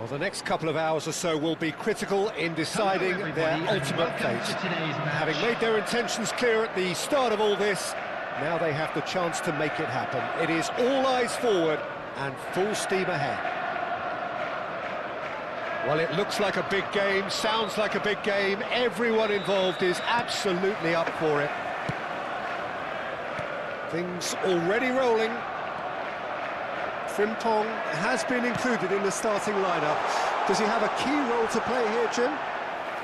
Well, the next couple of hours or so will be critical in deciding their ultimate fate. Having made their intentions clear at the start of all this, now they have the chance to make it happen. It is all eyes forward and full steam ahead. Well, it looks like a big game, sounds like a big game. Everyone involved is absolutely up for it. Things already rolling. Frimpong has been included in the starting lineup. Does he have a key role to play here, Jim?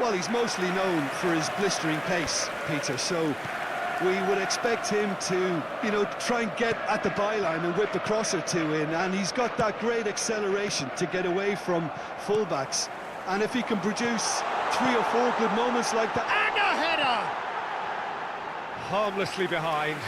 Well, he's mostly known for his blistering pace, Peter, so we would expect him to, try and get at the byline and whip a cross or two in, and he's got that great acceleration to get away from fullbacks. And if he can produce 3 or 4 good moments like that... And a header! Harmlessly behind.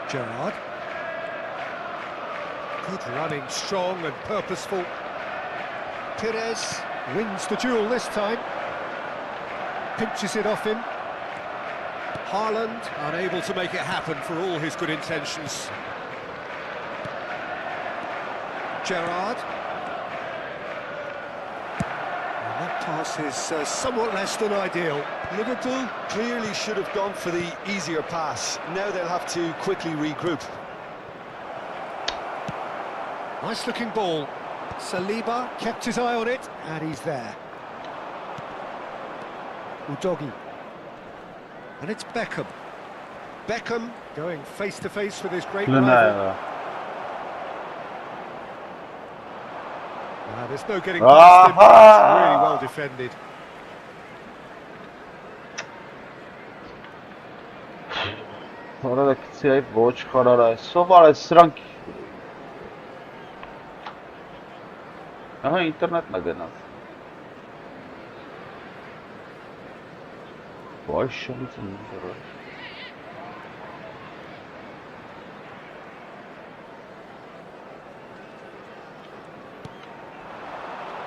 Gerrard. Good running, strong and purposeful. Perez wins the duel this time. Pinches it off him. Haaland unable to make it happen for all his good intentions. Gerrard. That pass is somewhat less than ideal. Liverpool clearly should have gone for the easier pass. Now they'll have to quickly regroup. Nice looking ball. Saliba kept his eye on it, and he's there. Udogi. And it's Beckham. Beckham going face to face with his great rival. There's no getting past him. It's really well defended. Orada kitsiyayıp boğ çıkarar. Sovar sırank. Aha internet neden az? Vay şansın.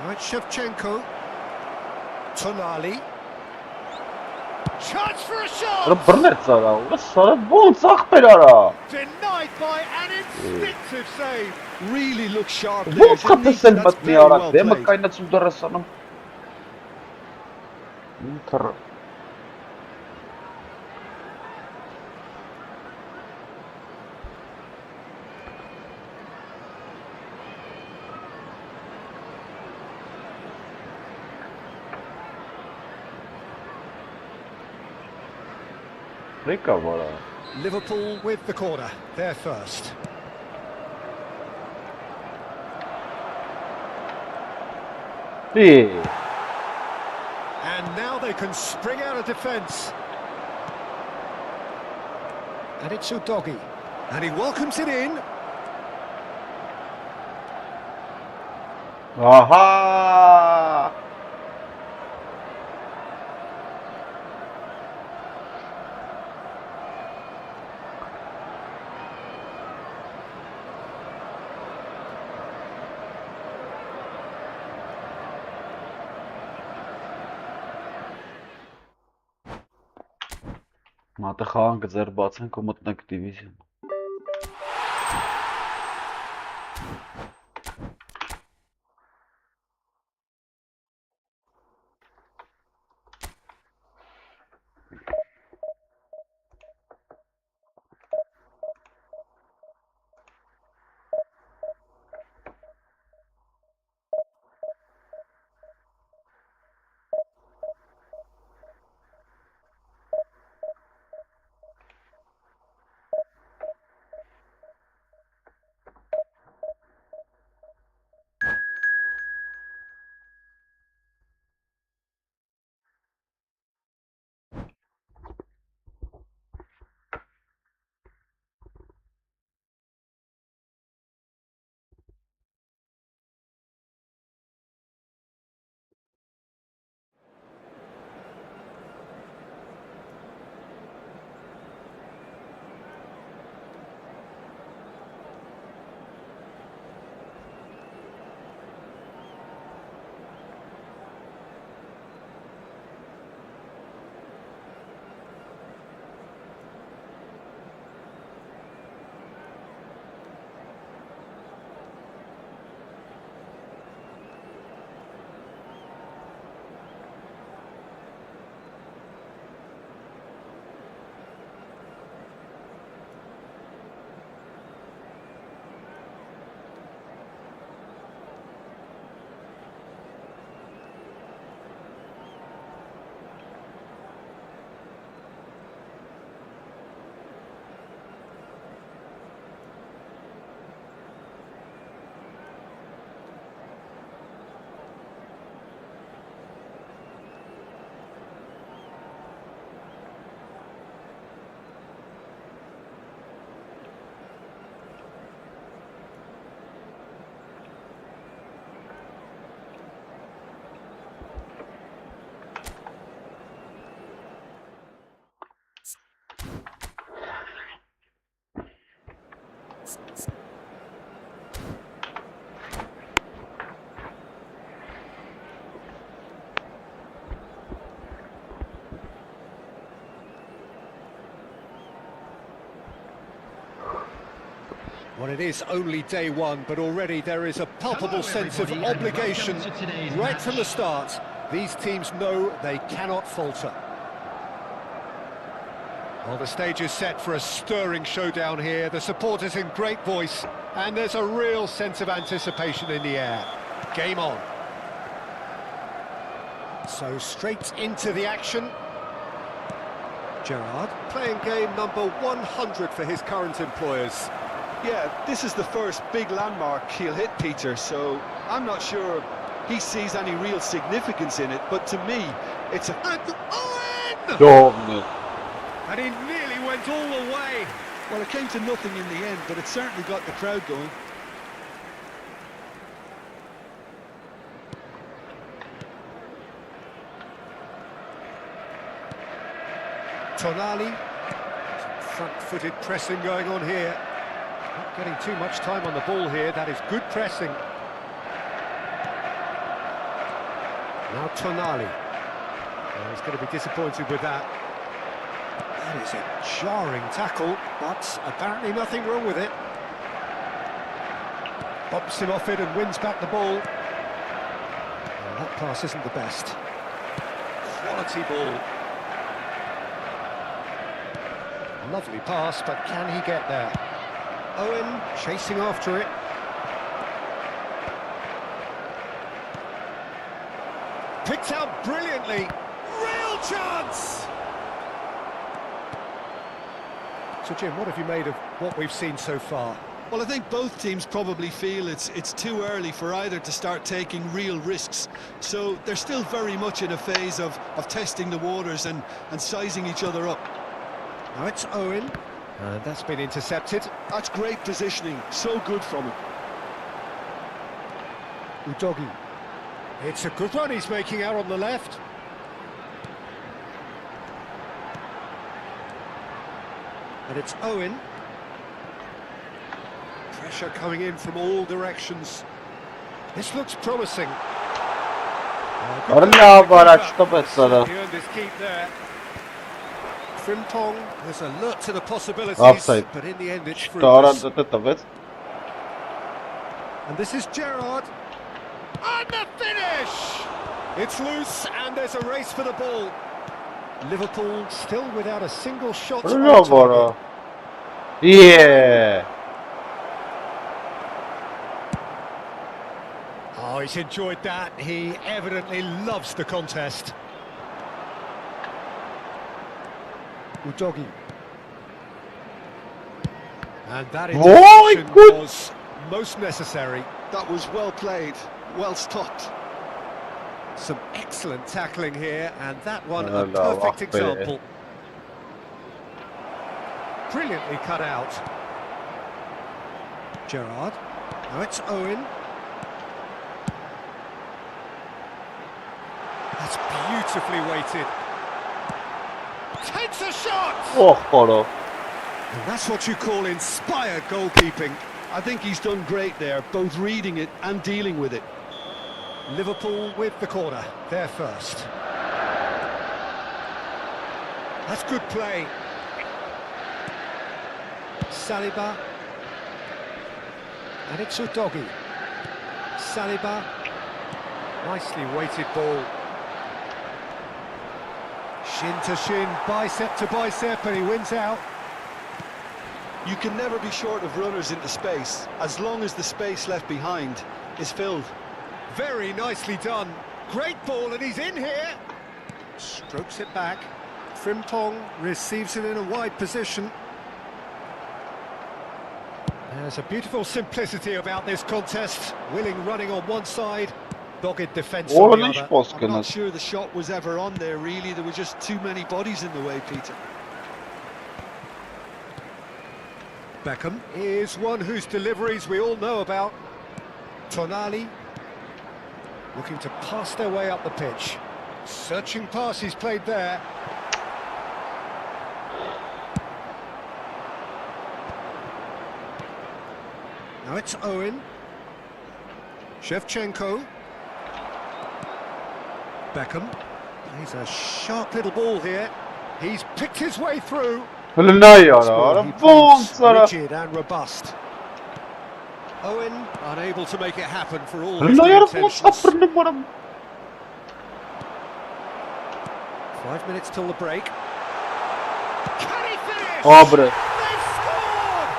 Right, Shevchenko. Tonali. Chance for a shot! Burnett sana. Sana bol sakpera. Denied by an instinctive save. Really looks sharp there. Bol kapı selmat mi yarak? Demek kaynat sudara sanım. Inter. Liverpool with the corner, they're first. Yeah. And now they can spring out of defence. And it's Udogi. And he welcomes it in. Aha! Մատը խաղան կձեր բացենք ու մտնենք դիվիզիոն։ Well, it is only day one, but already there is a palpable sense of obligation right from the start. These teams know they cannot falter. Well, the stage is set for a stirring showdown here. The supporters in great voice, and there's a real sense of anticipation in the air. Game on. So straight into the action. Gerrard playing game number 100 for his current employers. Yeah, this is the first big landmark he'll hit, Peter, so I'm not sure he sees any real significance in it, but to me, it's a... And Owen! Dominant. And he nearly went all the way. Well, it came to nothing in the end, but it certainly got the crowd going. Tonali, front-footed pressing going on here. Not getting too much time on the ball here. That is good pressing. Now Tonali. Well, he's going to be disappointed with that. That is a jarring tackle, but apparently nothing wrong with it. Bumps him off it and wins back the ball. Well, that pass isn't the best. Quality ball. Lovely pass, but can he get there? Owen chasing after it. Picked out brilliantly. Real chance! So Jim, what have you made of what we've seen so far? Well, I think both teams probably feel it's too early for either to start taking real risks. So they're still very much in a phase of testing the waters and sizing each other up. Now it's Owen, and that's been intercepted. That's great positioning, so good from him. Udogi. It's a good run he's making out on the left. And it's Owen. Pressure coming in from all directions. This looks promising. He earned his keep there. Frimpong is alert to the possibilities, Offside. but in the end it's fruitless. And this is Gerrard. And the finish! It's loose and there's a race for the ball. Liverpool still without a single shot on target. Yeah. Oh, he's enjoyed that. He evidently loves the contest. Udogi. And that interception was most necessary. That was well played, well stopped. Some excellent tackling here, and that one a perfect example. Brilliantly cut out. Gerrard. Now it's Owen. That's beautifully weighted. Takes a shot! And that's what you call inspired goalkeeping. I think he's done great there, both reading it and dealing with it. Liverpool with the corner, they're first. That's good play. Saliba. And it's Udogi. Saliba. Nicely weighted ball. Shin to shin, bicep to bicep, and he wins out. You can never be short of runners into space, as long as the space left behind is filled. Very nicely done. Great ball, and he's in here. Strokes it back. Frimpong receives it in a wide position. There's a beautiful simplicity about this contest. Willing running on one side, dogged defence on the other. I'm not sure the shot was ever on there, really. There were just too many bodies in the way, Peter. Beckham is one whose deliveries we all know about. Tonali looking to pass their way up the pitch. Searching pass he's played there. Now it's Owen. Shevchenko. Beckham. He's a sharp little ball here. He's picked his way through. Rigid and robust. Owen unable to make it happen for all his Allah good ya intentions. 5 minutes till the break. Can he finish? Abre. They've scored!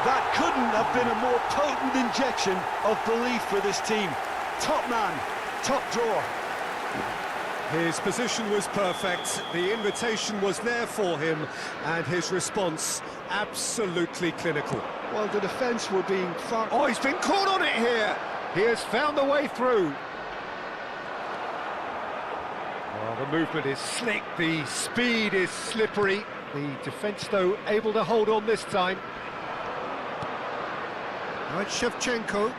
That couldn't have been a more potent injection of belief for this team. Top man, top drawer. His position was perfect, the invitation was there for him, and his response absolutely clinical. Well, the defence were being far... Oh, he's been caught on it here! He has found the way through. Oh, the movement is slick, the speed is slippery. The defence, though, able to hold on this time. Now it's Shevchenko.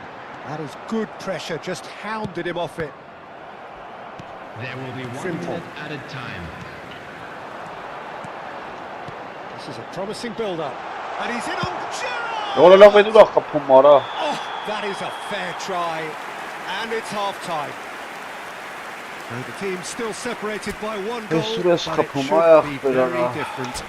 That is good pressure, just hounded him off it. There will be 1 minute added time. This is a promising build-up. And he's in on Gerrard! Όλα να πετούν τα χαπούμαρα. Oh, that is a fair try. And it's half-time. So the team still separated by 1 goal, This but was it Kapumaya, should be very Federer. different.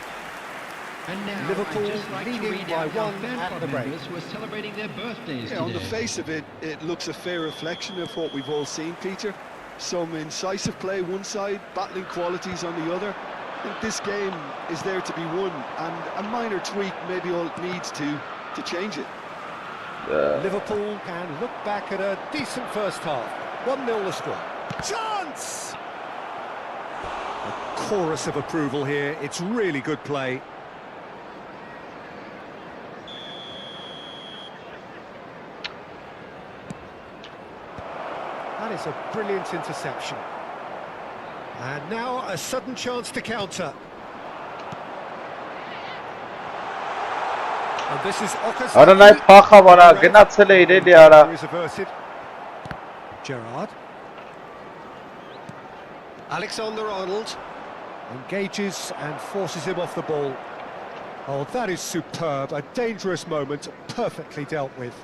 And now Liverpool I'd just like to leading read by out our 1 fan at club the break. members who are celebrating their birthdays Yeah, on the today. face of it, it looks a fair reflection of what we've all seen, Peter. Some incisive play one side, battling qualities on the other. I think this game is there to be won, and a minor tweak maybe all it needs to change it. Liverpool can look back at a decent first half. 1-0 the score. Chance! A chorus of approval here. It's really good play. That is a brilliant interception. And now a sudden chance to counter. And this is Okazaki. Արա նայ փախա վարա, գնացել է իրելի արա. Is averted. Gerrard. Alexander-Arnold engages and forces him off the ball. Oh, that is superb. A dangerous moment, perfectly dealt with.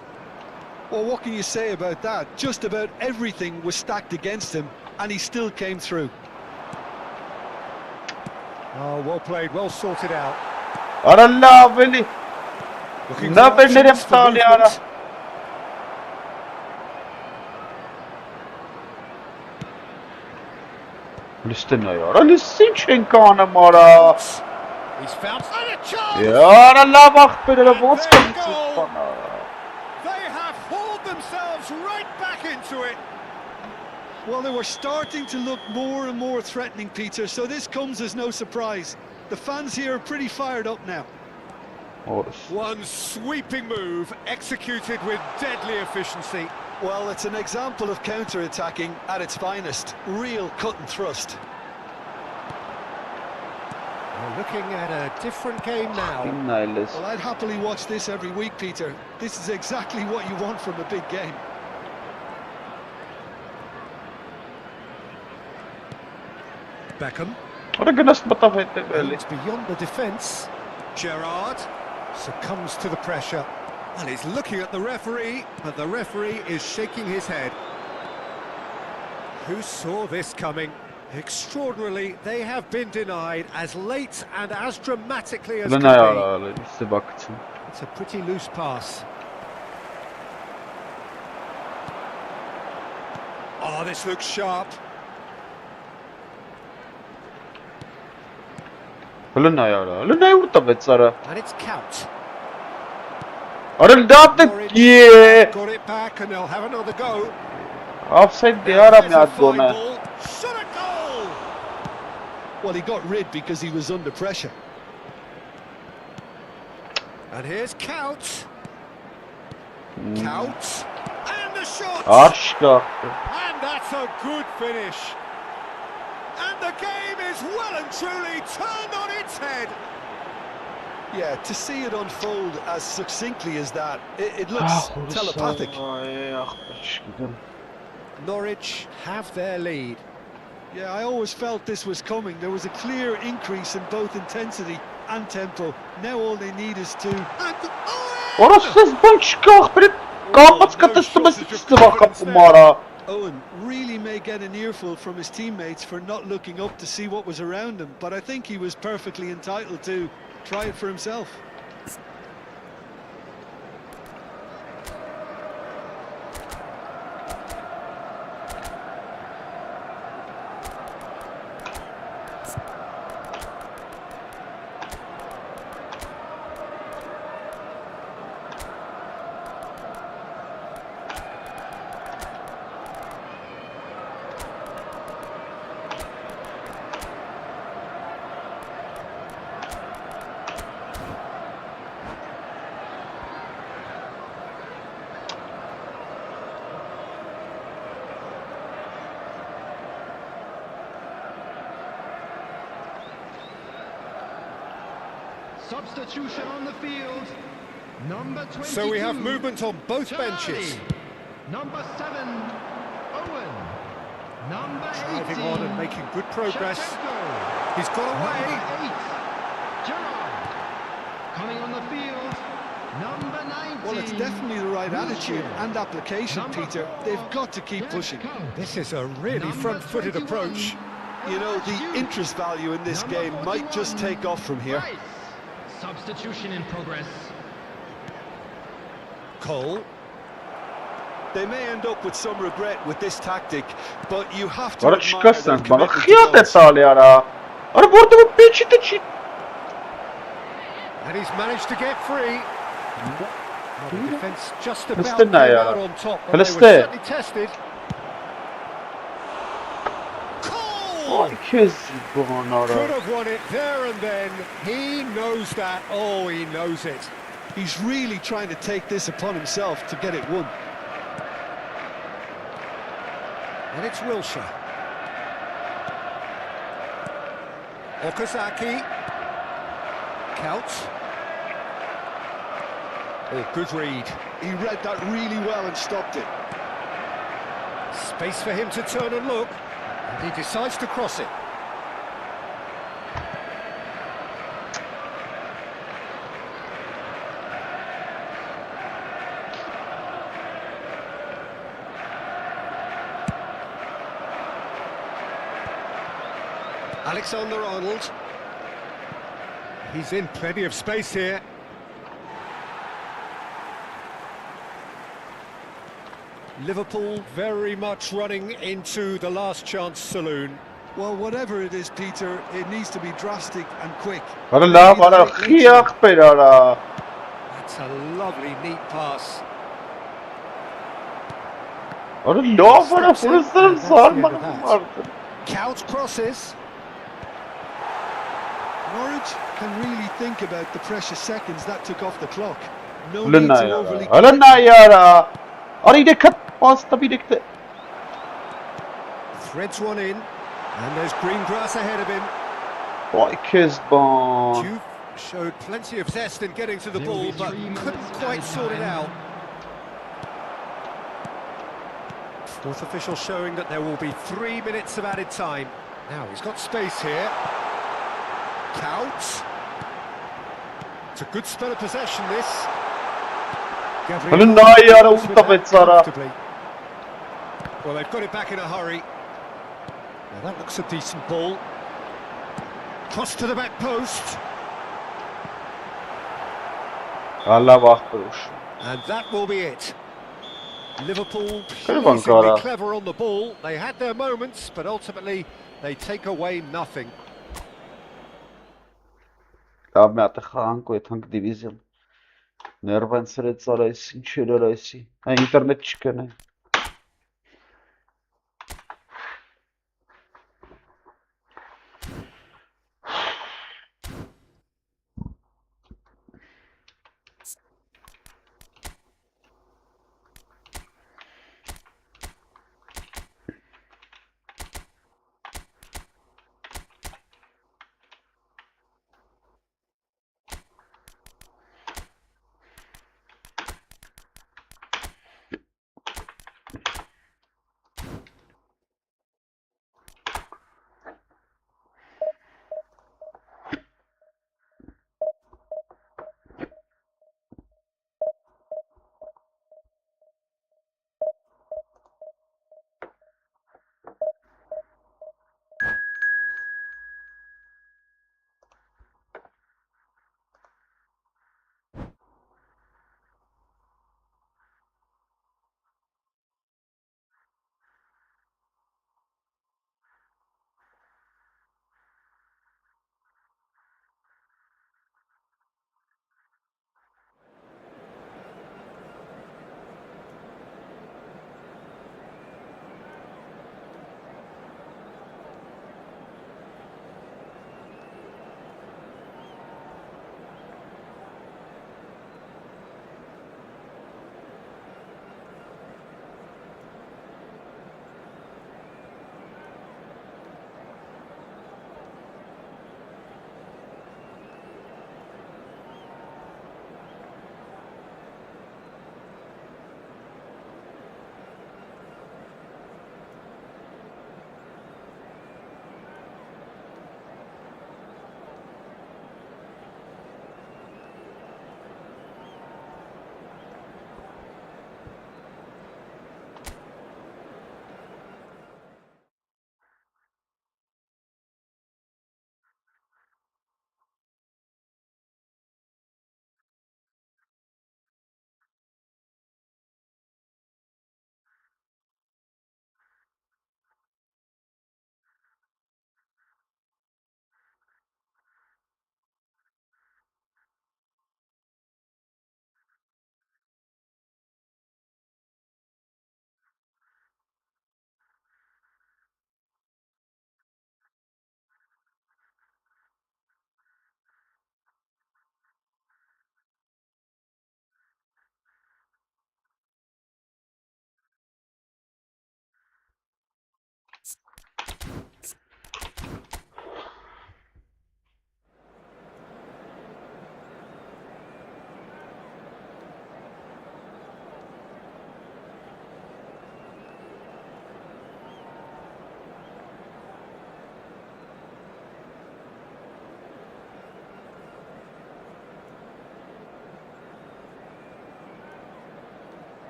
Well, what can you say about that? Just about everything was stacked against him, and he still came through. Oh, well played, well sorted out. Արա լավ էլի. Looking Նա for բերներ եմ options for տալի արա. movement. Լստենայ արա, լս ինչ են կանում արա. He's found and a chance! Արա լավ ախպերերը ոնց And there's կմցես goal. բանա. They have hauled themselves right back into it. Well, they were starting to look more and more threatening, Peter, so this comes as no surprise. The fans here are pretty fired up now. Օրս. One sweeping move, executed with deadly efficiency. Well, it's an example of counter-attacking at its finest. Real cut and thrust. We're looking at a different game now. Նայլես. Well, I'd happily watch this every week, Peter. This is exactly what you want from a big game. Beckham. Արա գնաս մտավ հետև էլի. It's beyond the defence. Gerrard succumbs to the pressure. And he's looking at the referee, but the referee is shaking his head. Who saw this coming? Extraordinarily, they have been denied as late and as dramatically as could Լնայ արա, be. էլի սեբակցին. It's a pretty loose pass. Oh, this looks sharp. Լնայ արա, լնայ ուր տվեց արա. And it's Count. Արա լավ է։ Got it back and they'll have another go. Offside դե արա մի There's a հատ fine գոնը։ ball. Shot a goal! Well, he got rid because he was under pressure. And here's Count. Count. And the shot! Աշկա։ And that's a good finish. And the game is well and truly turned on its head. Yeah, to see it unfold as succinctly as that, it looks telepathic. Norwich have their lead. Yeah, I always felt this was coming. There was a clear increase in both intensity and tempo. Now all they need is to... Որոշ ես բան չկա, ախպերը կամած կտստում ես ծվախապում արա։ Owen really may get an earful from his teammates for not looking up to see what was around him, but I think he was perfectly entitled to try it for himself. Substitution on the field. Number 22. So we have movement on both Charlie. benches. Number 7, Owen. Number 18. Driving on and making good progress. Shevchenko. He's got away. Number 8, Gerrard. Coming on the field, number 19. Well, it's definitely the right attitude and application, Peter. They've got to keep pushing. This is a really front-footed approach. You know, the interest value in this game might just take off from here. Rice. Substitution in progress. Cole. They may end up with some regret with this tactic, but you have to Bana admire their çıkarsan bana commitment to hıyat goals. et Ali ara. Ara burada bu peçete çit. And he's managed to get free. Well, the defence just about Palestine came ya. out on top, but they were Palestine. certainly tested. Cole! Ay kez bana ara. Could have won it there and then. He knows that. Oh, he knows it. He's really trying to take this upon himself to get it won. And it's Wilshere. Okazaki. Counts. Oh, good read. He read that really well and stopped it. Space for him to turn and look. And he decides to cross it. Alexander-Arnold. He's in plenty of space here. Liverpool very much running into the last chance saloon. Well, whatever it is, Peter, it needs to be drastic and quick. Ara la bana hıyak be ara. That's a lovely, neat pass. Ara la bana Steps in, fırsatım and that's sar the end bana of that. artık. Couch crosses. Norwich can really think about the precious seconds that took off the clock. No need Ulan to ya. overly... Ulan ya ara. Ara yine kat pasta birlikte. Threads one in. And there's green grass ahead of him. Ay kez bana. Juve showed plenty of zest in getting to the ball, but couldn't quite sort it out. Fourth official showing that there will be 3 minutes of added time. Now he's got space here. Counts. It's a good spell of possession, this. Ulan ya ara untapet sara. Well, they've got it back in a hurry. Now that looks a decent ball. Cross to the back post. Allah bakmış. And that will be it. Liverpool Kırık pleasingly Ankara. clever on the ball. They had their moments, but ultimately they take away nothing. Am atë hanko e tank divizion. Nervan sret saraysi, inçeleraysi. Ha internet çıkane.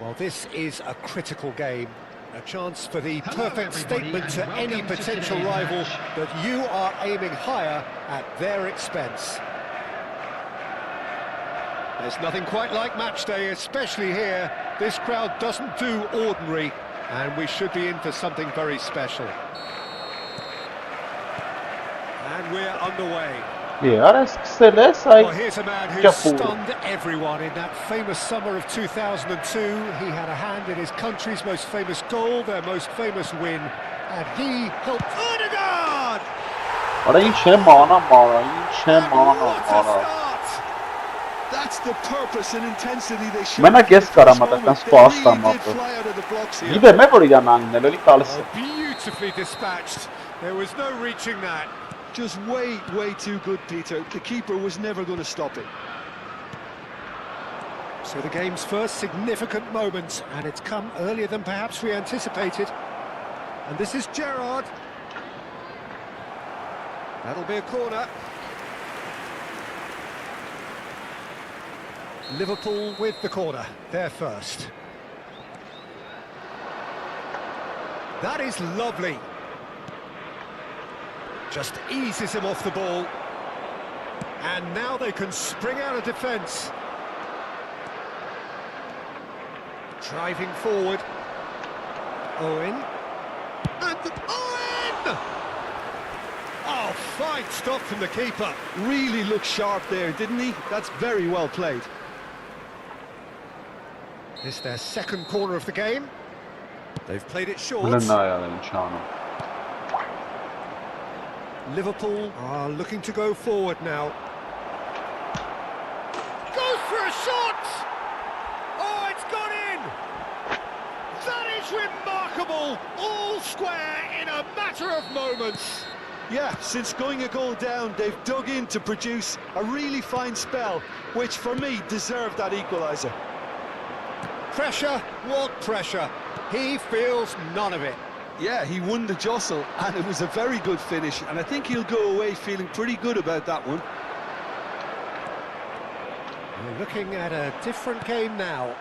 Well, this is a critical game. A chance for the perfect statement to any potential rival that you are aiming higher at their expense. There's nothing quite like match day, especially here. This crowd doesn't do ordinary, and we should be in for something very special. And we're underway. Well, here's a man who stunned everyone in that famous summer of 2002. He had a hand in his country's most famous goal, their most famous win, and he helped Odegaard! That's the purpose and intensity they showed. Մենակ ես կարամ ատական սպաստամ ապրել։ Գիտեմ է որ իրան աննել էլի տալիս է։ Beautifully dispatched. There was no reaching that. Just way too good, Peter. The keeper was never going to stop it. So the game's first significant moment, and it's come earlier than perhaps we anticipated. And this is Gerrard. That'll be a corner. Liverpool with the corner, they're first. That is lovely. Just eases him off the ball. And now they can spring out of defence. Driving forward. Owen. And Owen! Oh, fine stop from the keeper. Really looked sharp there, didn't he? That's very well played. This is their second corner of the game. They've played it short. Liverpool are looking to go forward now. Goes for a shot! Oh, it's gone in! That is remarkable! All square in a matter of moments. Yeah, since going a goal down, they've dug in to produce a really fine spell, which for me deserved that equaliser. Pressure, what pressure? He feels none of it. Yeah, he won the jostle, and it was a very good finish, and I think he'll go away feeling pretty good about that one. We're looking at a different game now.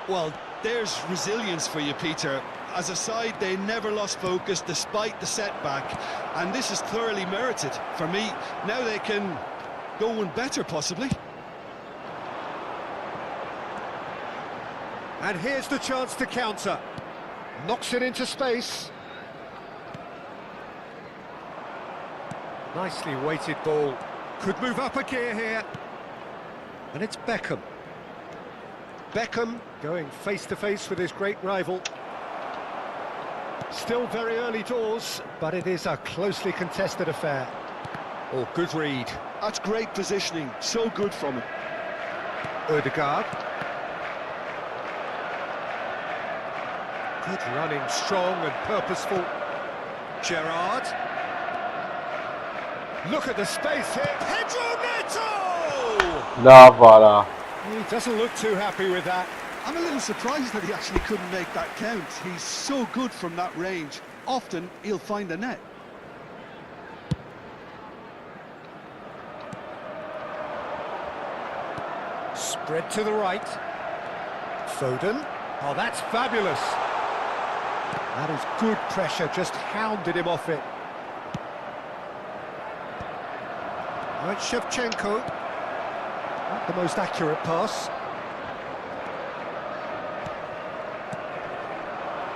Well, there's resilience for you, Peter. As a side, they never lost focus despite the setback, and this is thoroughly merited. For me, now they can go one better, possibly. And here's the chance to counter. Knocks it into space. Nicely weighted ball. Could move up a gear here. And it's Beckham. Beckham going face-to-face with his great rival. Still very early doors, but it is a closely contested affair. Oh, good read. That's great positioning. So good from him. Odegaard. Good running, strong and purposeful. Gerrard. Look at the space here. Pedro Neto! He doesn't look too happy with that. I'm a little surprised that he actually couldn't make that count. He's so good from that range. Often he'll find the net. Spread to the right. Foden. Oh, that's fabulous. That is good pressure, just hounded him off it. Now it's Shevchenko. Not the most accurate pass.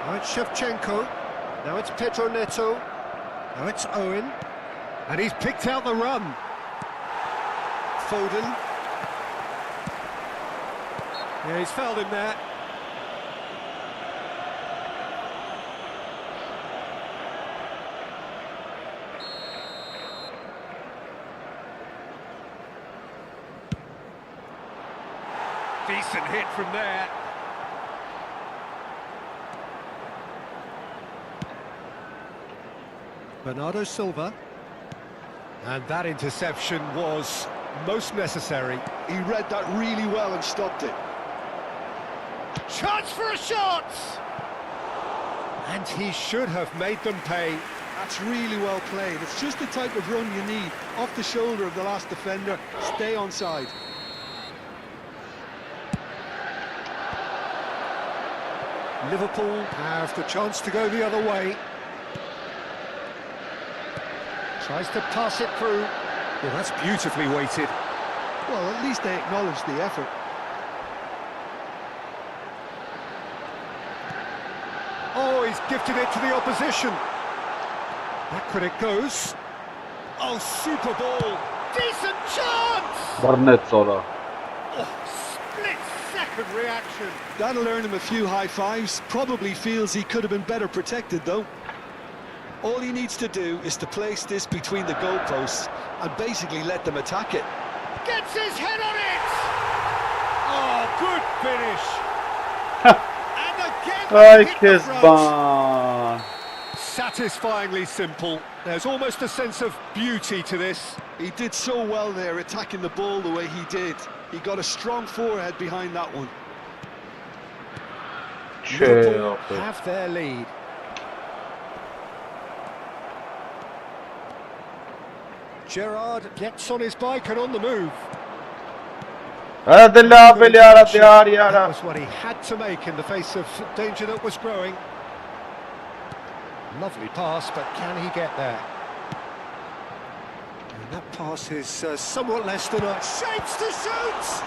Now it's Shevchenko. Now it's Pedro Neto. Now it's Owen. And he's picked out the run. Foden. Yeah, he's fouled him there. Decent hit from there. Bernardo Silva. And that interception was most necessary. He read that really well and stopped it. Chance for a shot! And he should have made them pay. That's really well played. It's just the type of run you need. Off the shoulder of the last defender, stay onside. Liverpool have the chance to go the other way. Tries to pass it through. Well, that's beautifully weighted. Well, at least they acknowledge the effort. Oh, he's gifted it to the opposition. Back when it goes. Oh, super ball. Decent chance! Barnetzola. Oh, split-second reaction. That'll earn him a few high fives. Probably feels he could have been better protected, though. All he needs to do is to place this between the goalposts and basically let them attack it. Gets his head on it! Oh, good finish. And again, Ay, hit the front. Kezban. Satisfyingly simple. There's almost a sense of beauty to this. He did so well there, attacking the ball the way he did. He got a strong forehead behind that one. Liverpool have their lead. Gerrard gets on his bike and on the move. That was what he had to make in the face of danger that was growing. Lovely pass, but can he get there? And that pass is somewhat less than a shapes to shoot!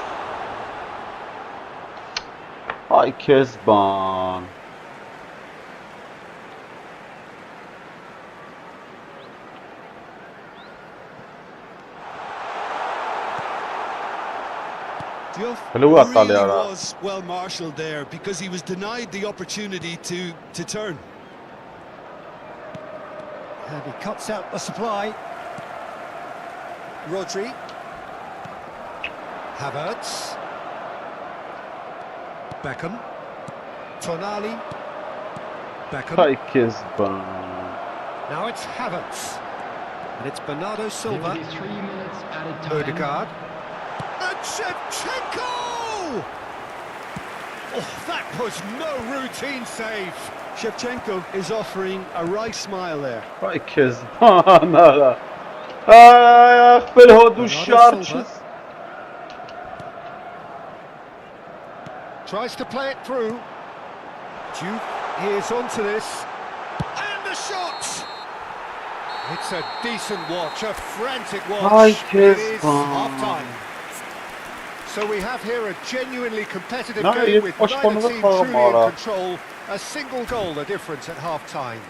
Ay, Kezban. Really was well marshalled there because he was denied the opportunity to turn. And he cuts out the supply. Rodri. Havertz. Beckham. Tonali. Beckham. Ay, Kezban. Now it's Havertz. And it's Bernardo Silva. 3 minutes added time. Odegaard. And Shevchenko! Oh, that was no routine save. Shevchenko is offering a wry smile there. Ay, Kezban. Ay, خبل هدو الشارتشز. Tries to play it through. Duke is onto this. And the shot! It's a decent watch, a frantic watch. Ay, It is Kezban. half-time. So we have here a genuinely competitive No, game with hoş neither konuda team kalma truly in ara. control. A single goal the difference at half-time.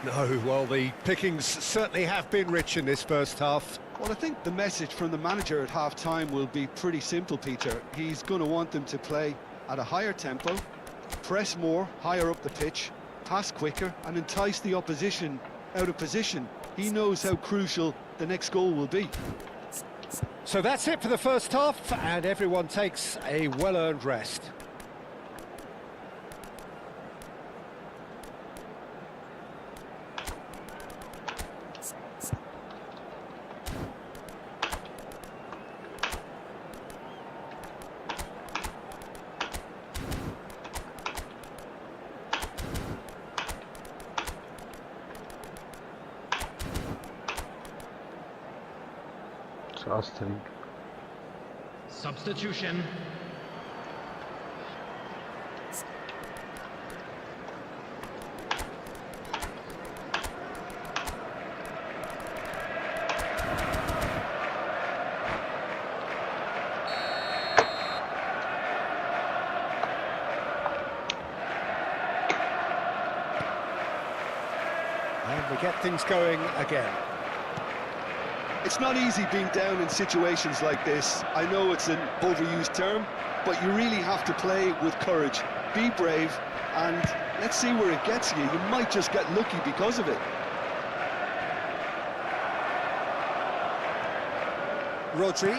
No, well, the pickings certainly have been rich in this first half. Well, I think the message from the manager at half-time will be pretty simple, Peter. He's going to want them to play at a higher tempo, press more, higher up the pitch, pass quicker and entice the opposition out of position. He knows how crucial the next goal will be. So that's it for the first half, and everyone takes a well-earned rest. Trusting. Substitution. And we get things going again. It's not easy being down in situations like this. I know it's an overused term, but you really have to play with courage. Be brave, and let's see where it gets you. You might just get lucky because of it. Rodri.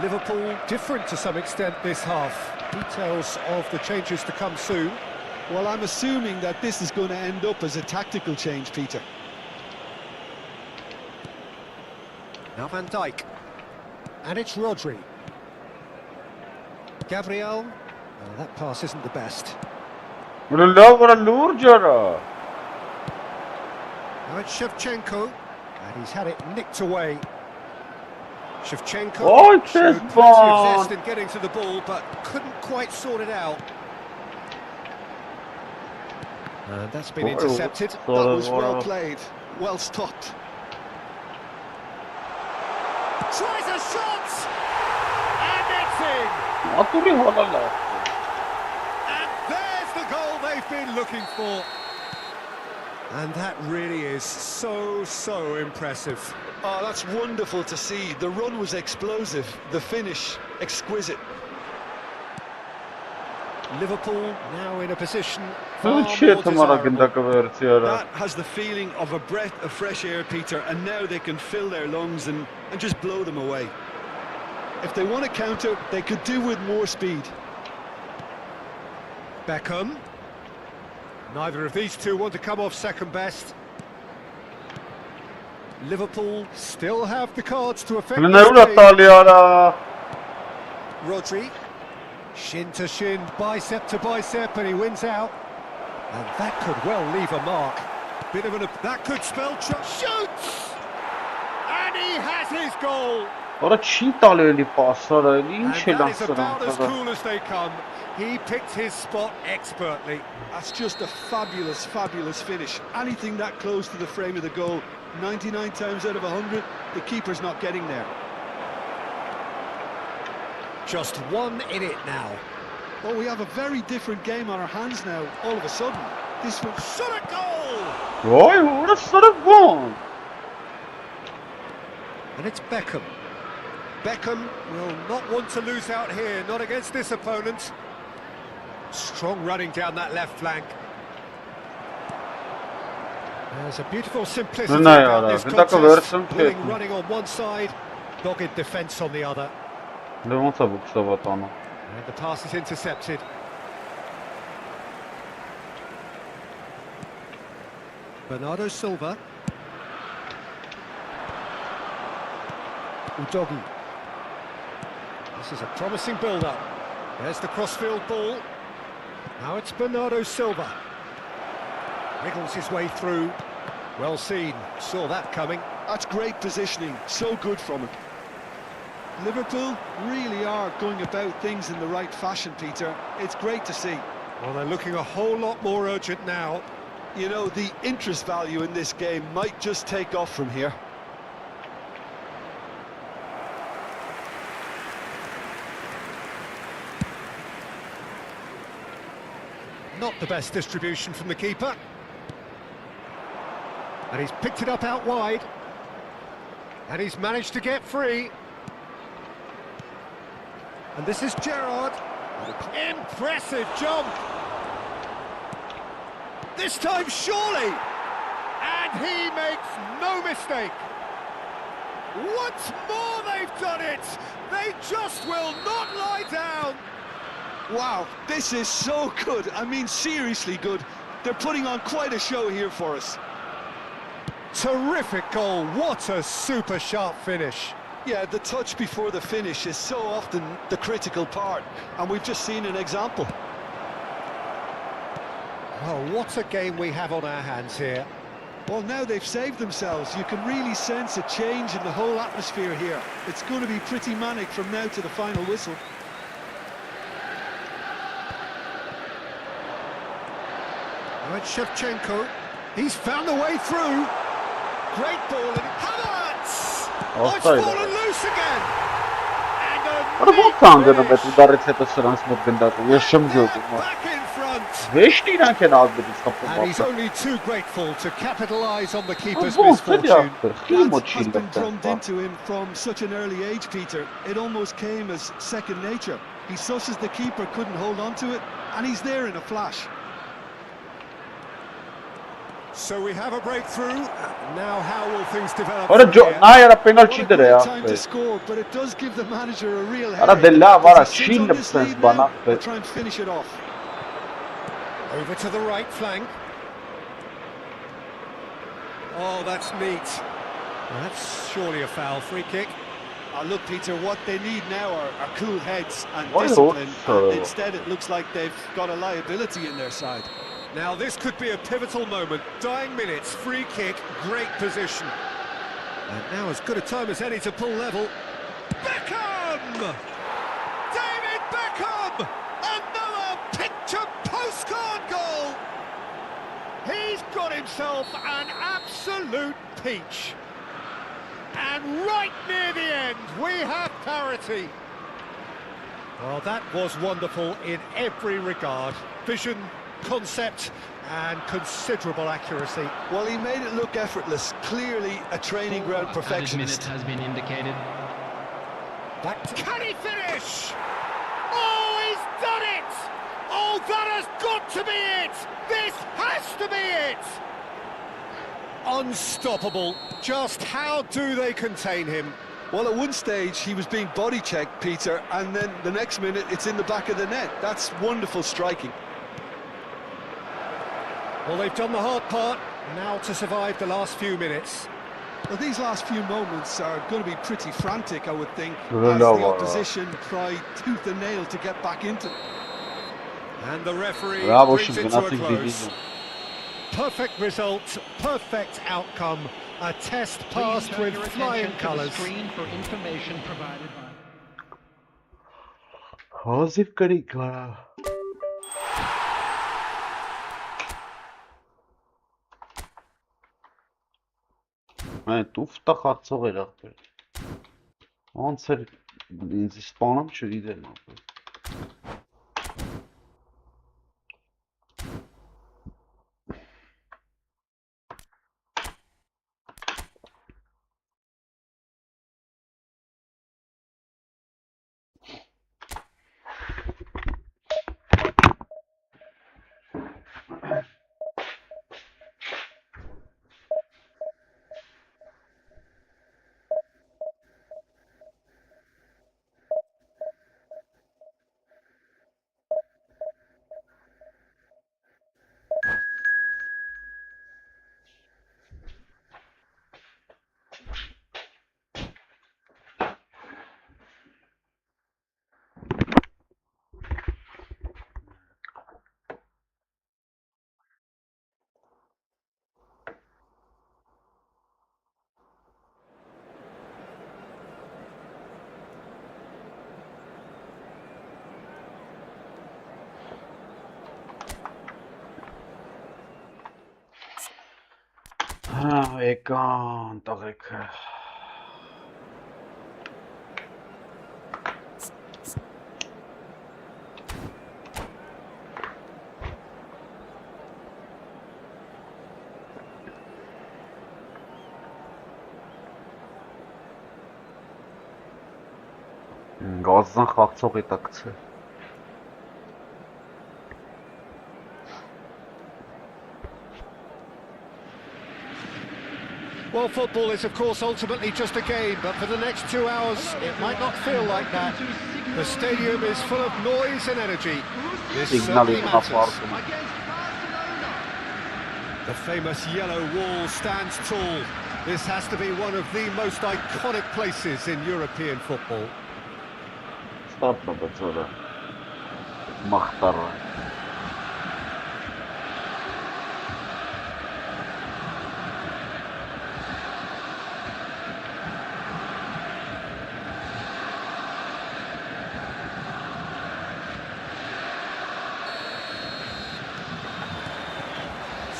Liverpool different to some extent this half. Details of the changes to come soon. Well, I'm assuming that this is going to end up as a tactical change, Peter. Now Van Dijk. And it's Rodri. Gabriel. Oh, that pass isn't the best. Now Now it's Shevchenko. And he's had it nicked away. Shevchenko Oh, showed plenty of zest in getting to the ball, but couldn't quite sort it out. And that's been intercepted. That was well played, well stopped. Tries a shot! And it's in! And there's the goal they've been looking for. And that really is so impressive. Oh, that's wonderful to see. The run was explosive, the finish exquisite. Liverpool now in a position far more desirable. That has the feeling of a breath of fresh air, Peter, and now they can fill their lungs and just blow them away. If they want to counter, they could do with more speed. Beckham. Neither of these two want to come off second best. Liverpool still have the cards to affect this game. Rodri. Shin to shin, bicep to bicep, and he wins out. And that could well leave a mark. Bit of that could spell shoots! And he has his goal! And that is about as cool as they come. He picked his spot expertly. That's just a fabulous finish. Anything that close to the frame of the goal, 99 times out of 100, the keeper's not getting there. Just one in it now. Well, we have a very different game on our hands now, all of a sudden. This was shot a goal! And it's Beckham. Beckham will not want to lose out here, not against this opponent. Strong running down that left flank. There's a beautiful simplicity about this contest. Willing running on one side, dogged defence on the other. And the pass is intercepted. Bernardo Silva. Udogi. This is a promising build-up. There's the crossfield ball. Now it's Bernardo Silva. Wriggles his way through. Well seen. Saw that coming. That's great positioning. So good from him. Liverpool really are going about things in the right fashion, Peter. It's great to see. Well, they're looking a whole lot more urgent now. You know, the interest value in this game might just take off from here. Not the best distribution from the keeper. And he's picked it up out wide. And he's managed to get free. And this is Gerrard. Impressive jump. This time surely. And he makes no mistake. Once more they've done it. They just will not lie down. Wow, this is so good. I mean, seriously good. They're putting on quite a show here for us. Terrific goal. What a super sharp finish. Yeah, the touch before the finish is so often the critical part, and we've just seen an example. Oh, what a game we have on our hands here. Well, now they've saved themselves. You can really sense a change in the whole atmosphere here. It's going to be pretty manic from now to the final whistle. Now it's Shevchenko. He's found a way through. Great ball in. Havertz! Oh, it's fallen loose again. And back in front. And he's only too grateful to capitalise on the keeper's misfortune. That has been drummed into him from such an early age, Peter. It almost came as second nature. He susses the keeper couldn't hold on to it, and he's there in a flash. So we have a breakthrough. Now how will things develop? What a great time to score, but it does give the manager a real headache. They'll try and finish it off. Over to the right flank. Oh, that's neat. Well, that's surely a foul. Free kick. Look, Peter, what they need now are cool heads and discipline. And instead, it looks like they've got a liability in their side. Now this could be a pivotal moment. Dying minutes, free kick, great position. And now as good a time as any to pull level. Beckham! David Beckham! Another picture postcard goal! himself an absolute peach. And right near the end, we have parity. Well, that was wonderful in every regard. Vision, concept, and considerable accuracy. Well, he made it look effortless. Clearly a training ground perfectionist. Has been indicated. Back to... Can he finish? Oh, he's done it! Oh, that has got to be it! This has to be it! Unstoppable. Just how do they contain him? Well, at one stage he was being body checked, Peter, and then the next minute it's in the back of the net. That's wonderful striking. Well, they've done the hard part, now to survive the last few minutes. Well, these last few moments are going to be pretty frantic, I would think, as the opposition try tooth and nail to get back into it. And the referee Bravo, brings it to a close. Perfect result, perfect outcome, a test passed with flying colours. Screen for information provided by... Հազիվ կրի կարա։ Այն տուֆտա խաղցող էր աղբեր։ Ոնց էր ինձ իսպանում չգիտեմ աղբեր։ Եկան տղեկը։ Գազան խաղցող է տակցը։ Well, football is, of course, ultimately just a game, but for the next 2 hours, it might not feel like that. The stadium is full of noise and energy. This certainly matters. The famous yellow wall stands tall. This has to be one of the most iconic places in European football. Stop, Babatora. Makhtara.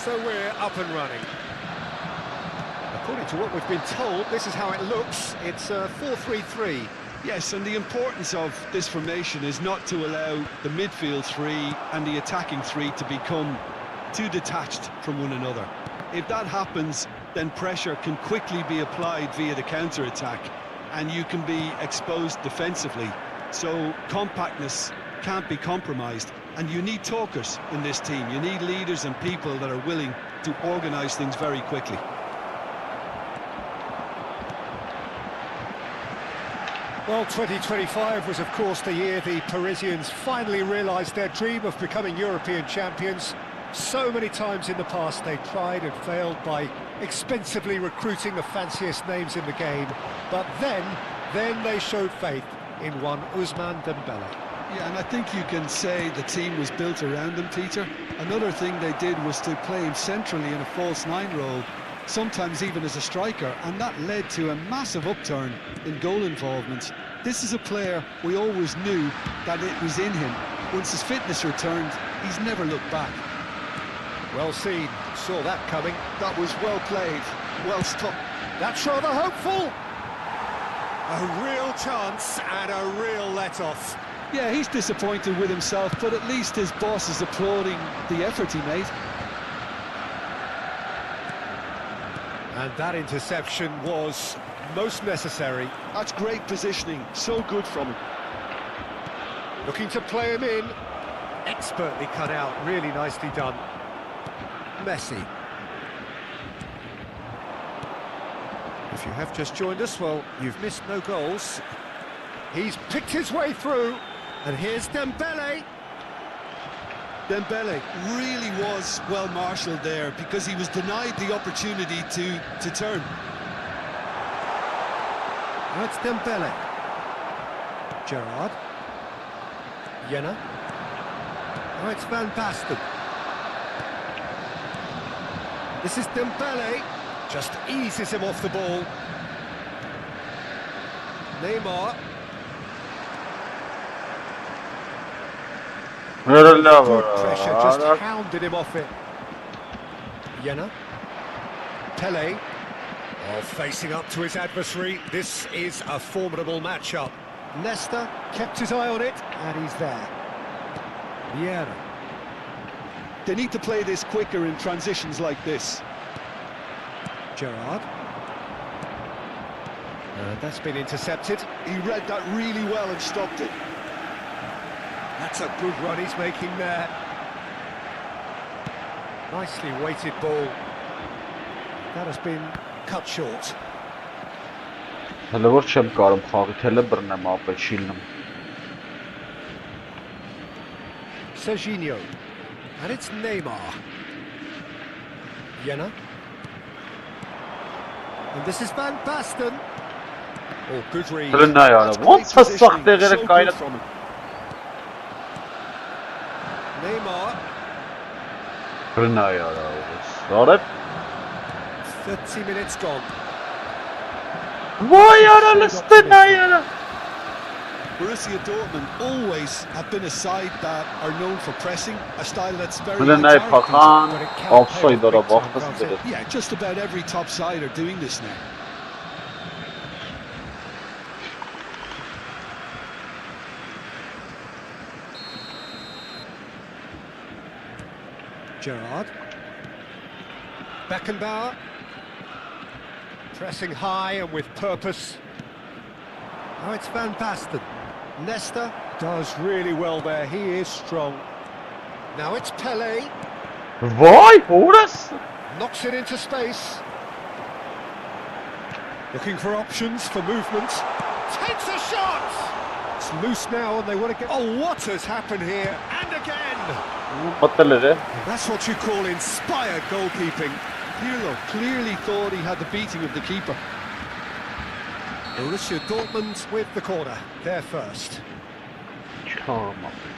So we're up and running. According to what we've been told, this is how it looks. It's a 4-3-3. Yes, and the importance of this formation is not to allow the midfield three and the attacking three to become too detached from one another. If that happens, then pressure can quickly be applied via the counter-attack, and you can be exposed defensively. So compactness can't be compromised, and you need talkers in this team. You need leaders and people that are willing to organise things very quickly. Well, 2025 was, of course, the year the Parisians finally realised their dream of becoming European champions. So many times in the past they tried and failed by expensively recruiting the fanciest names in the game. But then they showed faith in one Ousmane Dembélé. Yeah, and I think you can say the team was built around him, Peter. Another thing they did was to play him centrally in a false nine role, sometimes even as a striker, and that led to a massive upturn in goal involvement. This is a player we always knew that it was in him. Once his fitness returned, he's never looked back. Well seen, saw that coming. That was well played, well stopped. That's rather hopeful. A real chance and a real let-off. Yeah, he's disappointed with himself, but at least his boss is applauding the effort he made. And that interception was most necessary. That's great positioning, so good from him. Looking to play him in. Expertly cut out, really nicely done. Messi. If you have just joined us, well, you've missed no goals. He's picked his way through, and here's Dembele. Dembele really was well marshalled there because he was denied the opportunity to turn. Now it's Dembele. Gerrard. Jenna. Now it's Van Basten. This is Dembele. Just eases him off the ball. Neymar. Good pressure, just hounded him off it. Jenna. Pele. Oh, facing up to his adversary. This is a formidable matchup. Nesta kept his eye on it, and he's there. Vieira. They need to play this quicker in transitions like this. Gerrard. And that's been intercepted. He read that really well and stopped it. That's a good run he's making there. Nicely weighted ball. That has been cut short. Հələ որ չեմ կարում խաղի թելը բռնեմ ապել շիլնում. Serginho. And it's Neymar. Jenna. And this is Van Basten. Oh, good read. Հələ նա յանը, ոնց հսախ տեղերը կայնը from him. Neymar. Հələ նա յանը, սարետ. 30 minutes gone. Վայ յանը, լստե նա յանը. Borussia Dortmund always have been a side that are known for pressing, a style that's very Հələ նա targeted. փախան, offside դորա բախտս դրեց. Yeah, just about every top side are doing this now. Gerrard. Beckenbauer. Pressing high and with purpose. Now it's Van Basten. Nesta does really well there. He is strong. Now it's Pele. Վայ, հորս. Knocks it into space. Looking for options for movement. Takes a shot! It's loose now and they want to get... Oh, what has happened here? And again! Պատել էր, That's what you call inspired goalkeeping. Pirlo clearly thought he had the beating of the keeper. Borussia Dortmund with the corner. They're first. Չկարում ապել.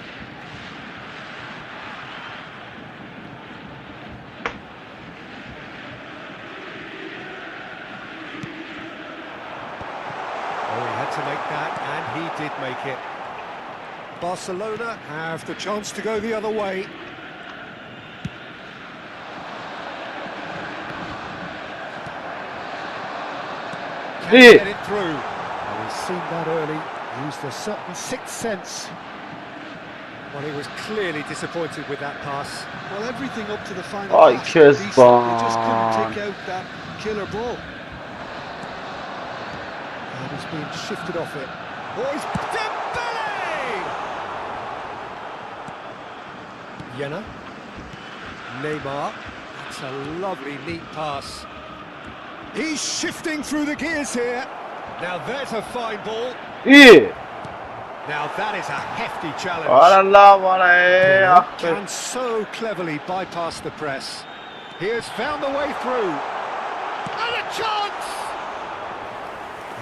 Oh, he had to make that, and he did make it. Barcelona have the chance to go the other way. Can get it through. And he's seen that early, used a certain sixth sense. Well, he was clearly disappointed with that pass. Well, everything up to the final Ay, pass was decent. They Kesban. just couldn't take out that killer ball. And he's been shifted off it. Oh, he's Dembele! Jenna. Neymar. That's a lovely, neat pass. He's shifting through the gears here. Now there's a fine ball. Ի, Now that is a hefty challenge. արա լավ արա է, Can so cleverly bypass the press. He has found the way through. And a chance!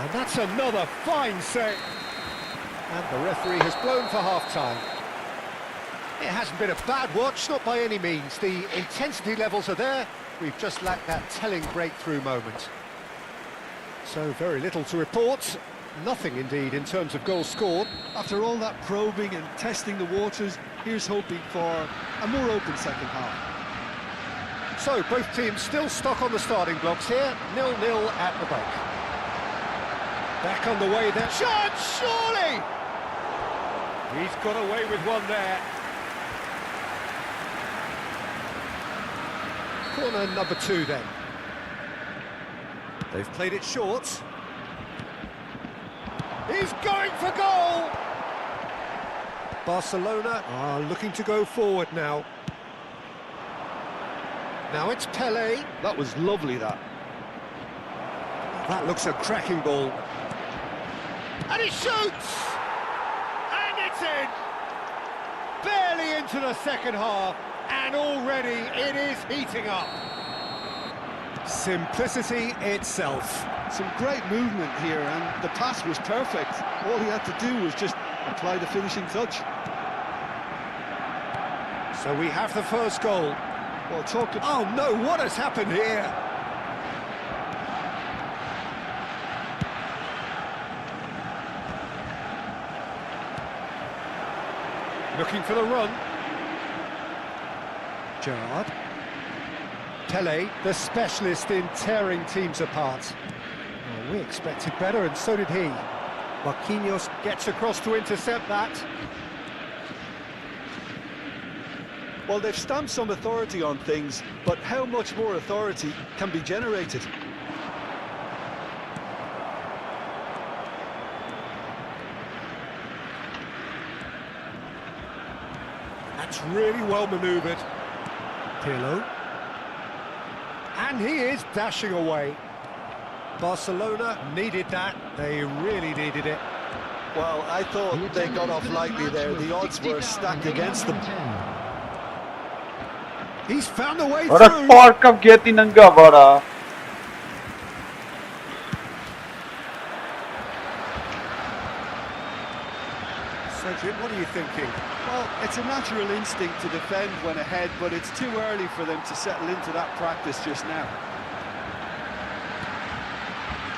And that's another fine save. And the referee has blown for half-time. It hasn't been a bad watch, not by any means. The intensity levels are there. We've just lacked that telling breakthrough moment. So very little to report. Nothing indeed in terms of goals scored. After all that probing and testing the waters, here's hoping for a more open second half. So, both teams still stuck on the starting blocks here, 0-0 at the break. Back on the way there. Chance, surely! He's got away with one there. Corner number 2 then. They've played it short. He's going for goal! Barcelona are looking to go forward now. Now it's Pelé. That was lovely, that. That looks a cracking ball. And he shoots! And it's in! Barely into the second half, and already it is heating up. Simplicity itself. Some great movement here, and the pass was perfect. All he had to do was just apply the finishing touch. So we have the first goal. Well, Oh no, what has happened here? Looking for the run. Gerrard. Pelé, the specialist in tearing teams apart. Oh, we expected better, and so did he. Marquinhos gets across to intercept that. Well, they've stamped some authority on things, but how much more authority can be generated? That's really well manoeuvred. Pirlo. And he is dashing away. Barcelona needed that. They really needed it. Well, I thought they got off lightly there. The odds were stacked against them. He's found a way Ora through. porca gettinanga vara. Cedric, what are you thinking? Well, it's a natural instinct to defend when ahead, but it's too early for them to settle into that practice just now.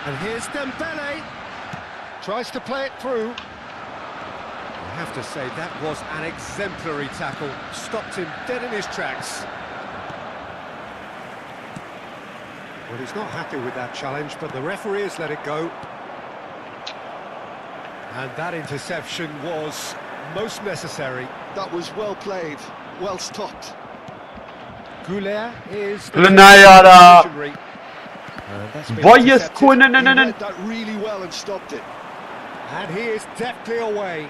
And here's Dembele. Tries to play it through. I have to say, that was an exemplary tackle. Stopped him dead in his tracks. Well, he's not happy with that challenge, but the referee has let it go. And that interception was most necessary. That was well played, well stopped. Goulet is... Lunayara. That's been Voyes intercepted. He kunen. read that really well and stopped it. And he is deftly away.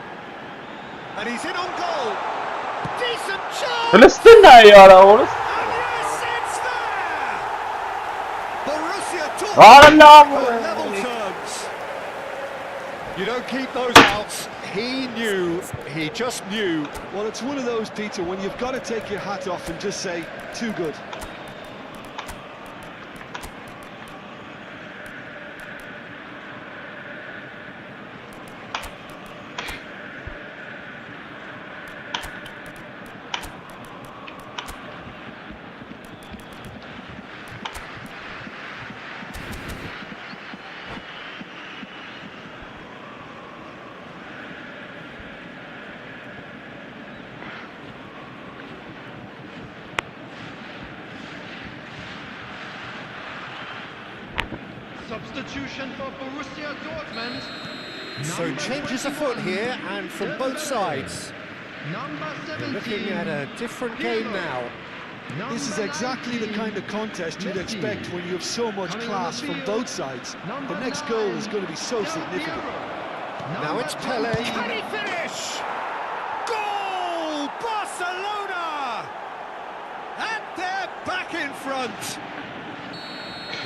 And he's in on goal. Decent chance! Lunayara. And yes, it's there! Borussia Dortmund on level terms. You don't keep those outs. He just knew. Well, it's one of those, Peter, when you've got to take your hat off and just say, too good. Substitution for Borussia Dortmund. So changes afoot here, and from both sides. Number We're 17. looking at a different game now. This is exactly the kind of contest you'd expect when you have so much class from both sides. The next goal is going to be so significant. Now it's Pelé. Can he finish? Goal! Barcelona! And they're back in front.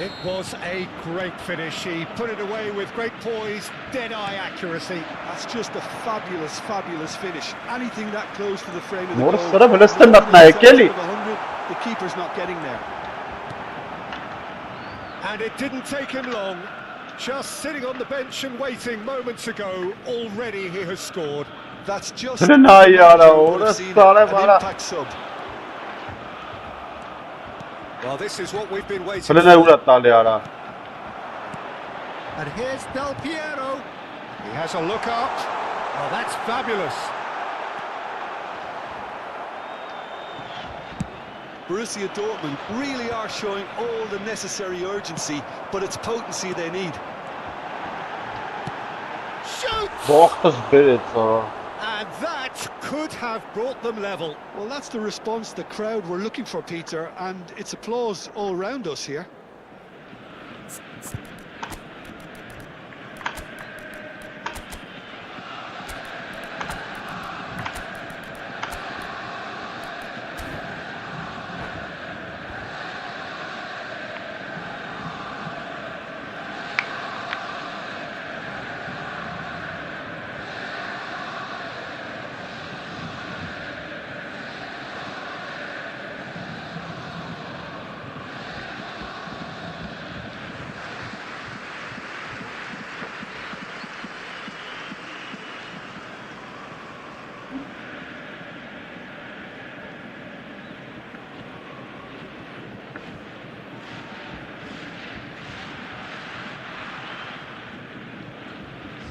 It was a great finish. He put it away with great poise, dead-eye accuracy. That's just a fabulous, fabulous finish. Anything that close to the frame of the More goal. sort of Palestine not na Kelly. The keeper's not getting there. And it didn't take him long. Just sitting on the bench and waiting moments ago, already he has scored. That's just An impact sub. Well, this is what we've been waiting for. And here's Del Piero. He has a look up. Oh, that's fabulous. Borussia Dortmund really are showing all the necessary urgency, but it's potency they need. Shoots! Boxes bit And that could have brought them level. Well, that's the response the crowd were looking for, Peter, and it's applause all round us here.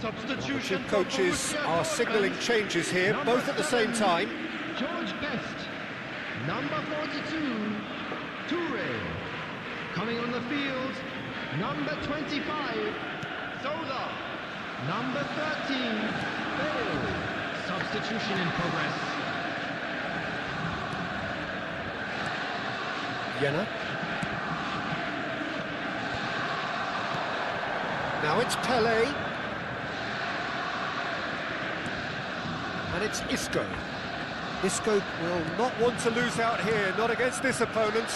Substitution coaches are signalling changes here, both at the same time. George Best, number 42, Toure. Coming on the field, number 25, Zola. Number 13, Bale. Substitution in progress. Jenna. Now it's Pele. And it's Isco. Isco will not want to lose out here, not against this opponent.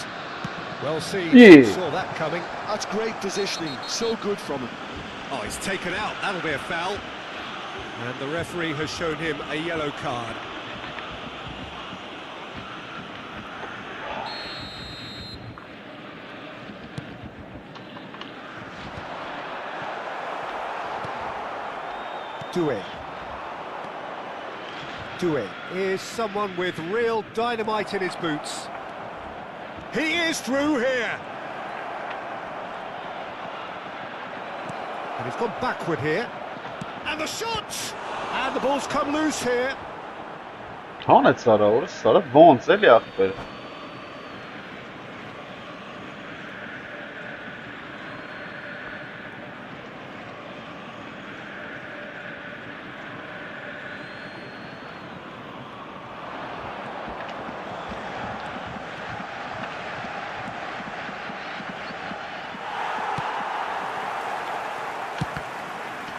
Well seen, saw that coming. That's great positioning, so good from him. Oh, he's taken out, that'll be a foul. And the referee has shown him a yellow card. Doué is someone with real dynamite in his boots. He is through here. And he's gone backward here. And the shot! And the ball's come loose here. Հանեց արա, որս արա ոնց էլի ախպեր։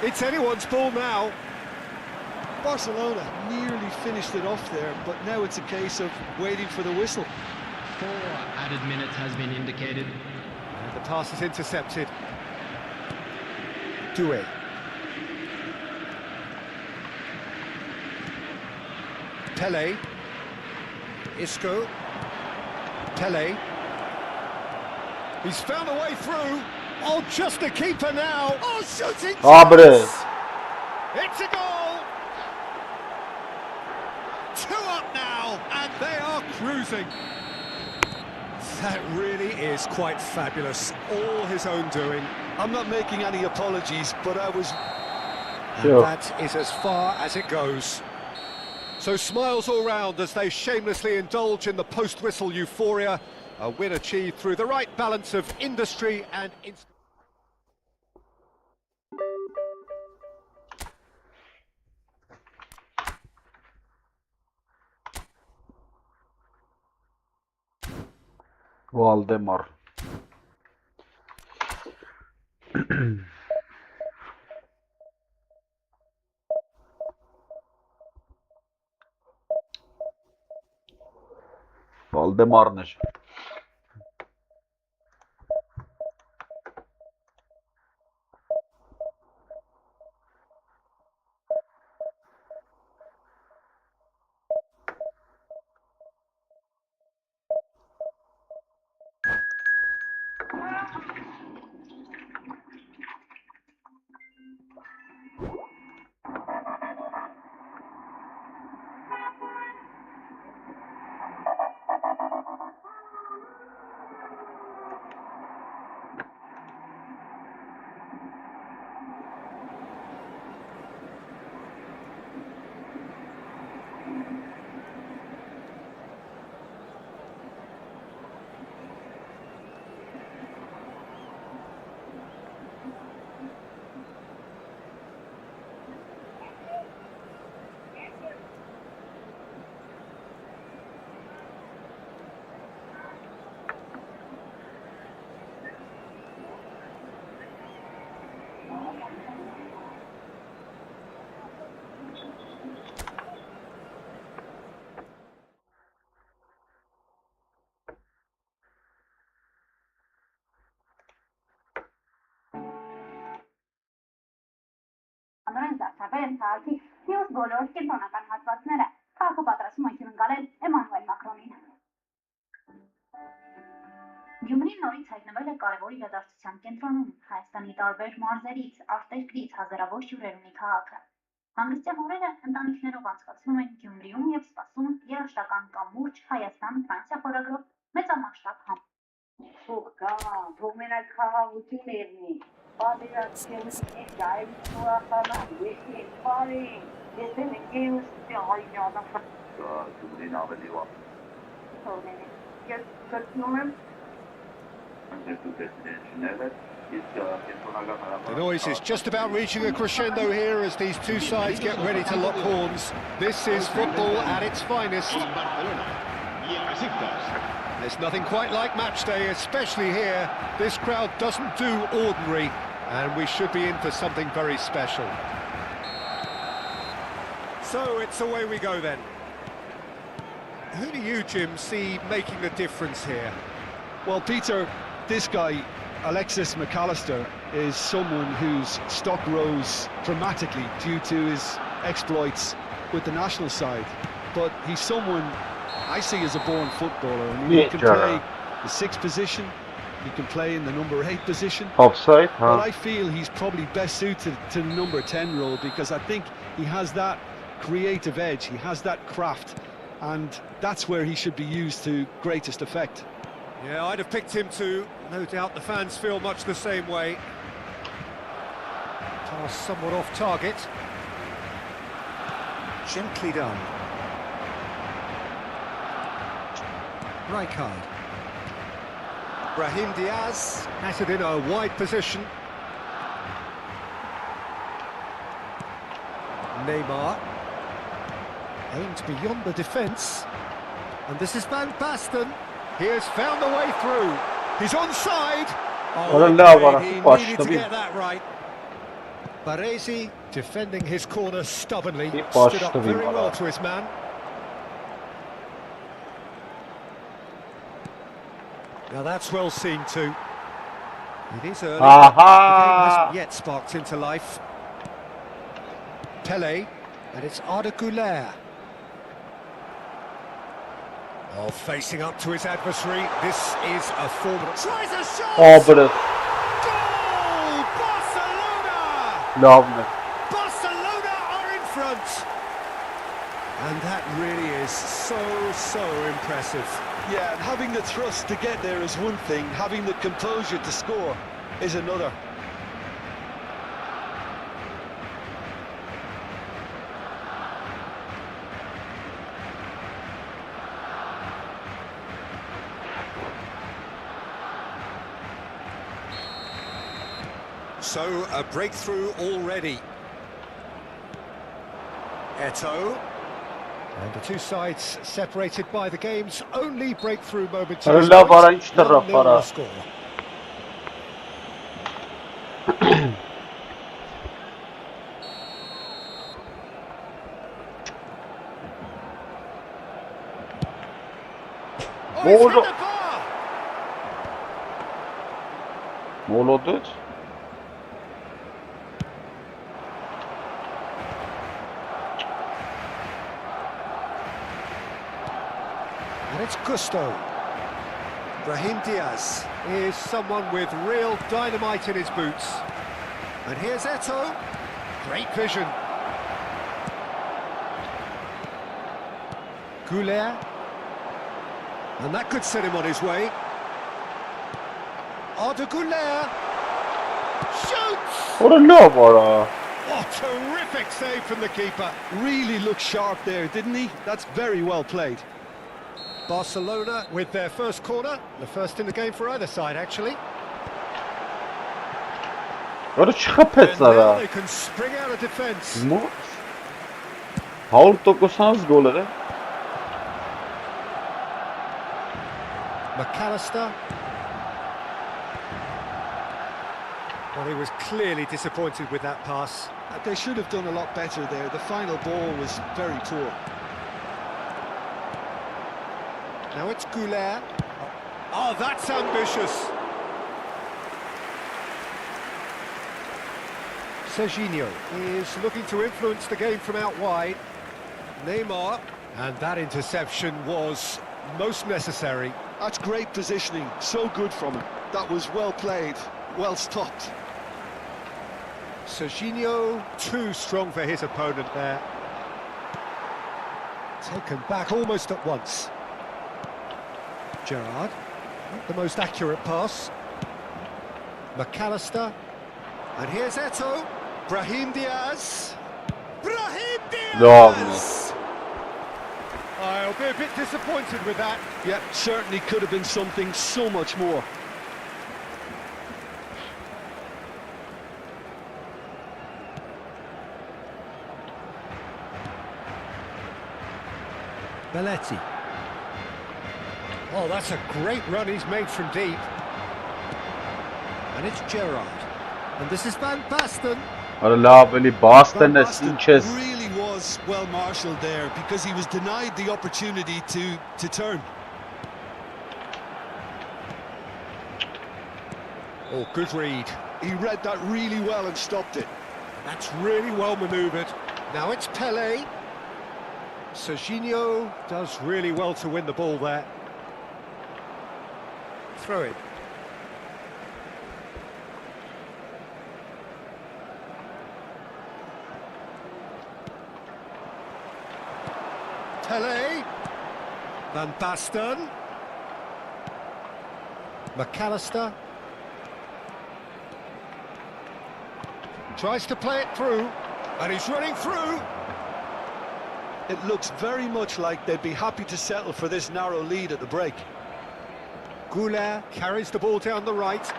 It's anyone's ball now. Barcelona nearly finished it off there, but now it's a case of waiting for the whistle. 4 added minutes has been indicated. And the pass is intercepted. Doué. Pele. Isco. Pele. He's found a way through. Oh, just a keeper now. Oh, shooting chance. It's a goal. 2 up now, and they are cruising. That really is quite fabulous. All his own doing. I'm not making any apologies, but I was... And that is as far as it goes. So smiles all round as they shamelessly indulge in the post-whistle euphoria. A win achieved through the right balance of industry and... Valdemar. Valdemar'ın eşi. են քաղաքի մյուս բոլոր կենտրոնական հատվածները։ Քաղաքը պատրաստվում է հյուրընկալել Էմանուել Մակրոնին։ Գյումրին նորից հայտնվել է կարևոր իրադարձության կենտրոնում, Հայաստանի տարբեր մարզերից, արտերկրից հազարավոր հյուրեր ունի քաղաքը։ Հանգստյան օրերը ընտանիքներով անցկացնում են Գյումրիում եւ սպասում երաժշտական կամուրջ Հայաստան-Ֆրանսիա խորագրով մեծամասշտաբ համ։ Թող գա, թող մենակ խաղաղություն եղնի, պատերազմից այլ սուրախանան, եսի, բարի, եթե մենք էուսի այնյանը Գյումրին ավելի վաղ թողնեն։ Ես կրտնում եմ The noise is just about reaching a crescendo here as these two sides get ready to lock horns. This is football at its finest. There's nothing quite like match day, especially here. This crowd doesn't do ordinary, and we should be in for something very special. So it's away we go then. Who do you, Jim, see making the difference here? Well, Peter, this guy, Alexis McAllister, is someone whose stock rose dramatically due to his exploits with the national side. But he's someone I see as a born footballer. I mean, he can play the 6th position, he can play in the number 8 position. Offside, huh? But I feel he's probably best suited to the number 10 role because I think he has that creative edge, he has that craft, and that's where he should be used to greatest effect. Yeah, I'd have picked him too. No doubt the fans feel much the same way. Pass somewhat off target. Gently done. Rijkaard. Brahim Diaz has it in a wide position. Neymar. Aimed beyond the defence. And this is Van Basten. He has found the way through. He's onside. Oh, he needed to get that right. Baresi defending his corner stubbornly. Stood up very well to his man. Now that's well seen too. It is early. The game hasn't yet sparked into life. Pele, and it's Arda Güler. Oh, facing up to his adversary. This is a formidable. Tries a shot. Oh, but Goal! Barcelona! lovely. Barcelona are in front. And that really is so impressive. Yeah, and having the thrust to get there is one thing, having the composure to score is another. So, a breakthrough already. Eto'o. And the two sides separated by the game's only breakthrough moment to the score. Oh, he's hit the bar! Molodec. And it's Gusto. Brahim Diaz is someone with real dynamite in his boots. And here's Eto'o. Great vision. Güler. And that could set him on his way. Arda Güler. Shoots! What a love, or Oh, terrific save from the keeper. Really looked sharp there, didn't he? That's very well played. Barcelona with their first corner, the first in the game for either side, actually. what a chapet, And now they can spring out of defence. How to go sans goal, eh? McAllister. Well, he was clearly disappointed with that pass. They should have done a lot better there. The final ball was very poor. Now it's Güler. Oh, that's ambitious. Serginho is looking to influence the game from out wide. Neymar, and that interception was most necessary. That's great positioning, so good from him. That was well played, well stopped. Serginho, too strong for his opponent there. Taken back almost at once. Gerrard, not the most accurate pass. McAllister, and here's Eto'o. Brahim Diaz. Brahim Diaz! I'll be a bit disappointed with that. Yeah, certainly could have been something so much more. Belletti. Oh, that's a great run he's made from deep. And it's Gerrard. And this is Van Basten. Lovely Boston Van as Basten inches. really was well marshalled there because he was denied the opportunity to turn. Oh, good read. He read that really well and stopped it. That's really well manoeuvred. Now it's Pelé. Serginho does really well to win the ball there. Throw it. Pelé. Van Basten. McAllister. Tries to play it through, and he's running through. It looks very much like they'd be happy to settle for this narrow lead at the break. Goulet carries the ball down the right.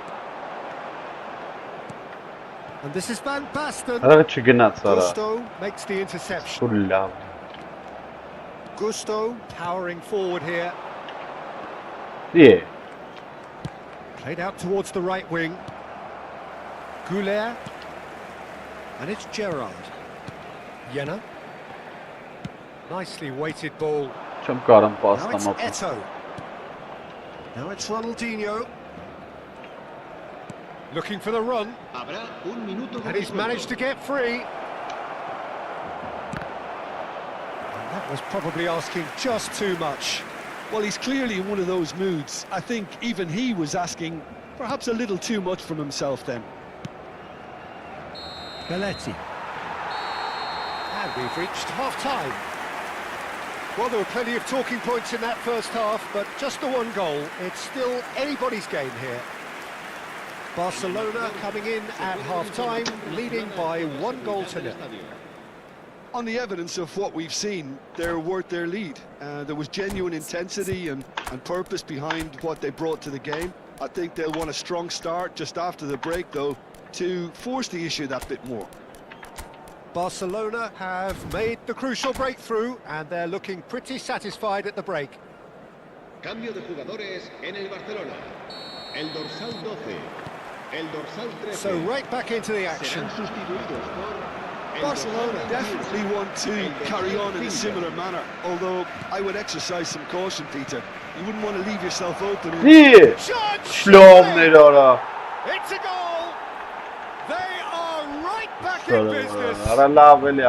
And this is Van Basten. Gusto makes the interception. Gusto powering forward here. Yeah. Played out towards the right wing. Goulet. And it's Gerrard. Jenna. Nicely weighted ball. Now it's Eto'o. Now it's Ronaldinho. Looking for the run. And he's managed to get free. And that was probably asking just too much. Well, he's clearly in one of those moods. I think even he was asking perhaps a little too much from himself then. Belletti. And we've reached half-time. Well, there were plenty of talking points in that first half, but just the one goal. It's still anybody's game here. Barcelona coming in at half-time, leading by 1-0. On the evidence of what we've seen, they're worth their lead. There was genuine intensity and purpose behind what they brought to the game. I think they'll want a strong start just after the break, though, to force the issue that bit more. Barcelona have made the crucial breakthrough, and they're looking pretty satisfied at the break. Cambio de jugadores en el Barcelona. El dorsal 12. El dorsal 13. So right back into the action. Barcelona definitely want to carry on in a similar manner, although I would exercise some caution, Peter. You wouldn't want to leave yourself open. Yeah. It's a goal. They are right back in business. Lovely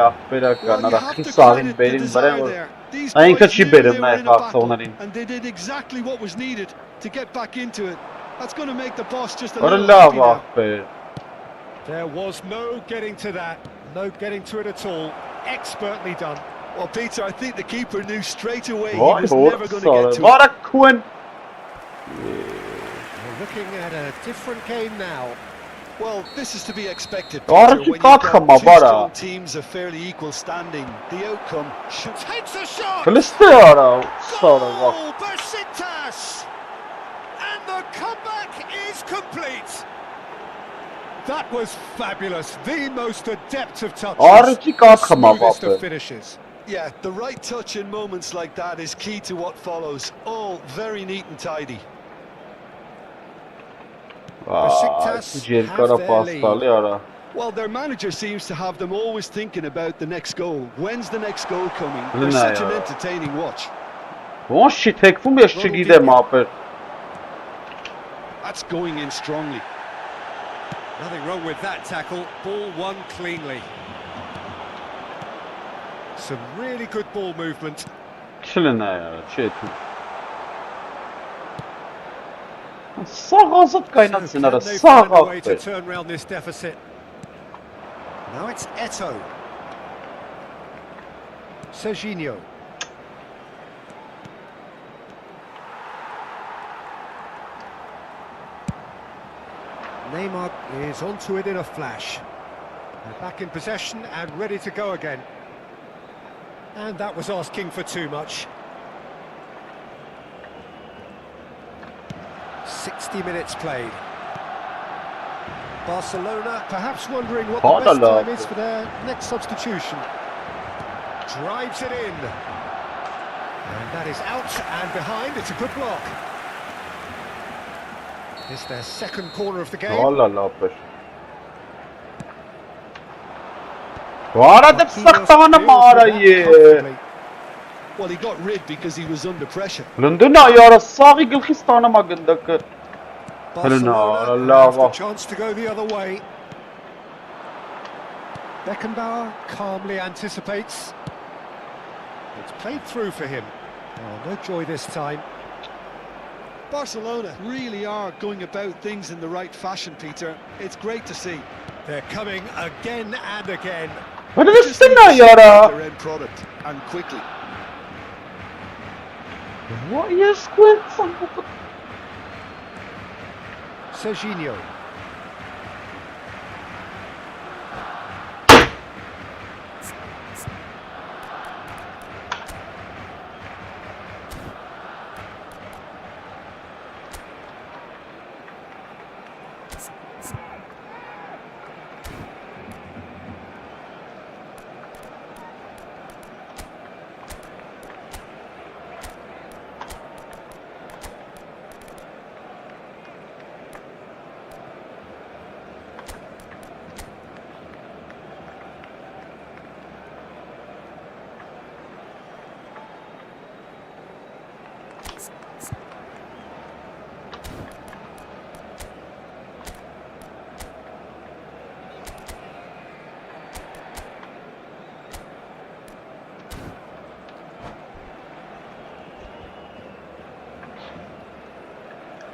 and they did exactly what was needed to get back into it. That's going to make the boss just a little happy now. There was no getting to that, no getting to it at all. Expertly done. Well, Peter, I think the keeper knew straight away he was never going to get to it. We're looking at a different game now. Well, this is to be expected, Peter. When you've got two strong teams of fairly equal standing, the outcome should... Takes a shot! Goal, Besiktas! And the comeback is complete. That was fabulous. The most adept of touches. Smoothest of finishes. Yeah, the right touch in moments like that is key to what follows. All very neat and tidy. Besiktas have their lead. Well, their manager seems to have them always thinking about the next goal. When's the next goal coming? They're such an entertaining watch. Ronaldinho. That's going in strongly. Nothing wrong with that tackle. Ball won cleanly. Some really good ball movement. Şöyle ya, şey tu. Sağ azat kaynatsın ara, They sağ find a way to attı. turn round this deficit. Now it's Eto. Serginho. Neymar is onto it in a flash. They're back in possession and ready to go again. And that was asking for too much. 60 minutes played. Barcelona perhaps wondering what the best time is for their next substitution. Drives it in. And that is out and behind. It's a good block. It's their second corner of the game. Allah Allah yapış. Varada saktamana mağarayı. Well, he got rid because he was under pressure. Lunduna yara sağı gılxistana magındakı. Barcelona have the chance to go the other way. Beckenbauer calmly anticipates. It's played through for him. Oh, no joy this time. Barcelona really are going about things in the right fashion, Peter. It's great to see. They're coming again and again. What is this thing yara? Their end product and quickly. What is going on? Serginho.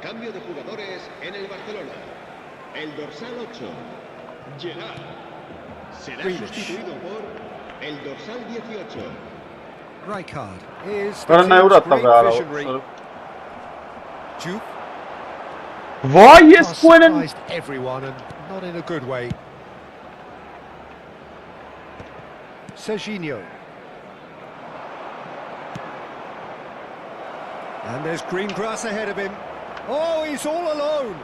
Cambio de jugadores en el Barcelona. El dorsal 8, Gerard, será sustituido por el dorsal 18. Rijkaard is the Para ne team's uğrattı great be ara. visionary. Juke Vay has yes Quentin. surprised everyone and not in a good way. Serginho. And there's green grass ahead of him. Oh, he's all alone.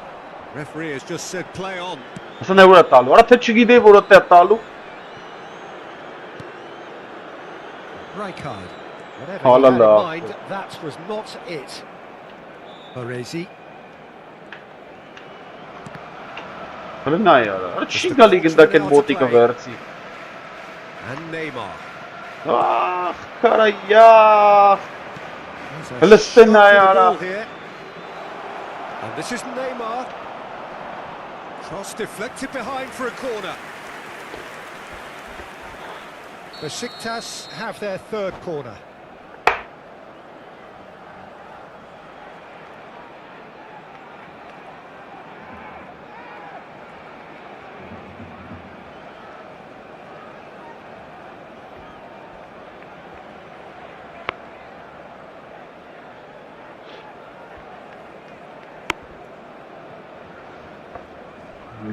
Referee has just said play on. Asta ne uğrattı alu. Ara teçi gideyim uğrattı alu. Rijkaard. Whatever Oh, he had in la. mind, that was not it. Baresi. Öyle ne yara? Ara Çinga ligindeki botika versi. And Neymar. Ah karaya. There's a Palestine shot for the yara. ball here. And this is Neymar. Cross deflected behind for a corner. Besiktas have their third corner.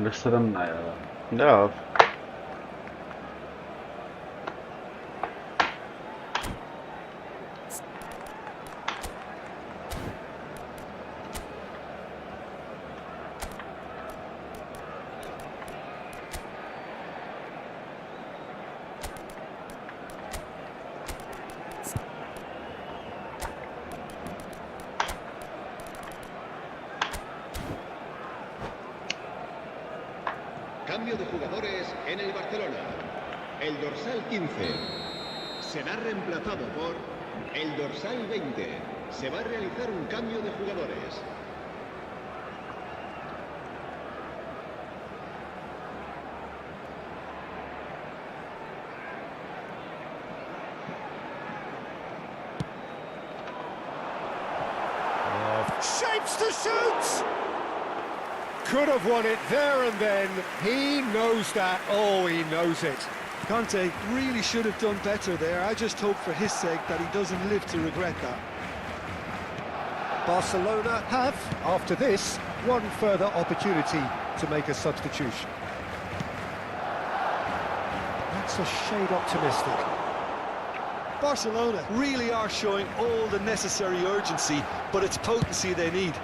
Lüsteren ne yara? Ne yap? Cambio de jugadores en el Barcelona. El dorsal 15 será reemplazado por el dorsal 20. Se va a realizar un cambio de jugadores. shapes to shoot! Could have won it there and then. He knows that. Oh, he knows it. Conte really should have done better there. I just hope for his sake that he doesn't live to regret that. Barcelona have, after this, one further opportunity to make a substitution. That's a shade optimistic. Barcelona really are showing all the necessary urgency, but it's potency they need.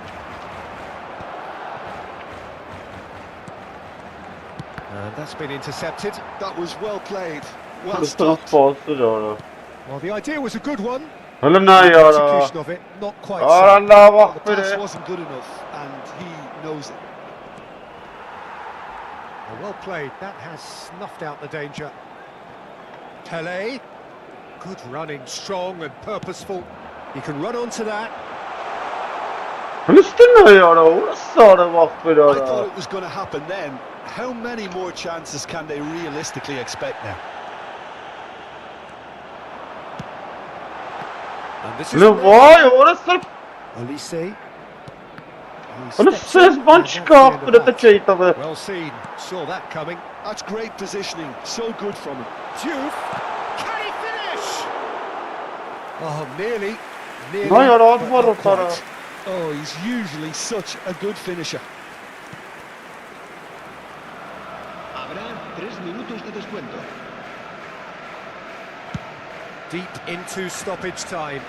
And that's been intercepted. That was well played, well Kırıktan stopped. falsı yara. Well, the idea was a good one. Öyle ne The yara? execution of it, not quite so. Allah'a The bak pass be. wasn't good enough, and he knows it. Well played. That has snuffed out the danger. Pele. Good running, strong and purposeful. He can run onto that. Üstüne ne yara? Orası ara bak be I thought yara. it was going to happen then. How many more chances can they realistically expect now? And this is Ne vay orası. Olise. Onu sezban çıkarttı da şey tabi. Well seen. Saw that coming. That's great positioning, so good from him. Diouf. Can he finish? Oh, nearly. Ne yara but var o not tara. quite. Oh, he's usually such a good finisher. Habrá 3 minutos de descuento. Deep into stoppage time.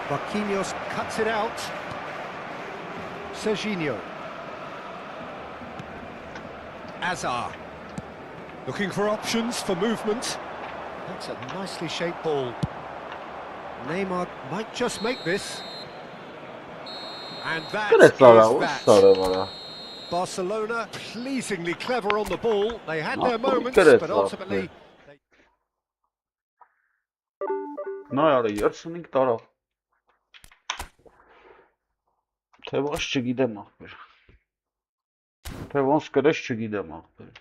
Marquinhos cuts it out. Serginho. Azar. Looking for options for movement. That's a nicely shaped ball. Neymar might just make this. And that Kırık ara, is orası that. ara bana. Barcelona pleasingly clever on the ball. They had their Napoli moments, kırık but attı. ultimately Ne yara yarısının taraf. Tevaş չգիտեմ ախպեր։ Թե ոնց կրես չգիտեմ ախպեր։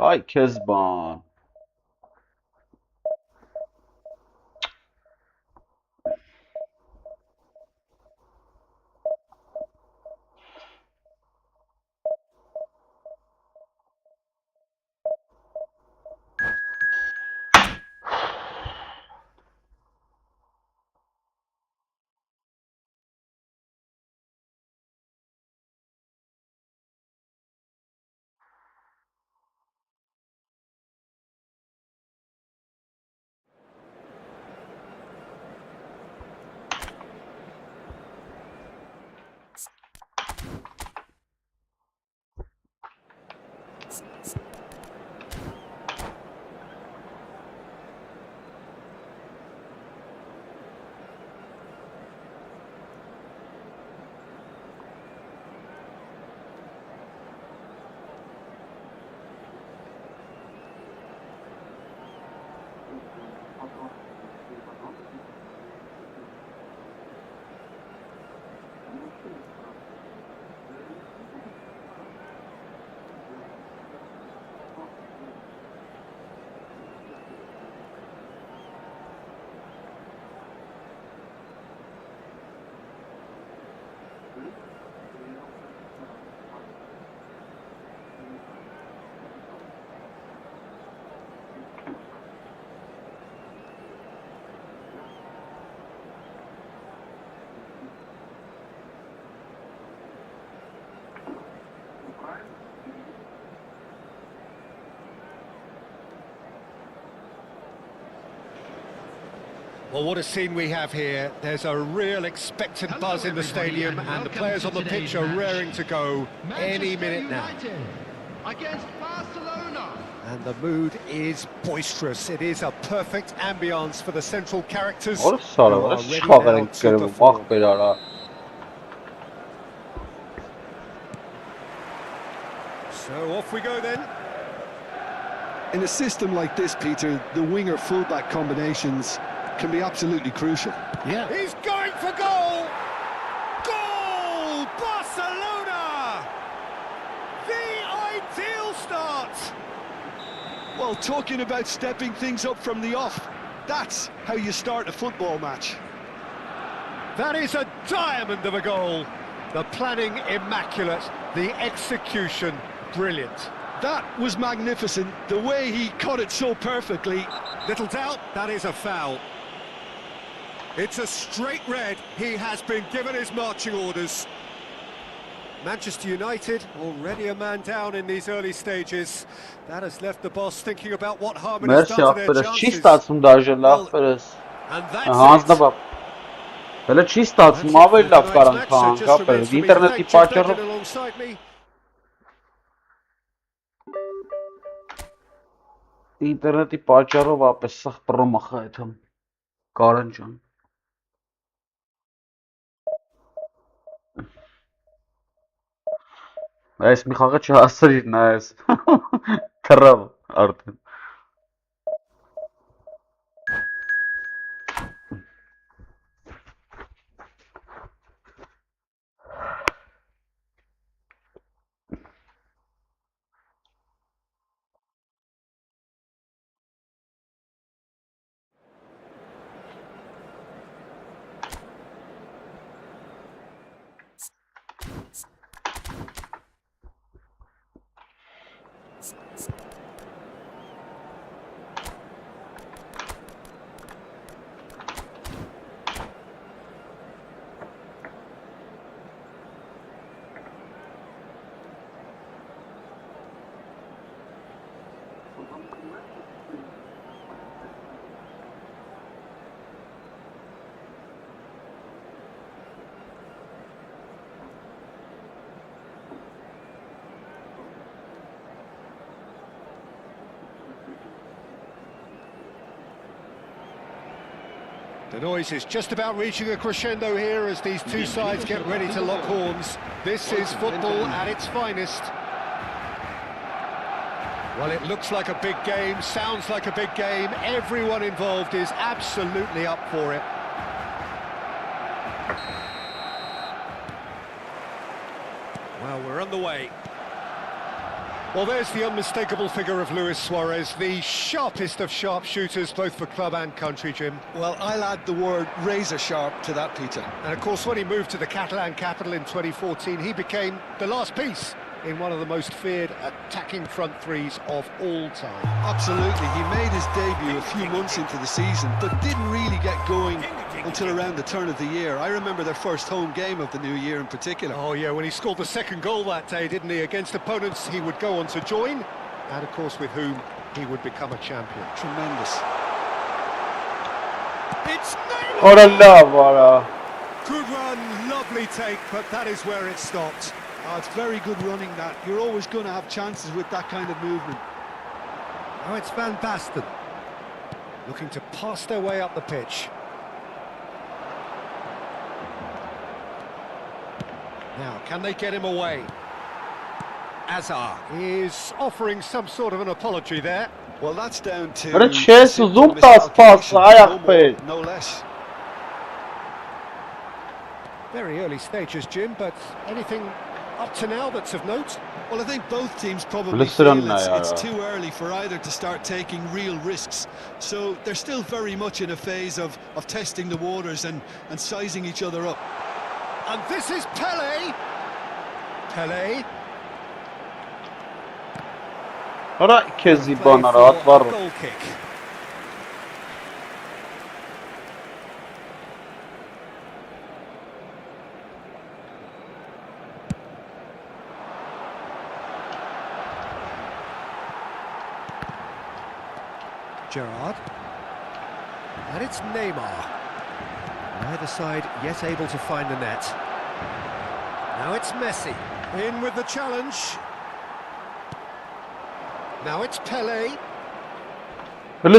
Ay Kezban. Well, what a scene we have here. There's a real expectant buzz in the stadium, and the players on the pitch are raring to go any minute now. Against Barcelona. And the mood is boisterous. It is a perfect ambience for the central characters. Orası ara who are orası ready şahane now to kırım perform. bak be yara. So off we go then. In a system like this, Peter, the winger-fullback combinations can be absolutely crucial. Yeah. He's going for goal! Goal! Barcelona! The ideal start! Well, talking about stepping things up from the off, that's how you start a football match. That is a diamond of a goal. The planning immaculate, the execution brilliant. That was magnificent, the way he cut it so perfectly. Little doubt, that is a foul. It's a straight red. He has been given his marching orders. Manchester United already a man down in these early stages. That has left the boss thinking about what harm it has Merci done to their ախպերս, չի chances. ստացվում դաժե լավ պերս։ And that's Հանձնաբա։ Հələ չի ստացվում, ավելի լավ կարան քան կապերս, ինտերնետի պատճառով։ Ինտերնետի պատճառով ապես սխ պրոմախա այդում։ Կարեն ջան։ Այս մի խաղը չհասրիր նայես։ Թռավ արդեն։ The noise is just about reaching a crescendo here as these two sides get ready to lock horns. This is football at its finest. Well, it looks like a big game, sounds like a big game. Everyone involved is absolutely up for it. Well, we're underway. Well, there's the unmistakable figure of Luis Suarez, the sharpest of sharpshooters, both for club and country, Jim. Well, I'll add the word razor sharp to that, Peter. And of course, when he moved to the Catalan capital in 2014, he became the last piece in one of the most feared attacking front threes of all time. Absolutely, he made his debut a few months into the season, but didn't really get going until around the turn of the year. I remember their first home game of the new year in particular. Oh yeah, when he scored the second goal that day, didn't he? Against opponents he would go on to join, and of course with whom he would become a champion. Tremendous. It's Oh la voilà. Good run, lovely take, but that is where it stopped. Oh, it's very good running that. You're always going to have chances with that kind of movement. Now it's Van Basten, looking to pass their way up the pitch. Now, can they get him away? Azar is offering some sort of an apology there. Well, that's down to... But it's zoom pass, no less. Very early stages, Jim, but anything up to now that's of note? Well, I think both teams probably feel it's too early for either to start taking real risks. So they're still very much in a phase of testing the waters and sizing each other up. And this is Pele. Pele. Ora kezi bana rahat var. Goal kick. Gerrard. And it's Neymar. Neither side yet able to find the net. Now it's Messi. In with the challenge. Now it's Pele. That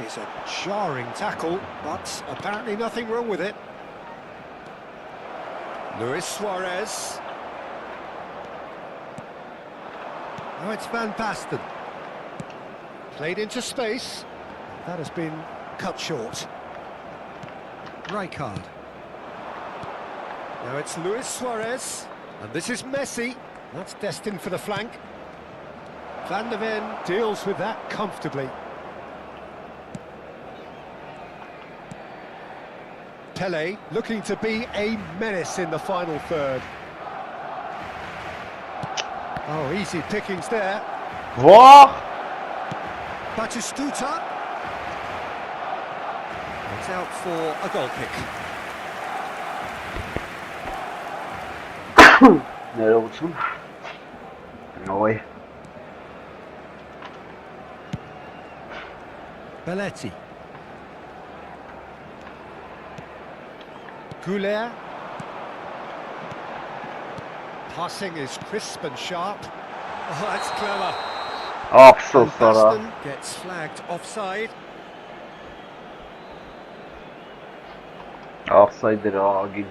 is a jarring tackle, but apparently nothing wrong with it. Luis Suarez. Now it's Van Basten. Played into space. That has been cut short. Rijkaard. Now it's Luis Suarez. And this is Messi. That's destined for the flank. Van der Ven deals with that comfortably. Pele looking to be a menace in the final third. Oh, easy pickings there. Whoa! Batistuta. It's out for a goal kick. Ներողություն։ Նոյ։ Belletti. Goulet. Passing is crisp and sharp. Oh, that's clever. Ափսոս արա։ Basten gets flagged offside. Offside էր աղագին։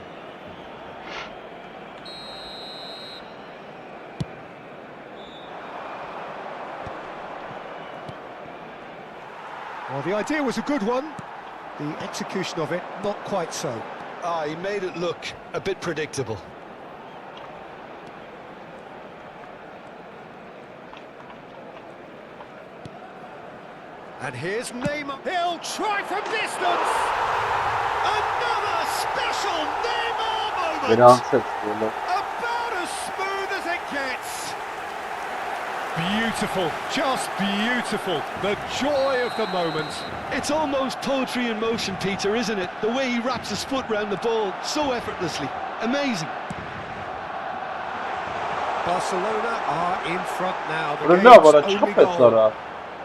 Well, the idea was a good one. The execution of it, not quite so. He made it look a bit predictable. And here's Neymar. He'll try from distance. Another special Neymar moment. Վրանցեց գոլը։ About as smooth as it gets. Beautiful, just beautiful. The joy of the moment. It's almost poetry in motion, Peter, isn't it? The way he wraps his foot round the ball so effortlessly. Amazing. Barcelona are in front now. The Ռնա, որը game's only չփեց goal. արա։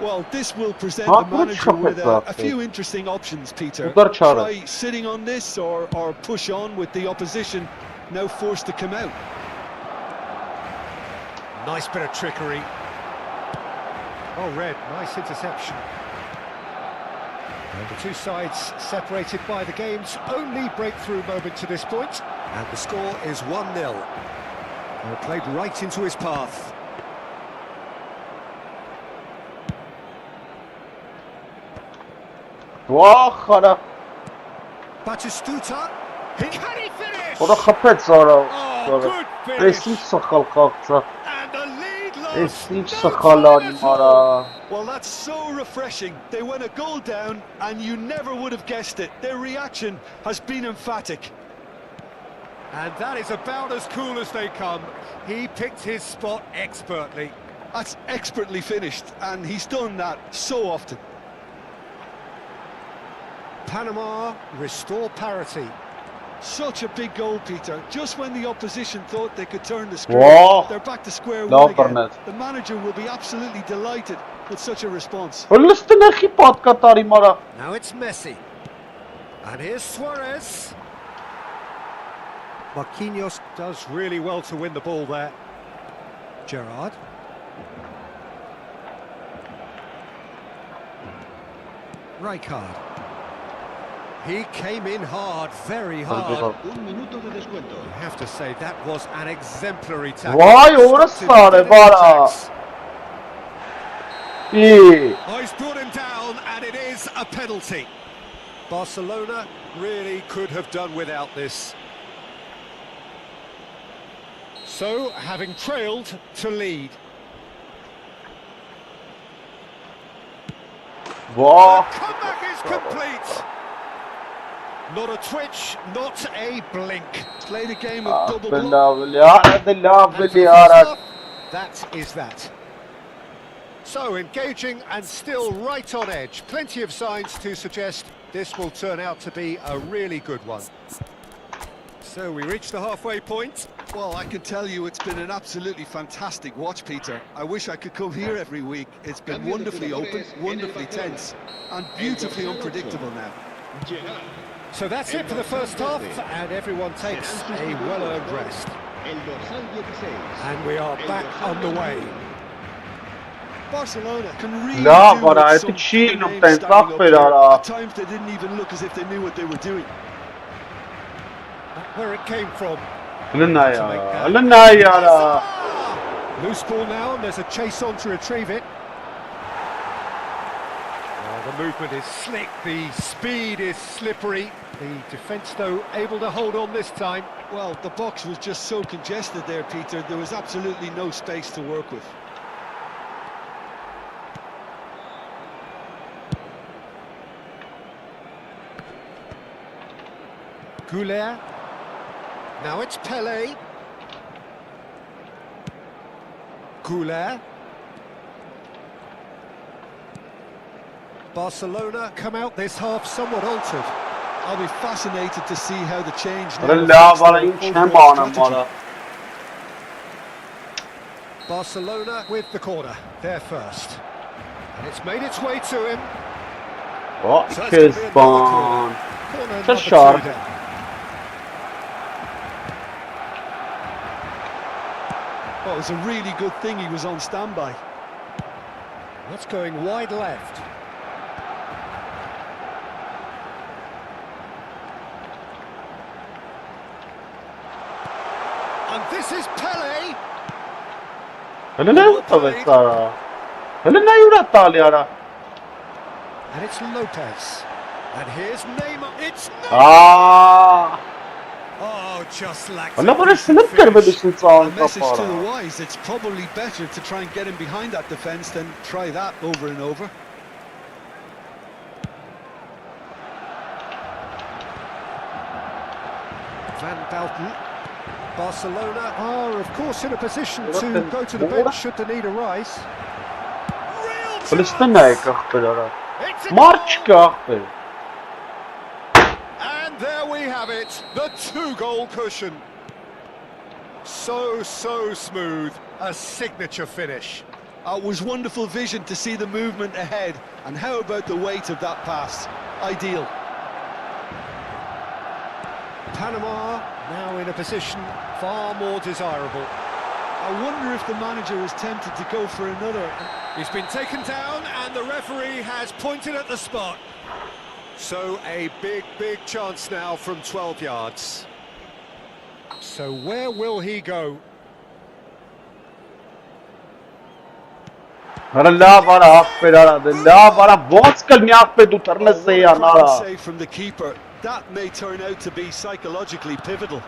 Well, this will present Huh? the manager with What a few interesting options, Peter. Uber çare. Try sitting on this or push on with the opposition now forced to come out. Nice bit of trickery. Oh, Red, nice interception. And the two sides separated by the game's only breakthrough moment to this point. And the score is 1-0. Well, played right into his path. Վախ արա։ Batistuta. Can he finish? Որը խփեց արա։ Oh, good Էս finish. ինչ սխալ խաղցա։ And the lead Էս lost. ինչ No սխալ time անի at all. արա։ Well, that's so refreshing. They went a goal down and you never would have guessed it. Their reaction has been emphatic. And that is about as cool as they come. He picked his spot expertly. That's expertly finished, and he's done that so often. Panama restore parity. Such a big goal, Peter. Just when the opposition thought they could turn the screw, Wow. they're back to square Love one again. Burnett. The manager will be absolutely delighted with such a response. Հլստնեխի պատկատարի մարա։ Now it's Messi. And here's Suarez. Marquinhos does really well to win the ball there. Gerrard. Rijkaard. He came in hard, very hard. Un minuto de descuento. You have to say that was an exemplary tackle. Vay, orası Stopped sarı him var in ha. tracks. İyi. Oh, he's brought him down, and it is a penalty. Barcelona really could have done without this. So, having trailed to lead. Vah. The comeback is complete. Not a twitch, not a blink. Played a game of double block. Lovely, hadi And for lovely the first ara. half, that is that. So engaging and still right on edge. Plenty of signs to suggest this will turn out to be a really good one. So we reach the halfway point. Well, I can tell you it's been an absolutely fantastic watch, Peter. I wish I could come here every week. It's been wonderfully open, wonderfully tense, and beautifully unpredictable now. Gerrard. So that's it for the first half, and everyone takes a well-earned rest. El dorsal 16. And we are back on the way. Barcelona can really Լավ, do with արա, some այդ չի big ինում names տենց standing up ախպեր there. արա։ At times they didn't even look as if they knew what they were doing. Where it came from. Լնայ արա, լնայ արա։ Loose ball now, and there's a chase on to retrieve it. Oh, the movement is slick, the speed is slippery. The defence, though, able to hold on this time. Well, the box was just so congested there, Peter. There was absolutely no space to work with. Goulet. Now it's Pele. Goulet. Barcelona come out this half somewhat altered. I'll be fascinated to see how the change now Rilla affects vara their in overall çemana strategy. vara. Barcelona with the corner, there first. And it's made its way to him. O So it's gonna be another Kezban. Corner number Şaşar. 2 then. Well, it was a really good thing he was on standby. That's going wide left. And this is Pele. Hele ne yaptı Sara? Hele ne yurattı yara? And it's Lopez. And here's Neymar. It's Neymar. Aa! Oh, just lacks Valla a bana decent sınıf finish. görmelisin A sağın message to the kapara. wise, it's probably better to try and get him behind that defence than try that over and over. Van Belten. Barcelona are, of course, in a position to Bakın, go to the burada- bench should the need arise. Real Polis'ten chance. ne kahpelara? It's a Març goal. kahpe. And there we have it, the two-goal cushion. So smooth, a signature finish. It was wonderful vision to see the movement ahead, and how about the weight of that pass? Ideal. Panama now in a position far more desirable. I wonder if the manager is tempted to go for another. He's been taken down and the referee has pointed at the spot. So a big chance now from 12 yards. So where will he go? Hara la vara kahpelara. La vara ված կլ միակ պետ ուտարնը Oh, what a սեյանara. cracking save from the keeper. That may turn out to be psychologically pivotal.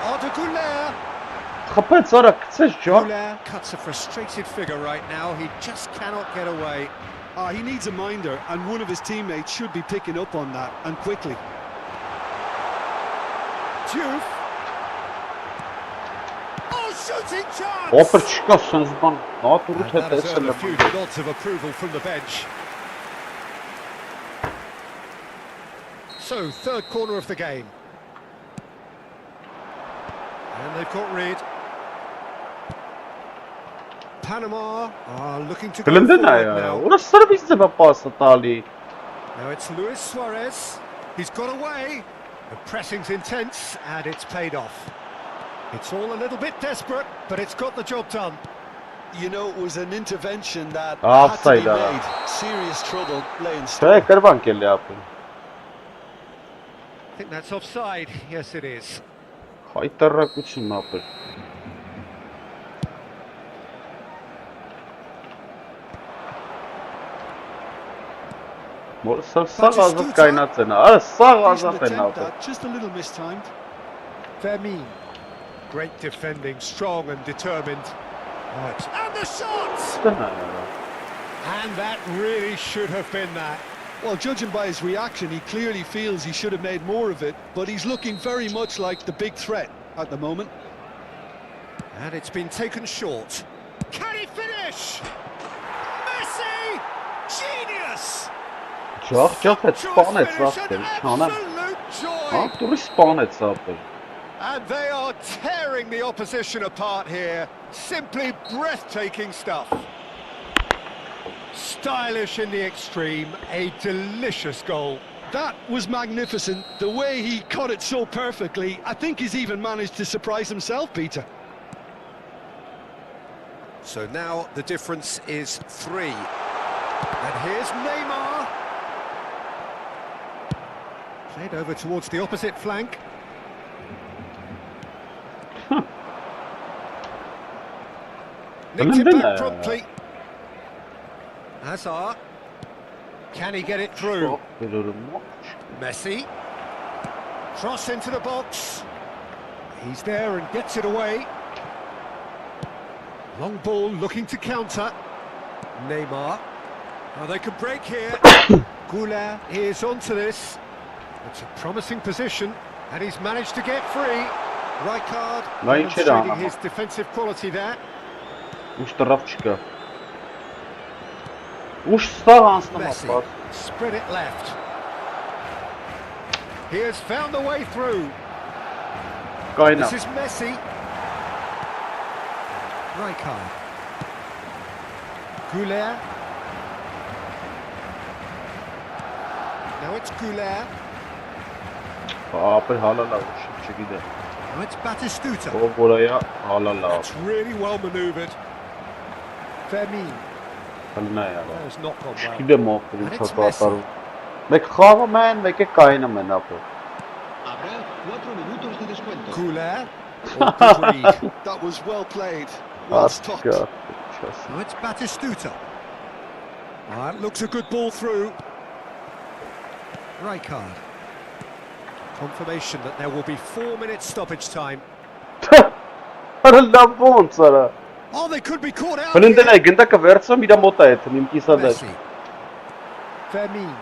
Arda Güler. Խփեց արա գցես ջան. Güler cuts a frustrated figure right now. He just cannot get away. He needs a minder, and one of his teammates should be picking up on that, and quickly. Diouf. Oh, shooting chance! Օֆր չկա sense բան. Նա դուրս And է that has earned տեսել a few եմ. nods of approval from the bench. So, third corner of the game. And they've got rid. Panama are looking to go Գլնդեն forward այ now. ուրա սերվիսը բապասը տալի. Now it's Luis Suarez. He's got away. The pressing's intense and it's paid off. It's all a little bit desperate, but it's got the job done. You know, it was an intervention that Offside, had to be made. Serious trouble lay in Չէ, store. կրվանք էլի ապել. I think that's offside. Yes, it is. Հայտարարություն ապել. Որ սա ազատ կայնած են։ Արա սա Decent ազատ են attempt, ապել։ that, just a little mistimed. Vermeer. Great defending, strong and determined. Right. And the shot! And that really should have been that. Well, judging by his reaction, he clearly feels he should have made more of it, but he's looking very much like the big threat at the moment. And it's been taken short. Can he finish? Messi! Genius! Ջախ է սպանեց Finish, ապել, an չանեմ։ absolute Հա, joy! դուրս սպանեց ապել։ And they are tearing the opposition apart here. Simply breathtaking stuff. Stylish in the extreme, a delicious goal. That was magnificent. The way he cut it so perfectly, I think he's even managed to surprise himself, Peter. So now the difference is 3. And here's Neymar. Played over towards the opposite flank. Nicked it back promptly. Hazard. Can he get it through? Messi. Cross into the box. He's there and gets it away. Long ball looking to counter. Neymar. Now they could break here. Goulart is onto this. It's a promising position, and he's managed to get free. Rijkaard demonstrating his defensive quality there. Messi, spread it left. He has found a way through. This is Messi. Rijkaard. Goulart. Now it's Goulart. Now it's Batistuta. That's really well manoeuvred. Fermin. That has not gone well. And it's Messi. Habrá 4 minutos de descuento. Goulart. Oh, good read. That was well played, well stopped. Now it's Batistuta. That looks a good ball through. Rijkaard. Confirmation that there will be 4 minutes stoppage time. Oh, they could be caught out here. Messi. Fermin.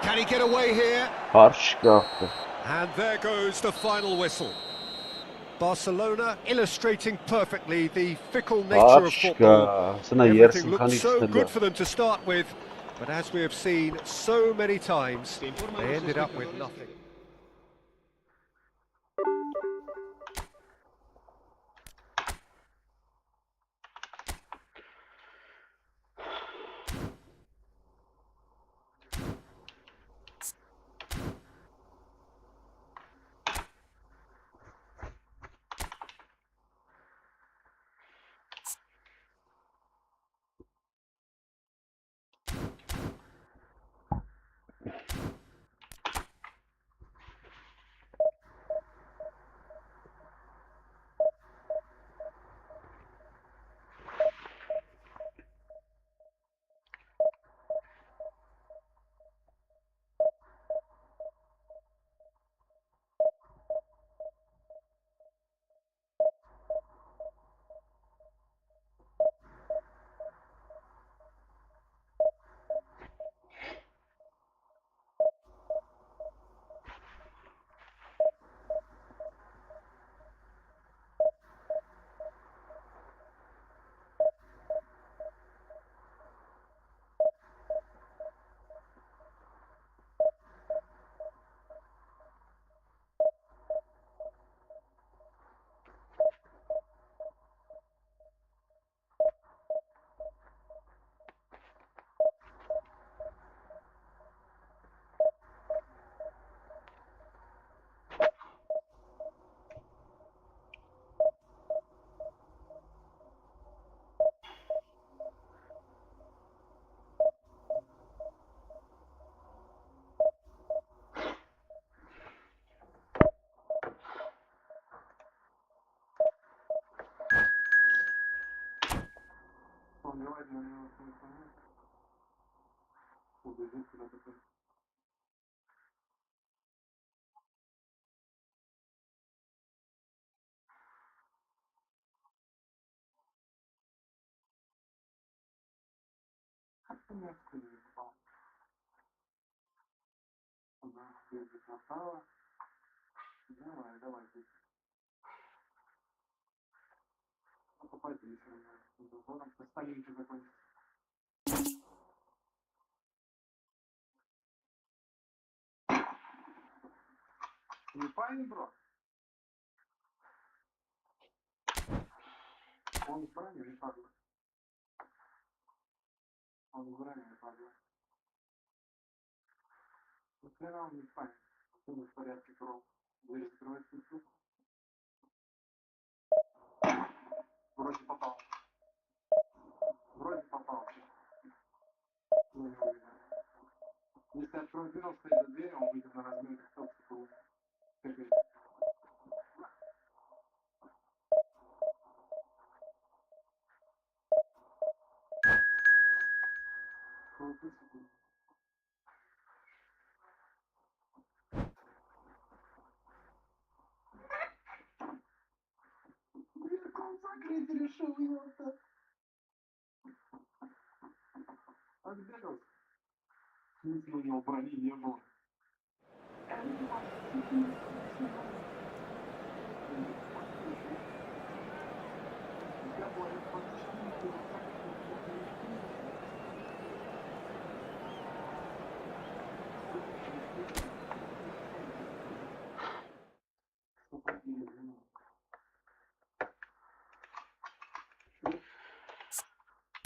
Can he get away here? And there goes the final whistle. Barcelona illustrating perfectly the fickle nature of football. Everything looked so good for them to start with, but as we have seen so many times, they ended up with nothing.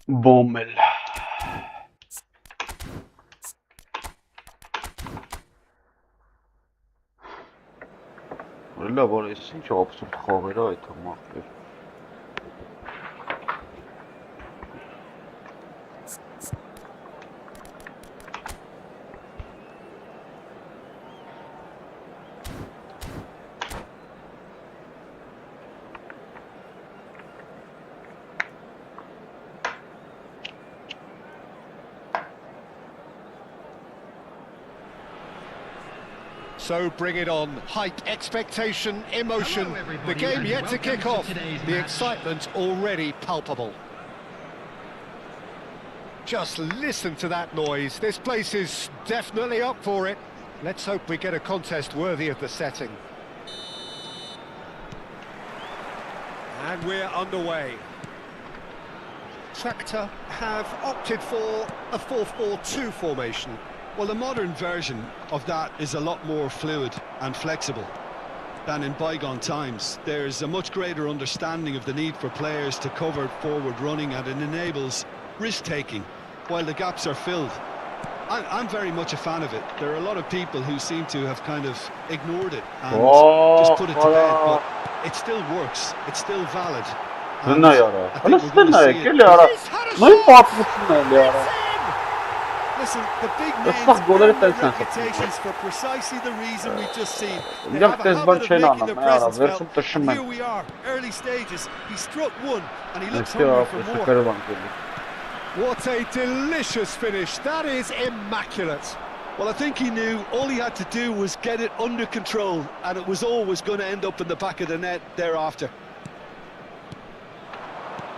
Bommel. Valla var esin ki absurd xaveri aytmaq. So bring it on. Hype, expectation, emotion. The game yet to kick off. The excitement already palpable. Just listen to that noise. This place is definitely up for it. Let's hope we get a contest worthy of the setting. And we're underway. Tractor have opted for a 4-4-2 formation. Well, the modern version of that is a lot more fluid and flexible than in bygone times. There's a much greater understanding of the need for players to cover forward running, and it enables risk-taking while the gaps are filled. I'm very much a fan of it. There are a lot of people who seem to have kind of ignored it and just put it to bed, but it still works, it's still valid. No, yara. Listen, the big names earn their reputations for precisely the reason we've just seen. They have a habit of making their presence felt, and here we are, early stages. He struck one, and he looks hungry for more. What a delicious finish. That is immaculate. Well, I think he knew all he had to do was get it under control, and it was always going to end up in the back of the net thereafter.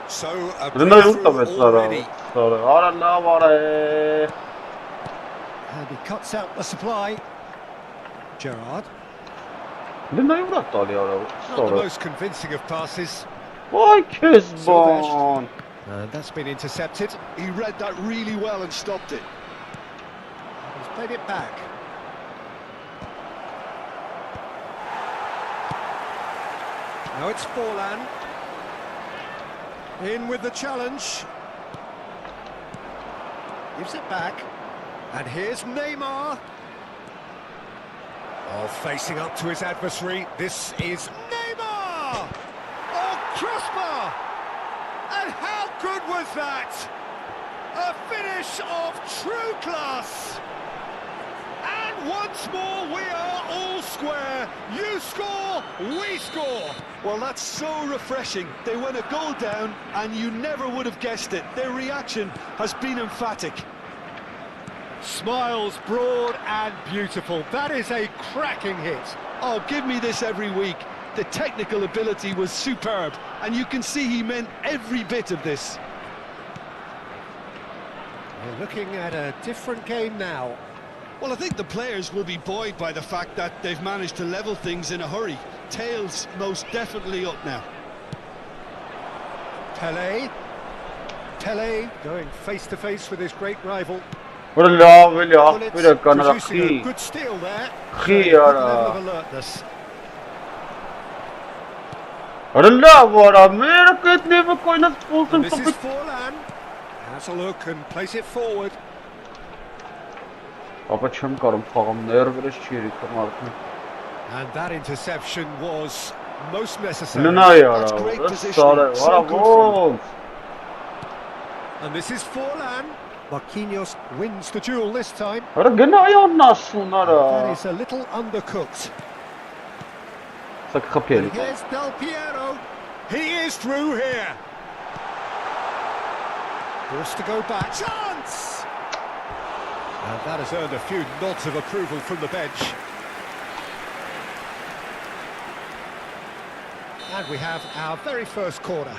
So, a breakthrough already. And he cuts out the supply. Gerrard. Not the most convincing of passes. And that's been intercepted. He read that really well and stopped it. He's played it back. Now it's Forlan. In with the challenge. Gives it back. And here's Neymar. Oh, facing up to his adversary. This is Neymar! Oh, crossbar! And how good was that? A finish of true class. And once more we are all square. You score, we score. Well, that's so refreshing. They went a goal down and you never would have guessed it. Their reaction has been emphatic. Smiles broad and beautiful. That is a cracking hit. Oh, give me this every week. The technical ability was superb, and you can see he meant every bit of this. We're looking at a different game now. Well, I think the players will be buoyed by the fact that they've managed to level things in a hurry. Tails most definitely up now. Pelé going face to face with his great rival. Producing a good steal there. Good level of alertness. And this is Forlan. Has a look and plays it forward. And that interception was most necessary. That's great positioning. So good. And this is Forlan. Marquinhos wins the duel this time. That is a little undercooked. And here's Del Piero. He is through here. Forced to go back. Chance! And that has earned a few nods of approval from the bench. And we have our very first corner.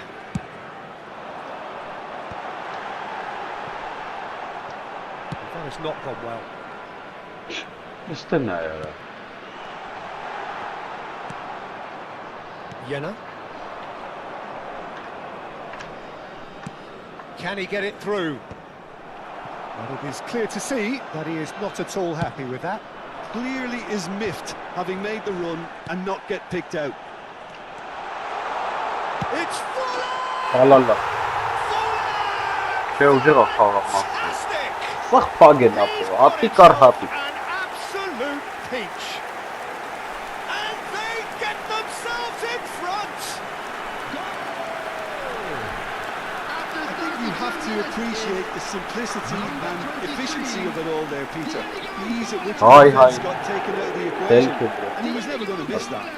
That has not gone well. Mr. Naira. Jenna. Can he get it through? Well, it is clear to see that he is not at all happy with that. Clearly is miffed, having made the run and not get picked out. It's Fuller! Allah. Შეუჯერა ხალხმა. Fantastic! Սախ փագեն ապրո, ատի կար հատի. An absolute peach. And they get themselves in front. I think you have to appreciate the simplicity and efficiency of it all there, Peter. The ease at which the defence got taken out of the equation, and he was never going to miss that.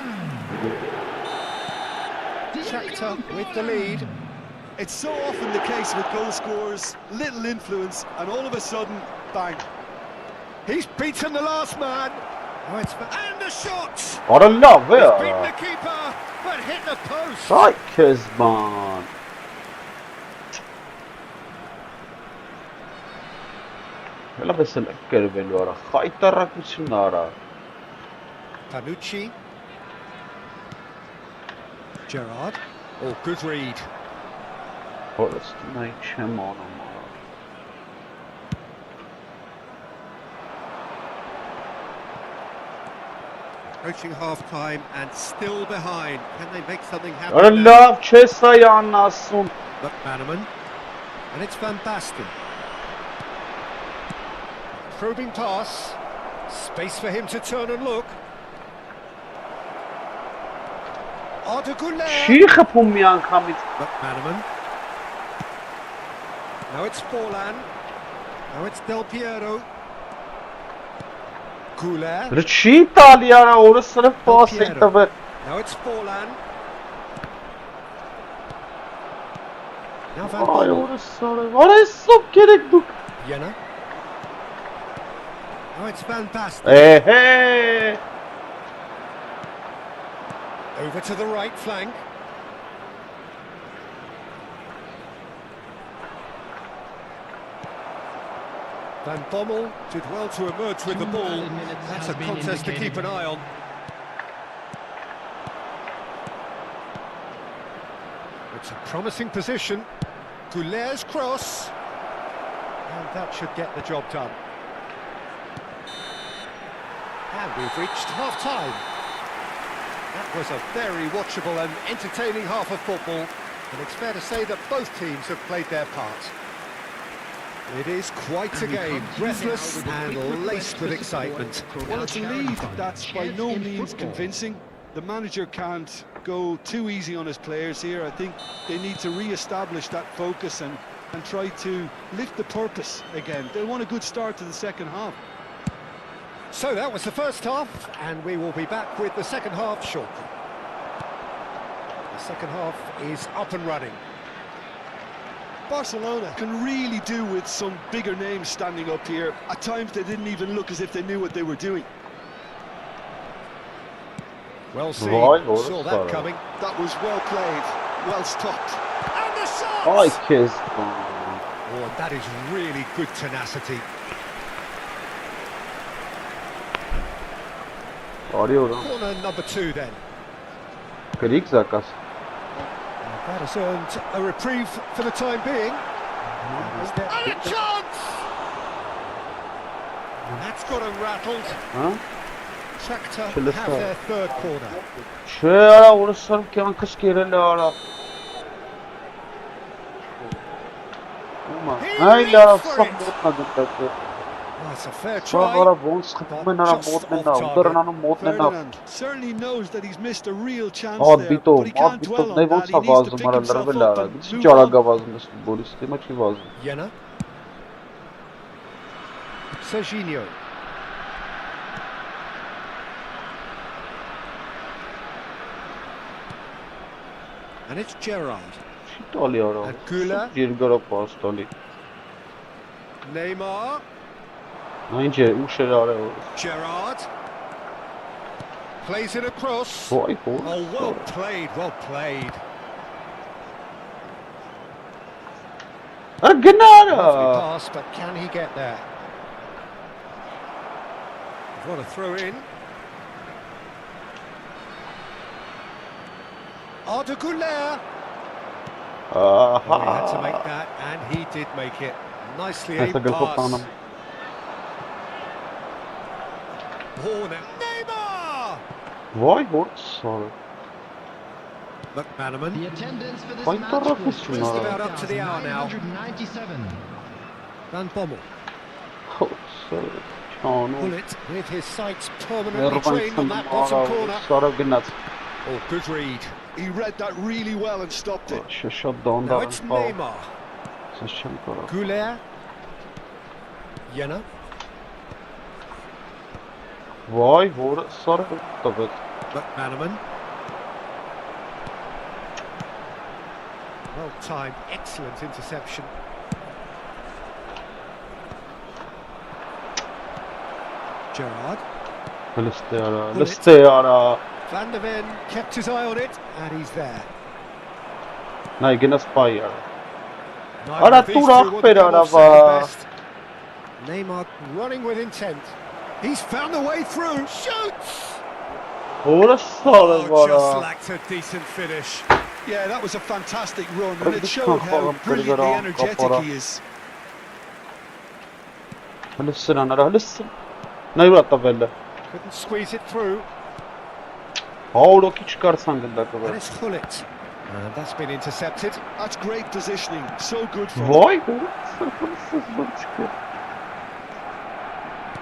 Shakhtar with the lead. It's so often the case with goal scorers, little influence, and all of a sudden, bang. He's beaten the last man. Oh, and the shot. Արալա, He's beaten վեր։ the keeper, but hit the post. Այ քեզ ման։ Հələ բեսել կերվելու արա, խայտարակություն արա։ Panucci. Gerrard. Oh, good read. Հորս նայ չեմ անում արա։ Approaching half-time and still behind. Can they make something happen? Արա now? լավ չես այն ասում։ McManaman. And it's Van Basten. Probing pass. Space for him to turn and look. Arda Güler. Չի խփում մի անգամից։ McManaman. Now it's Forlan. Now it's Del Piero. Güler. Դե չի տալի արա, օրը սրը պաս է տվել։ Now it's Forlan. Now Van Այ Bommel. օրը սրը, արա սոփ կերեք դուք։ Jenna. Now it's Van Basten. Էհե։ Over to the right flank. Van Bommel did well to emerge with the ball. That's a contest to keep an eye on. It's a promising position. Goulet's cross. And that should get the job done. And we've reached half-time. That was a very watchable and entertaining half of football. And it's fair to say that both teams have played their part. It is quite a game, breathless and laced with excitement. Well, it's a lead that's by no means convincing. The manager can't go too easy on his players here. I think they need to re-establish that focus and try to lift the purpose again. They want a good start to the second half. So that was the first half, and we will be back with the second half shortly. The second half is up and running. Barcelona can really do with some bigger names standing up here. At times they didn't even look as if they knew what they were doing. Well seen, Right, saw that coming. That was well played, well stopped. And the shot! Այ քեզ։ Oh, and that is really good tenacity. Արի օրա։ Corner number 2 then. Գրիկ զակաս։ That has earned a reprieve for the time being. And a chance! That's got them rattled. Հա։ Shakhtar Չլսա։ have their third corner. Չէ, արա, օրը սրը կյանքս կերել է արա։ Ումա։ Այ լավ, սա մոտնա դեպքը։ That's a fair Սա try. արա ոնց խփում են արա մոտնեն դա, ուտերնանում մոտնեն դա։ Ferdinand certainly knows that he's missed a real chance Ա there, բիտո, but he ա can't բիտո, dwell նայ on that. ոնց He է needs to վազում, pick արա himself լրվել up արա։ and Դից move ճարագա on. վազում ես ֆուտբոլիստ, հիմա չի վազում։ Jenna. Serginho. And it's Gerrard. Չի տալի արա։ And Güler. Երկարակ պաս տալի։ Neymar. Այնջե ուշ էր արել։ Gerrard. Plays it across. Ոայ, Oh, well played, well played. Գնարա։ Lovely pass, but can he get there? What a throw in. Arda Güler. Well, he had to make that, and he did make it. Nicely aimed pass. Oh, now Neymar! Ոայ, sorry. McManaman. The attendance for this Quite match a was just about up to the hour now. 997. Van Bommel. Չանու։ Bullet with his sights permanently trained on that bottom corner. Սարը գնաց։ Oh, good read. He read that really well and stopped it. Շատ Now դանդաղ։ it's Neymar. Սենց չեմ կարող։ Güler. Jenna. Ոայ, որը սարը տվեց։ McManaman. Well timed, excellent interception. Gerrard. Լստե արա։ Van der Ven kept his eye on it, and he's there. Նայ գնաց պայ արա։ Neither Արա of these տուր two ախպեր would have արա offset the բա։ best. Neymar running with intent. He's found a way through. Shoots! Որը սարը Oh, just վարա։ lacked a decent finish. Yeah, that was a fantastic run, and it showed how brilliantly energetic he is. Լսրան արա, լսր։ Նայ ուրա տվել։ Couldn't squeeze it through. Հաուրոքի չկարցան գնդա And տվել։ it's Hullet. And that's been intercepted. That's great positioning, so good for him. Ոայ, որը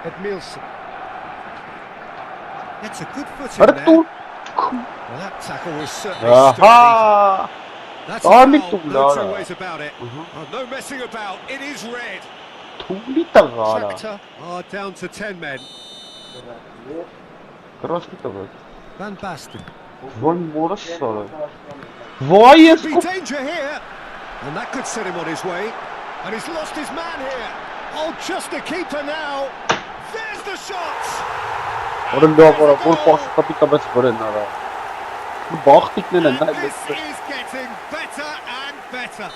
Edmilson. That's a good foot in Արա there. տուր։ Well, that tackle was certainly sturdy. Ահա։ That's a Army foul, too, no Lara. two ways about it. Oh, no messing about, it is red. Թուլի տղարա։ Shakhtar are down to 10 men. Գրասի տվել։ Van Basten. Ոյ որը սարը։ Ոայ ես Be danger here. And that could set him on his way. And he's lost his man here. Oh, just a keeper now. There's the shot. Որը լավ արա, որ պասը տապի տվեց վրեն արա։ Բախտիկներն են նայ And this լսը։ is getting better and better.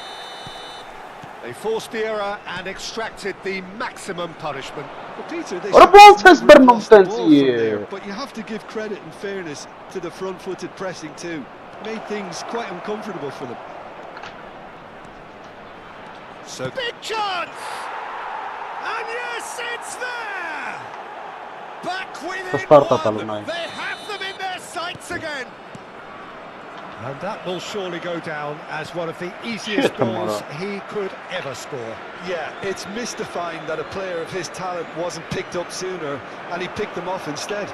They forced the error and extracted the maximum punishment. But Peter, they Ora should ball never says have Burnham lost the ball from Fancy. there, but you have to give credit and fairness to the front-footed pressing too. Made things quite uncomfortable for them. So big chance! And yes, it's there! Back with it one. They have them in their sights again. And that will surely go down as one of the easiest goals he could ever score. Yeah, it's mystifying that a player of his talent wasn't picked up sooner, and he picked them off instead.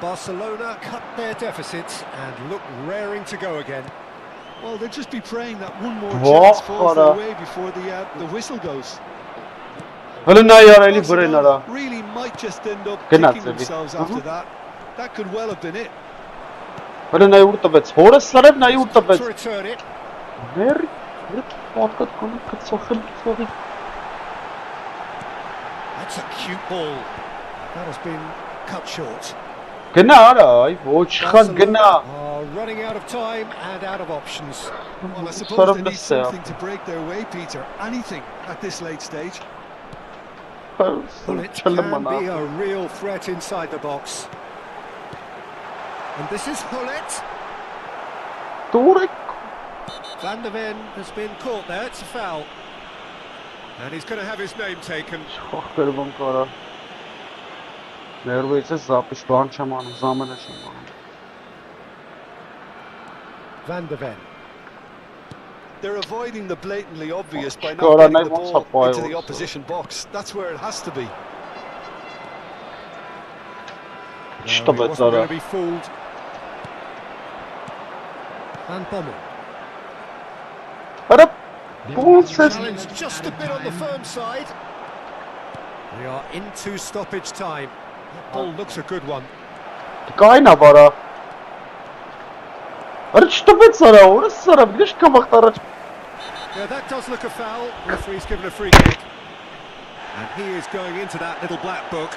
Barcelona cut their deficits and look raring to go again. Well, they'll just be praying that one more chance falls their way before the whistle goes. Barcelona really might just end up kicking themselves after that. That could well have been it. To return it. That's a cute ball. That has been cut short. Barcelona are running out of time and out of options. Well, I suppose they need something to break their way, Peter. Anything at this late stage. Bullet can be a real threat inside the box. And this is Hullet. Van der Ven has been caught there, it's a foul. And he's going to have his name taken. Van der Ven. They're avoiding the blatantly obvious by not getting the ball into the opposition box. That's where it has to be. No, he wasn't going to be fooled. Van Bommel. Challenge just a bit on the firm side. We are into stoppage time. That ball looks a good one. Yeah, that does look a foul. Referee's given a free kick. And he is going into that little black book.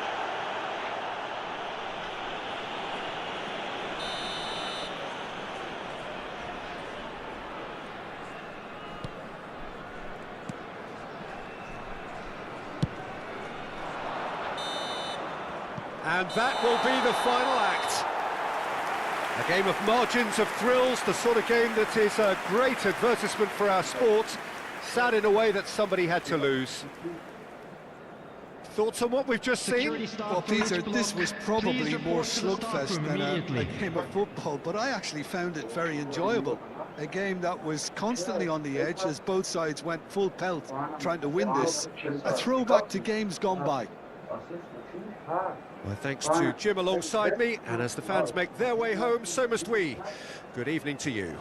And that will be the final act. A game of margins of thrills, the sort of game that is a great advertisement for our sport. Sad in a way that somebody had to lose. Thoughts on what we've just seen? Well, Peter, this was probably more slugfest than a game of football, but I actually found it very enjoyable. A game that was constantly on the edge as both sides went full pelt trying to win this. A throwback to games gone by. Well, thanks to Jim alongside me, and as the fans make their way home, so must we. Good evening to you.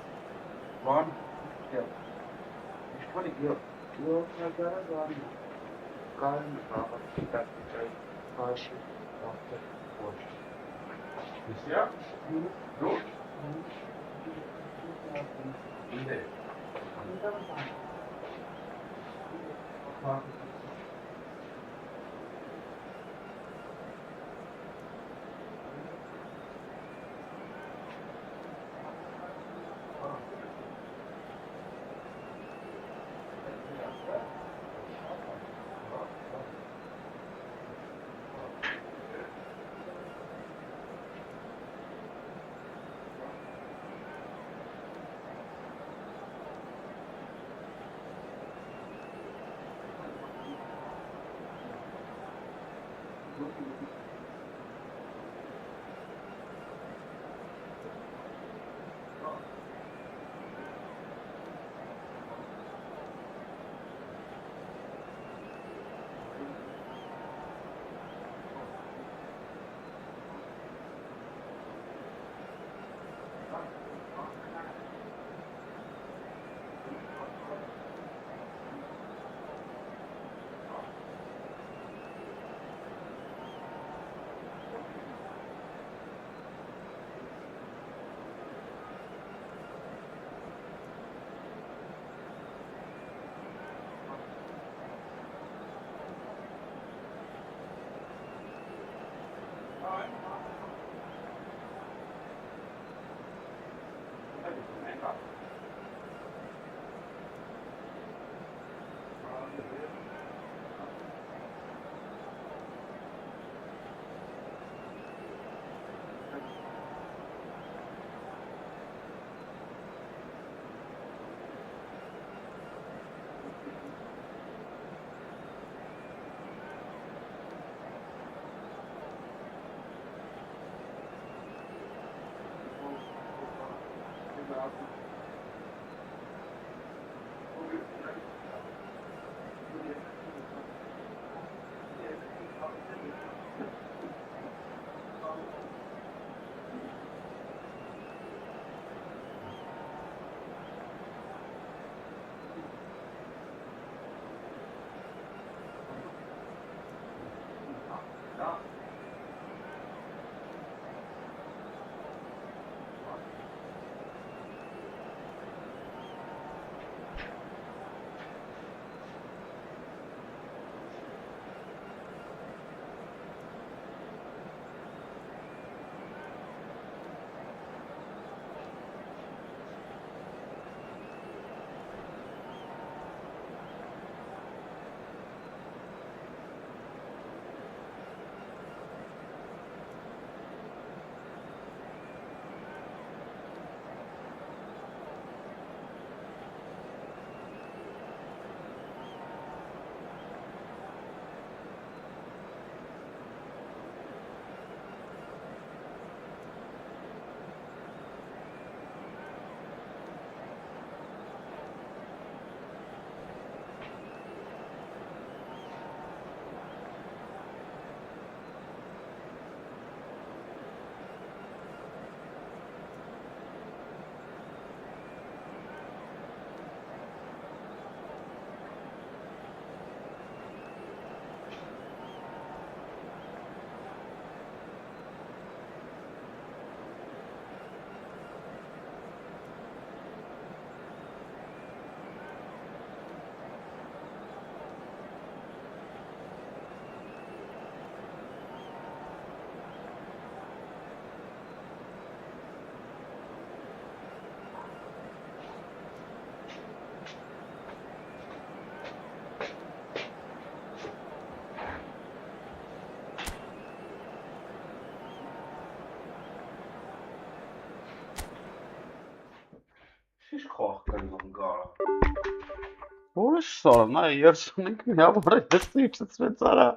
Ուրիշ սարն, այ երսունենք միավորը դստի իպսծվեց արա։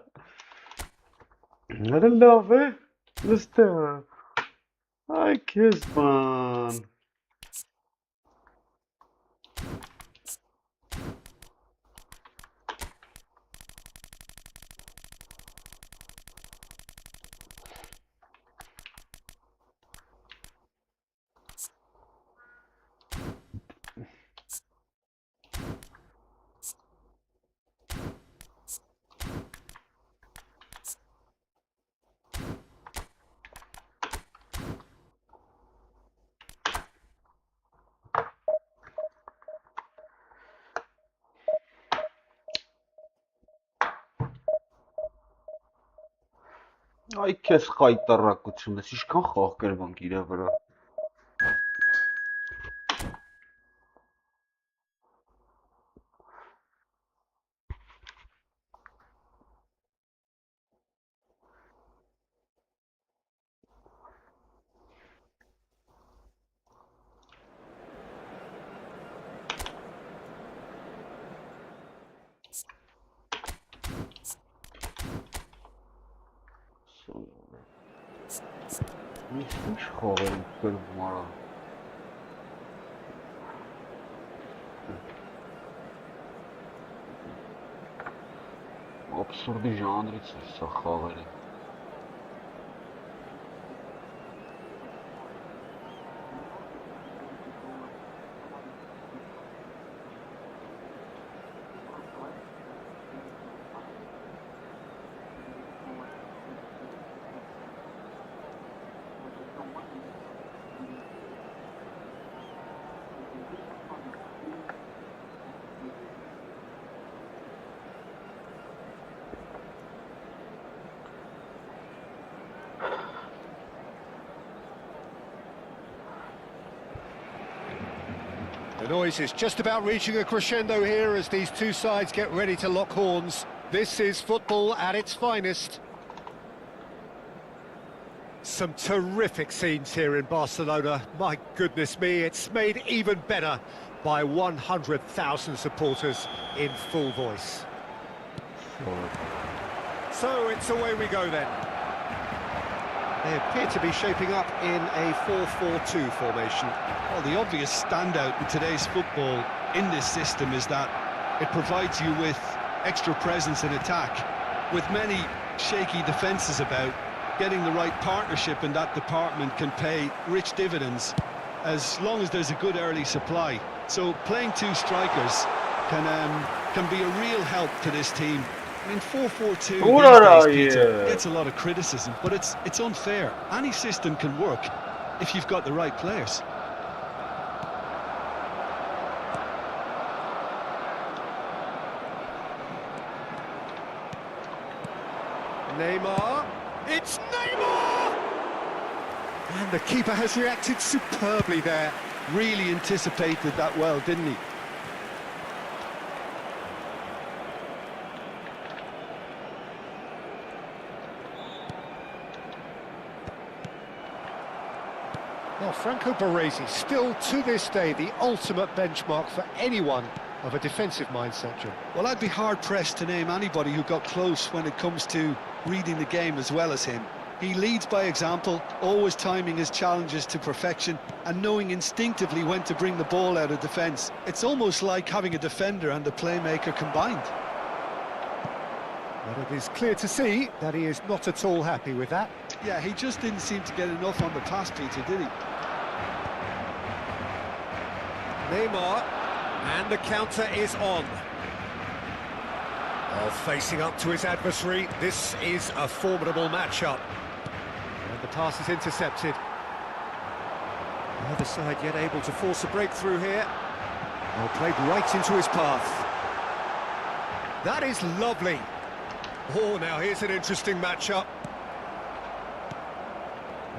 Ները լավ է, նստեղը։ Այ քեզ բան։ Այ քեզ խայտարակությունս, ինչքան խաղկեր բանք իրա վրա։ Ինչ խաղեր ենք կրվում արա։ Աբսուրդի ժանրից էր սա խաղերը։ The noise is just about reaching a crescendo here as these two sides get ready to lock horns. This is football at its finest. Some terrific scenes here in Barcelona. My goodness me, it's made even better by 100,000 supporters in full voice. So it's away we go then. They appear to be shaping up in a 4-4-2 formation. Well, the obvious standout in today's football in this system is that it provides you with extra presence in attack. With many shaky defences about, getting the right partnership in that department can pay rich dividends as long as there's a good early supply. So playing two strikers can be a real help to this team. I mean, 4-4-2 these days, Peter, gets a lot of criticism, but it's unfair. Any system can work if you've got the right players. Neymar, it's Neymar! And the keeper has reacted superbly there. Really anticipated that well, didn't he? Well, Franco Baresi, still to this day the ultimate benchmark for anyone of a defensive mindset, Jim. Well, I'd be hard-pressed to name anybody who got close when it comes to reading the game as well as him. He leads by example, always timing his challenges to perfection and knowing instinctively when to bring the ball out of defence. It's almost like having a defender and a playmaker combined. But it is clear to see that he is not at all happy with that. Yeah, he just didn't seem to get enough on the pass, Peter, did he? Neymar, and the counter is on. Oh, facing up to his adversary, this is a formidable matchup. And the pass is intercepted. The other side yet able to force a breakthrough here. Oh, played right into his path. That is lovely. Oh, now here's an interesting matchup.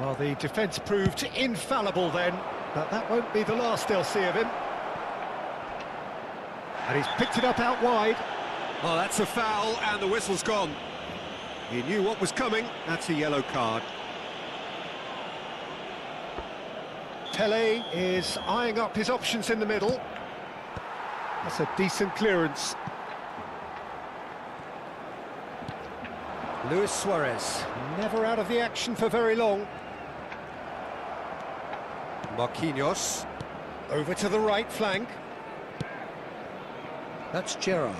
Well, the defence proved infallible then, but that won't be the last they'll see of him. And he's picked it up out wide. Oh, that's a foul, and the whistle's gone. He knew what was coming. That's a yellow card. Pele is eyeing up his options in the middle. That's a decent clearance. Luis Suarez, never out of the action for very long. Marquinhos, over to the right flank. That's Gerrard.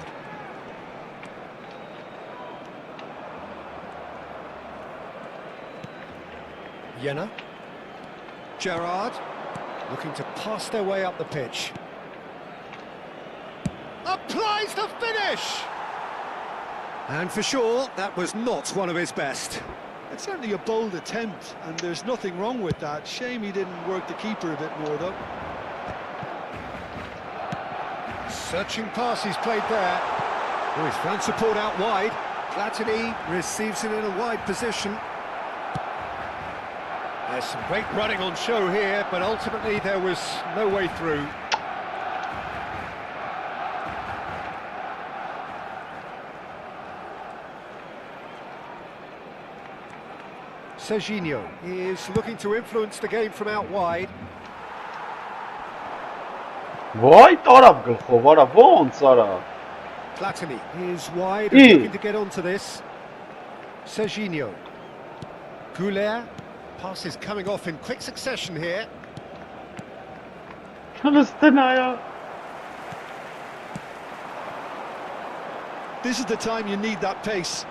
Jenna. Gerrard, looking to pass their way up the pitch. Applies the finish! And for sure, that was not one of his best. It's certainly a bold attempt, and there's nothing wrong with that. Shame he didn't work the keeper a bit more, though. Searching pass he's played there. Oh, he's found support out wide. Platini receives it in a wide position. There's some great running on show here, but ultimately there was no way through. Serginho is looking to influence the game from out wide. Vay taraf gılxo, vara vonց արա։ Platini is wide and looking to get onto this. Serginho. Goulet. Pass is coming off in quick succession here. Հլստենայա։ This is the time you need that pace.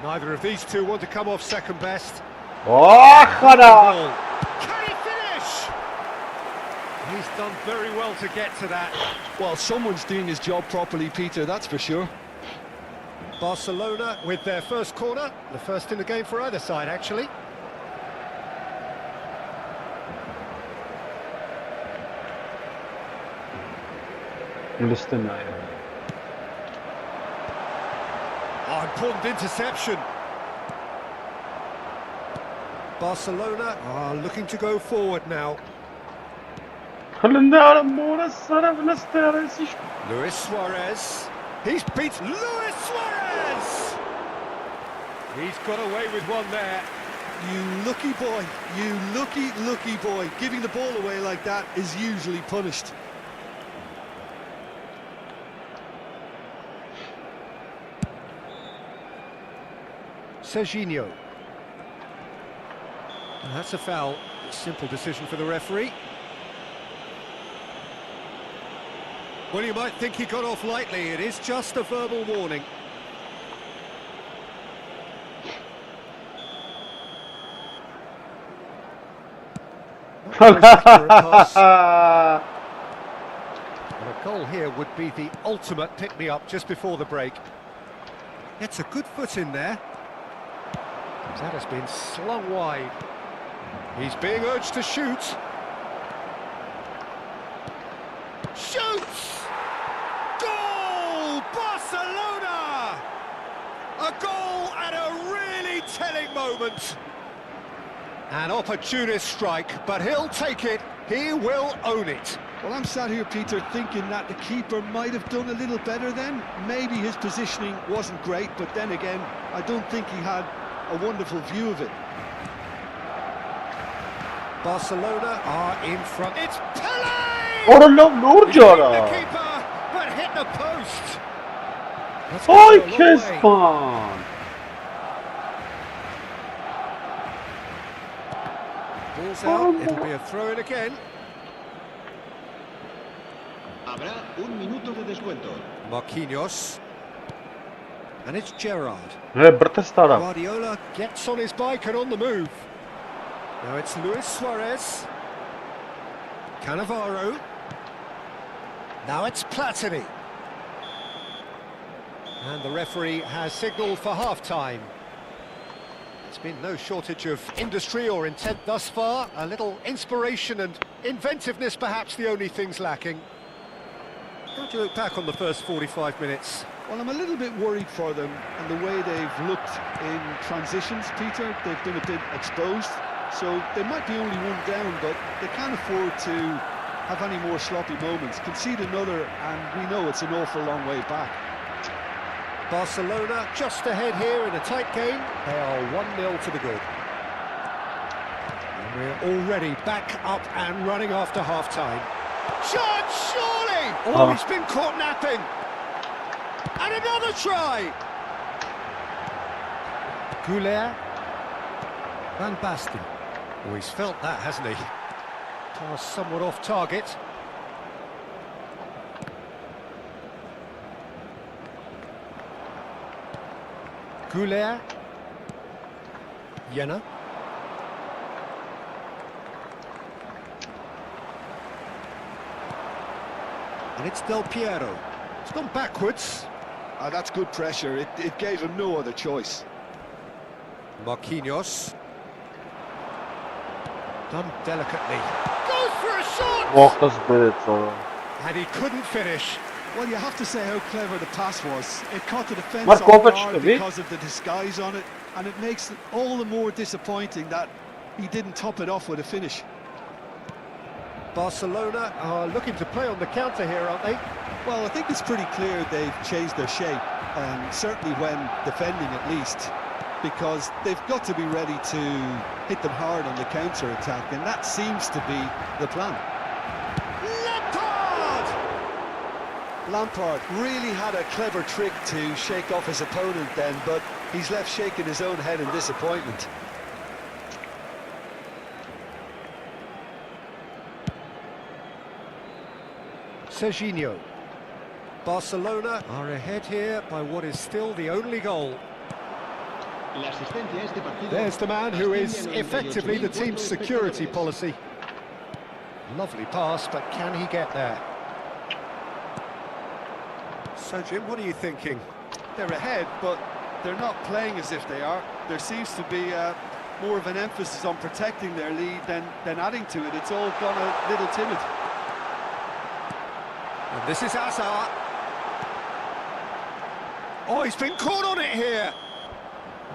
Neither of these two want to come off second best. Ախարա։ Can he finish? He's done very well to get to that. Well, someone's doing his job properly, Peter, that's for sure. Barcelona with their first corner, the first in the game for either side actually. Հլստենայա։ Oh, important interception. Barcelona are looking to go forward now. Հլնդարը մորը սարավ հլստերես իշ։ Luis Suarez. He's beat Luis Suarez! He's got away with one there. You lucky boy, you lucky boy. Giving the ball away like that is usually punished. Serginho. And that's a foul. Simple decision for the referee. Well, you might think he got off lightly. It is just a verbal warning. And a goal here would be the ultimate pick-me-up just before the break. Gets a good foot in there. That has been slung wide. He's being urged to shoot. Shoots! Goal! Barcelona! A goal at a really telling moment. An opportunist strike, but he'll take it. He will own it. Well, I'm sat here, Peter, thinking that the keeper might have done a little better then. Maybe his positioning wasn't great, but then again, I don't think he had a wonderful view of it. Barcelona are in front. It's Pele! Ora lov He lurջ beat արա։ the keeper, but hit the post. That's Ay gone a long քեզ way. բան։ Ball's out, it'll be a throw-in again. Habrá un minuto de descuento. Marquinhos. And it's Gerrard. Հե բրտես տարավ։ Guardiola gets on his bike and on the move. Now it's Luis Suarez. Cannavaro. Now it's Platini. And the referee has signalled for half-time. There's been no shortage of industry or intent thus far. A little inspiration and inventiveness, perhaps the only things lacking. How do you look back on the first 45 minutes? Well, I'm a little bit worried for them and the way they've looked in transitions, Peter. They've been a bit exposed, so they might be only one down, but they can't afford to have any more sloppy moments. Concede another, and we know it's an awful long way back. Barcelona just ahead here in a tight game. They are 1-0 to the good. And we're already back up and running after half-time. Shot, surely! Oh, he's been caught napping. And another try. Goulet. Van Basten. Oh, he's felt that, hasn't he? Pass somewhat off target. Goulet. Jenner. And it's Del Piero. It's gone backwards. That's good pressure. It gave him no other choice. Marquinhos. Done delicately. Goes for a shot! Walked bit, so. And he couldn't finish. Well, you have to say how clever the pass was. It caught the defence Mark off Kovac guard tabii. because of the disguise on it, and it makes it all the more disappointing that he didn't top it off with a finish. Barcelona are looking to play on the counter here, aren't they? Well, I think it's pretty clear they've changed their shape, certainly when defending at least, because they've got to be ready to hit them hard on the counter-attack, and that seems to be the plan. Lampard really had a clever trick to shake off his opponent then, but he's left shaking his own head in disappointment. Serginho. Barcelona are ahead here by what is still the only goal. There's the man who is effectively the team's security policy. Lovely pass, but can he get there? So, Jim, what are you thinking? They're ahead, but they're not playing as if they are. There seems to be more of an emphasis on protecting their lead than adding to it. It's all gone a little timid. And this is Hazard. Oh, he's been caught on it here.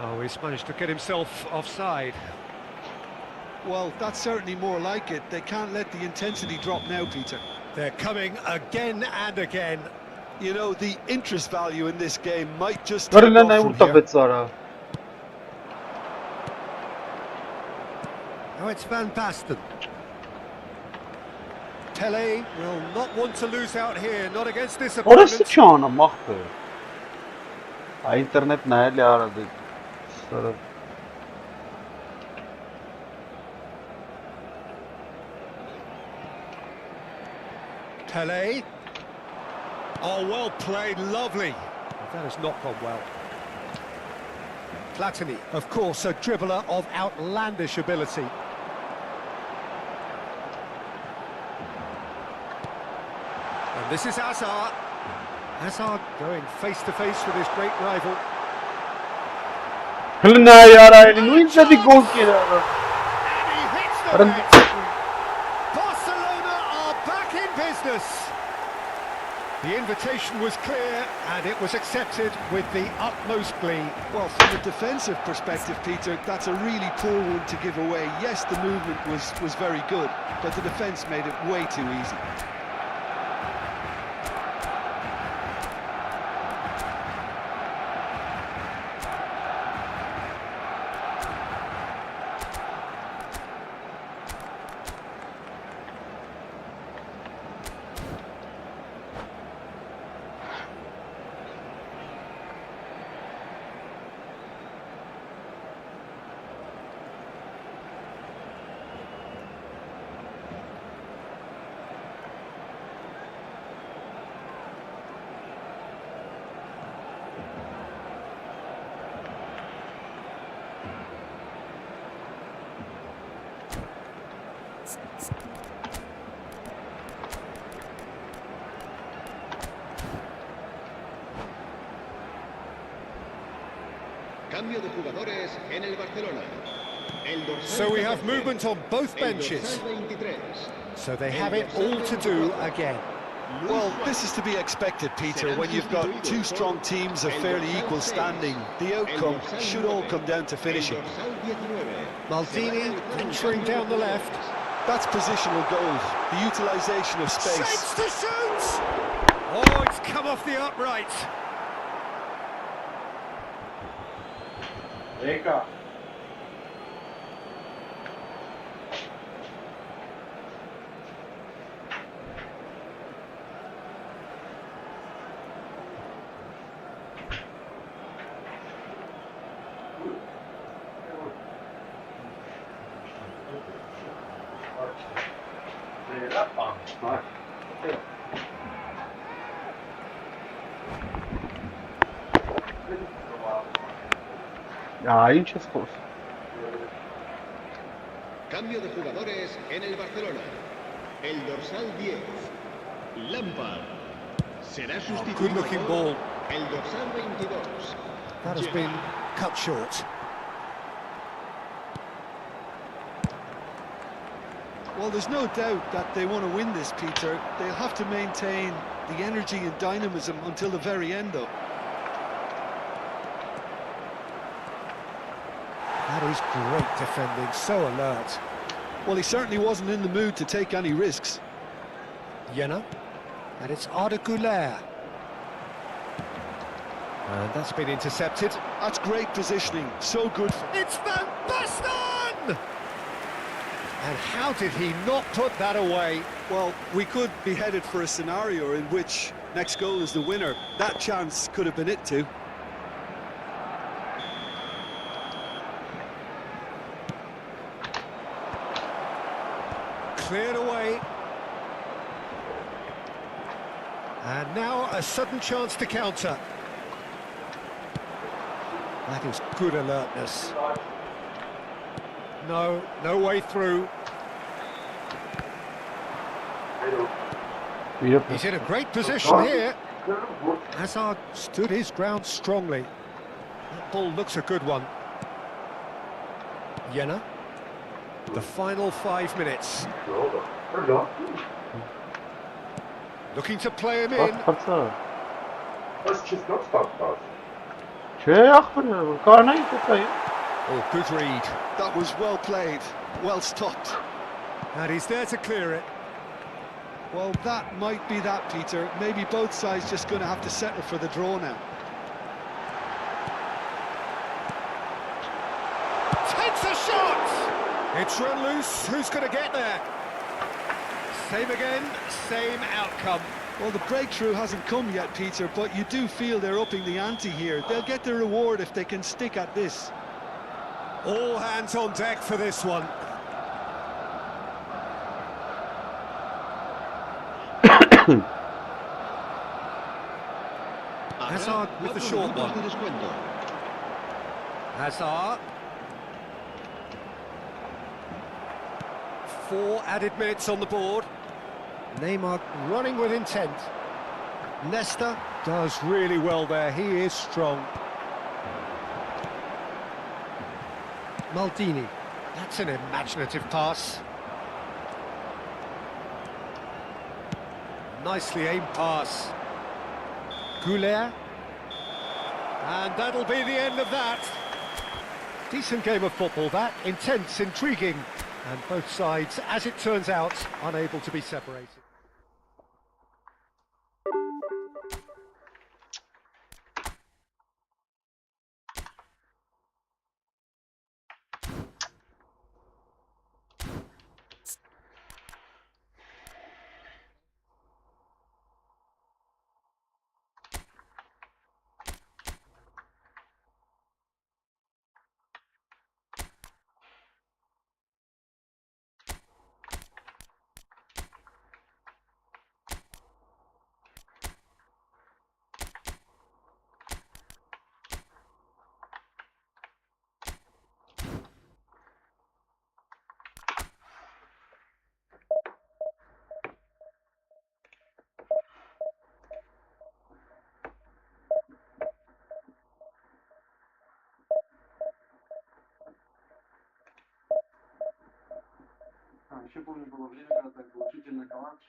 Oh, he's managed to get himself offside. Well, that's certainly more like it. They can't let the intensity drop now, Peter. They're coming again and again. You know, the interest value in this game might just But take then I off would from have here. it, Sarah. Now it's Van Basten. Pele will not want to lose out here, not against this opponent. Orası çağına mahve. Ha internet nəyəli aradı. Sarı. Pele. Oh, well played, lovely. That has not gone well. Platini, of course, a dribbler of outlandish ability. And this is Hazard. Hazard going face-to-face with his great rival. Hılına yarayın. Nuyinca di gol kira. And he hits the Aran net. Barcelona are back in business. The invitation was clear and it was accepted with the utmost glee. Well, from a defensive perspective, Peter, that's a really poor one to give away. Yes, the movement was very good, but the defence made it way too easy. Cambio de jugadores en el Barcelona. So we have movement on both benches. So they have it all to do again. Well, this is to be expected, Peter, when you've got two strong teams of fairly equal standing. The outcome should all come down to finishing. Maldini entering down the left. That's positional goal, the utilisation of space. Shapes to shoot! Oh, it's come off the upright. Eka. Ինչ ես խոսում։ Cambio de jugadores en el Barcelona. El dorsal 10, Lampard. Será sustituido Good-looking por ball. el dorsal 22. That has been cut short. Well, there's no doubt that they want to win this, Peter. They'll have to maintain the energy and dynamism until the very end, though. That is great defending, so alert. Well, he certainly wasn't in the mood to take any risks. Jenna, and it's Arda Güler. And that's been intercepted. That's great positioning, so good. It's Van Basten! And how did he not put that away? Well, we could be headed for a scenario in which next goal is the winner. That chance could have been it too. Cleared away. And now a sudden chance to counter. That is good alertness. No way through. He's in a great position here. Hazard stood his ground strongly. That ball looks a good one. Jenna. The final 5 minutes. Looking to play him in. Oh, good read. That was well played, well stopped. And he's there to clear it. Well, that might be that, Peter. Maybe both sides just going to have to settle for the draw now. Takes a shot! It's run loose. Who's going to get there? Same again, same outcome. Well, the breakthrough hasn't come yet, Peter, but you do feel they're upping the ante here. They'll get their reward if they can stick at this. All hands on deck for this one. Hazard with the short one. Hazard. 4 added minutes on the board. Neymar running with intent. Nesta does really well there. He is strong. Maldini. That's an imaginative pass. Nicely aimed pass. Güler. And that'll be the end of that. Decent game of football, that. Intense, intriguing. And both sides, as it turns out, unable to be separated. Еще помню, было время, когда так был учительный калач.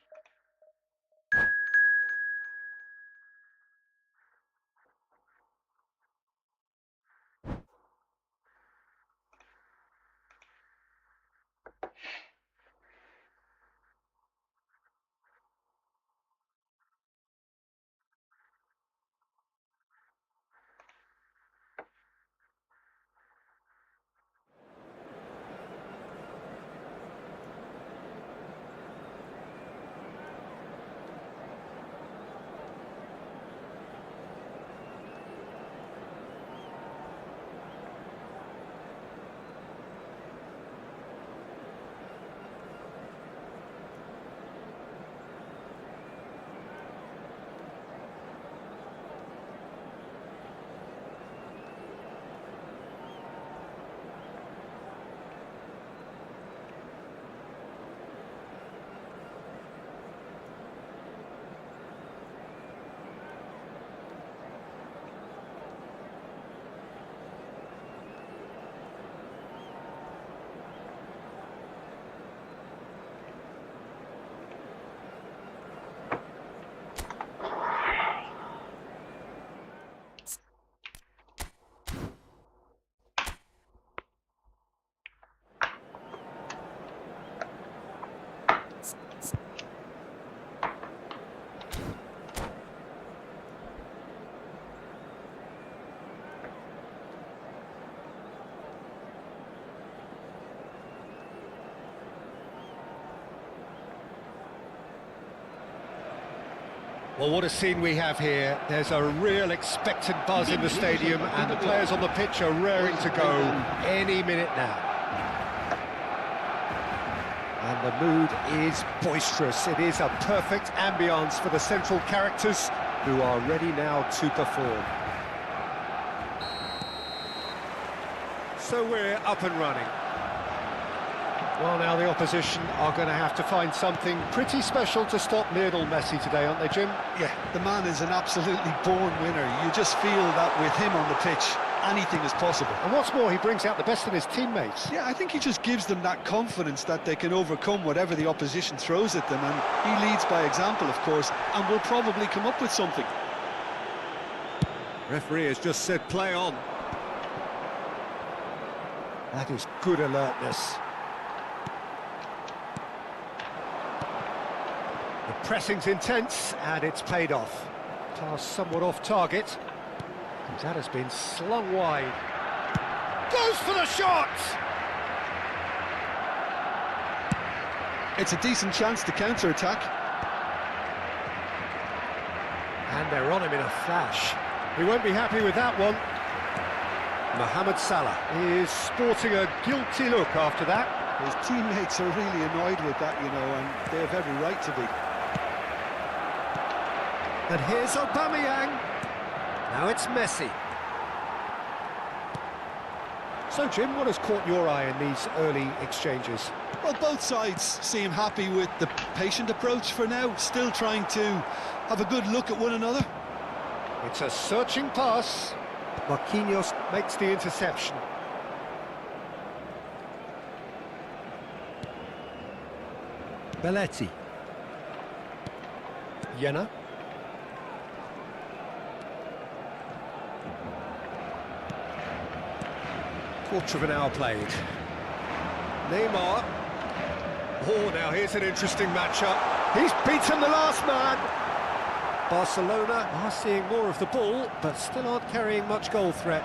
Well, what a scene we have here. There's a real expectant buzz in the stadium, and the players on the pitch are raring to go any minute now. And the mood is boisterous. It is a perfect ambience for the central characters who are ready now to perform. So we're up and running. Well, now the opposition are going to have to find something pretty special to stop Lionel Messi today, aren't they, Jim? Yeah, the man is an absolutely born winner. You just feel that with him on the pitch, anything is possible. And what's more, he brings out the best in his teammates. Yeah, I think he just gives them that confidence that they can overcome whatever the opposition throws at them, and he leads by example, of course, and will probably come up with something. Referee has just said play on. That is good alertness. The pressing's intense, and it's paid off. Pass somewhat off target. That has been slung wide. Goes for the shot! It's a decent chance to counter-attack. And they're on him in a flash. He won't be happy with that one. Mohamed Salah is sporting a guilty look after that. His teammates are really annoyed with that, you know, and they have every right to be. And here's Aubameyang. Now it's Messi. So, Jim, what has caught your eye in these early exchanges? Well, both sides seem happy with the patient approach for now, still trying to have a good look at one another. It's a searching pass. Marquinhos makes the interception. Belletti. Jena. Quarter of an hour played. Neymar. Oh, now here's an interesting matchup. He's beaten the last man. Barcelona are seeing more of the ball, but still aren't carrying much goal threat.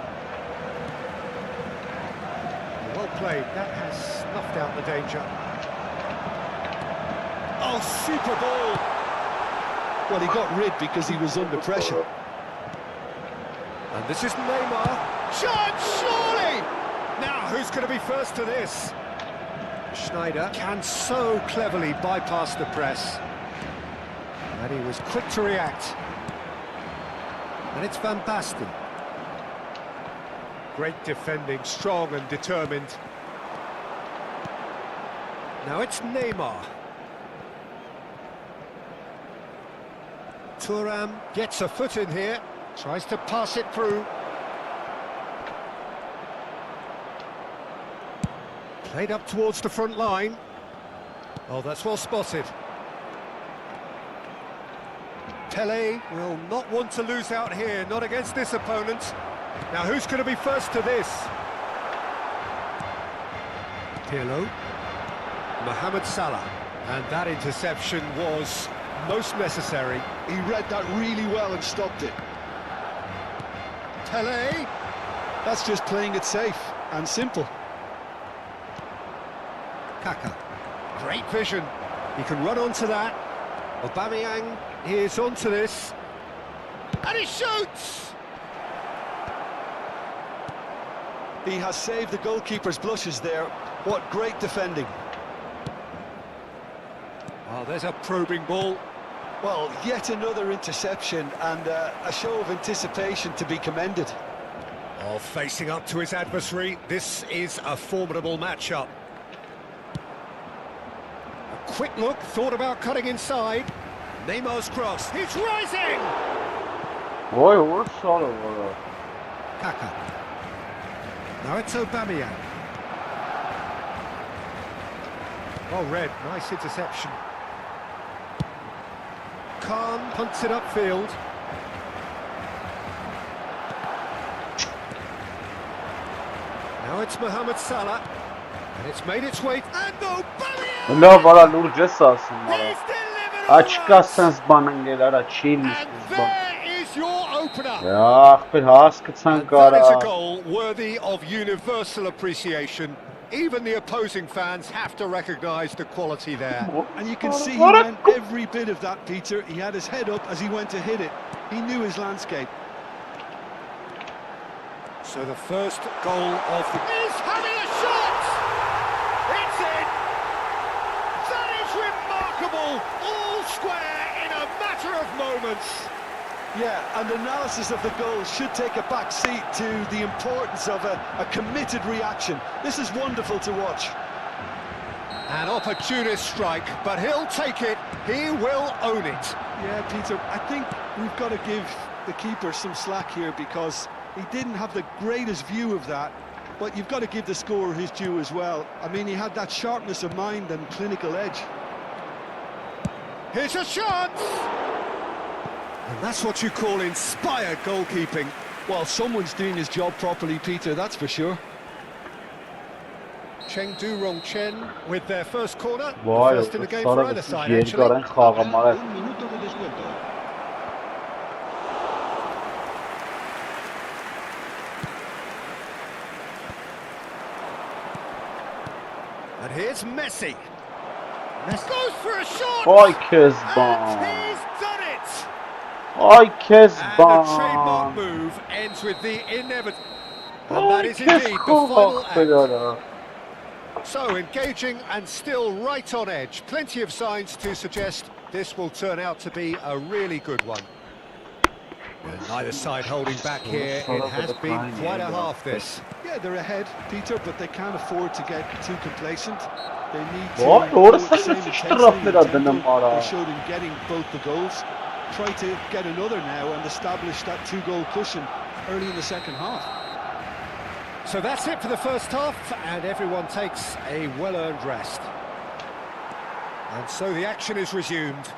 Well played. That has snuffed out the danger. Oh, super ball. Well, he got rid because he was under pressure. And this is Neymar. Shot, surely! Now, who's going to be first to this? Schneider can so cleverly bypass the press. And he was quick to react. And it's Van Basten. Great defending, strong and determined. Now it's Neymar. Thuram gets a foot in here, tries to pass it through. Played up towards the front line. Oh, that's well spotted. Pele will not want to lose out here, not against this opponent. Now, who's going to be first to this? Pirlo. Mohamed Salah. And that interception was most necessary. He read that really well and stopped it. Pele. That's just playing it safe and simple. Kaka. Great vision. He can run onto that. Aubameyang is onto this. And he shoots! He has saved the goalkeeper's blushes there. What great defending. Oh, there's a probing ball. Well, yet another interception and a show of anticipation to be commended. Oh, facing up to his adversary. This is a formidable matchup. A quick look, thought about cutting inside. Neymar's cross. He's rising! Vay vur sağ ol. Kaka. Now it's Aubameyang. Oh, Red, nice interception. Khan punts it upfield. Now it's Mohamed Salah. And it's made its way. And Aubameyang! Լավ վրա լուրջ ես ասում արա։ He's delivered all Աչքա right. սենց բանն գել արա չի And լսում բան։ there is your opener. Ախպեր հասկացան And that is կարա։ a goal worthy of universal appreciation. Even the opposing fans have to recognise the quality there. And you can see he meant every bit of that, Peter. He had his head up as he went to hit it. He knew his landscape. So the first goal of the... He's having a shot! It's in! That is remarkable! All square in a matter of moments. Yeah, and analysis of the goal should take a back seat to the importance of a committed reaction. This is wonderful to watch. An opportunist strike, but he'll take it. He will own it. Yeah, Peter, I think we've got to give the keeper some slack here because he didn't have the greatest view of that, but you've got to give the scorer his due as well. I mean, he had that sharpness of mind and clinical edge. Here's a chance! And that's what you call inspired goalkeeping. Well, someone's doing his job properly, Peter, that's for sure. Chengdu Chen with their first corner. Vay, The first in the game for either side, geri actually. qaran xağamalar. Un minuto de descuento. And here's Messi. Messi goes for a shot! Ay And Kezban. he's done it! Ay And the trademark Kezban. move ends with the inevitable. And Ay that is indeed the final act. Kezban. So engaging and still right on edge. Plenty of signs to suggest this will turn out to be a really good one. And neither side holding back here. It has been quite a half, this. Yeah, they're ahead, Peter, but they can't afford to get too complacent. They need to Vay, go orası with the same nasıl intensity tarafları and adına tempo mara? they showed in getting both the goals. Try to get another now and establish that two-goal cushion early in the second half. So that's it for the first half, and everyone takes a well-earned rest. And so the action is resumed.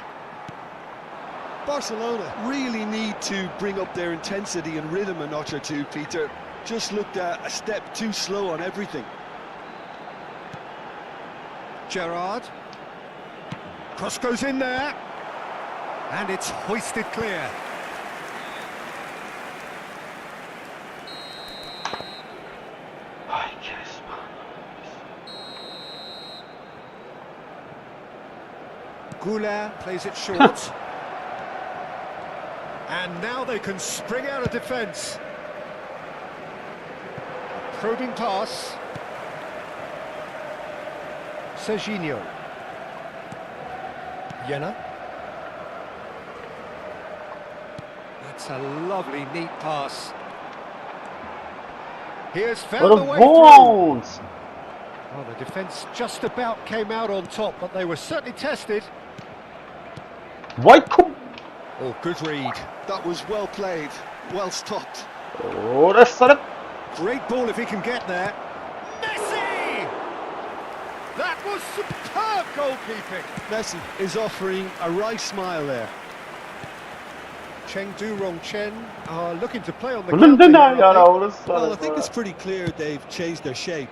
Barcelona really need to bring up their intensity and rhythm a notch or two, Peter. Just looked a step too slow on everything. Gerrard. Cross goes in there. And it's hoisted clear. Ay Kezban. Goulart plays it short. And now they can spring out of defence. Probing pass. Serginho. Jena. That's a lovely, neat pass. Here's found What a a way through. bounce! Well, the defence just about came out on top, but they were certainly tested. Vay kum! Oh, good read. That was well played, well stopped. Orası sarı. Great ball if he can get there. Messi! That was superb goalkeeping. Messi is offering a right smile there. Chengdu Chen are looking to play on the Bunun counter da here, ne ya aren't orası sarı. Well, I think it's pretty clear they've changed their shape,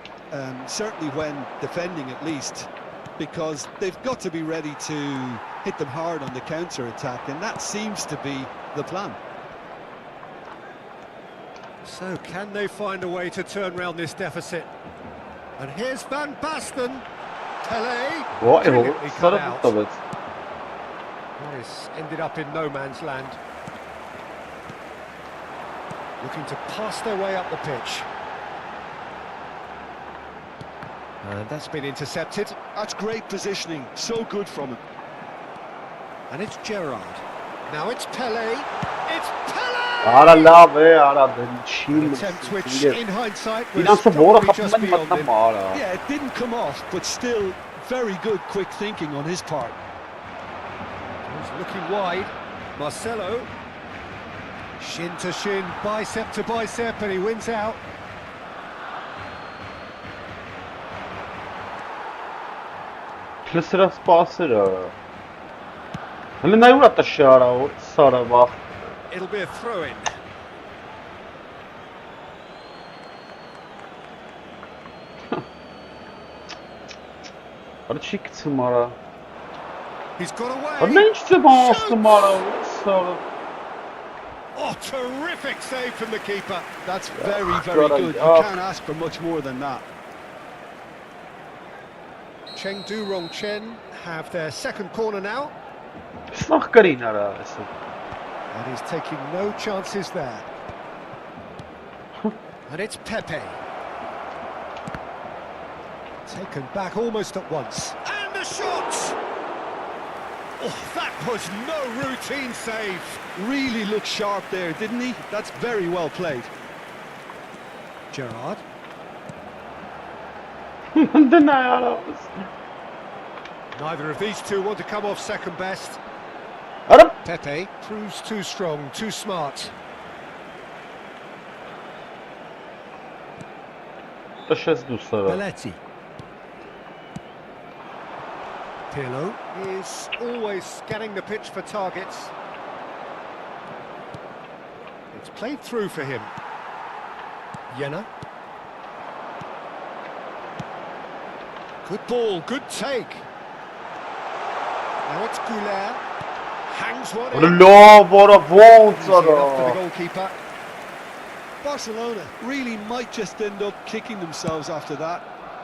certainly when defending at least, because they've got to be ready to hit them hard on the counter-attack, and that seems to be the plan. they? So can they find a way to turn round this deficit? And here's Van Basten. Pele. Vay brilliantly orası cut sarı out. bu tabii. Morris ended up in no man's land. Looking to pass their way up the pitch. And that's been intercepted. That's great positioning, so good from him. And it's Gerrard. Now it's Pele. It's Pele! Ara la be ara den An chill. attempt which, in hindsight, was İnansa bora probably just kapımdan beyond matla him. mara. Yeah, it didn't come off, but still very good quick thinking on his part. He's looking wide. Marcelo. Shin to shin, bicep to bicep, and he wins out. Plötsligt spaser då. Eller nej, ura ta köra och Sara va. It'll be a throw-in. Ara çıktı mara. He's got away. Ara ne işte bastı mara. Sara. Oh, terrific save from the keeper. That's very, God, very good. You oh. can't ask for much more than that. Chengdu Rongchen have their second corner now. Սախկրին արա այսօր։ And he's taking no chances there. And it's Pepe. Taken back almost at once. And the shot! Oh, that was no routine save. Really looked sharp there, didn't he? That's very well played. Gerrard. Դնայ արա։ Neither of these two want to come off second best. Արա Pepe proves too strong, too smart. տշես դուս արա։ Belletti. Pirlo is always scanning the pitch for targets. It's played through for him. Jena. Good ball, good take. Now it's Goulet. Hangs one in. Լավ, արա ոնց Easy enough for the արա։ goalkeeper. Barcelona really might just end up kicking themselves after that.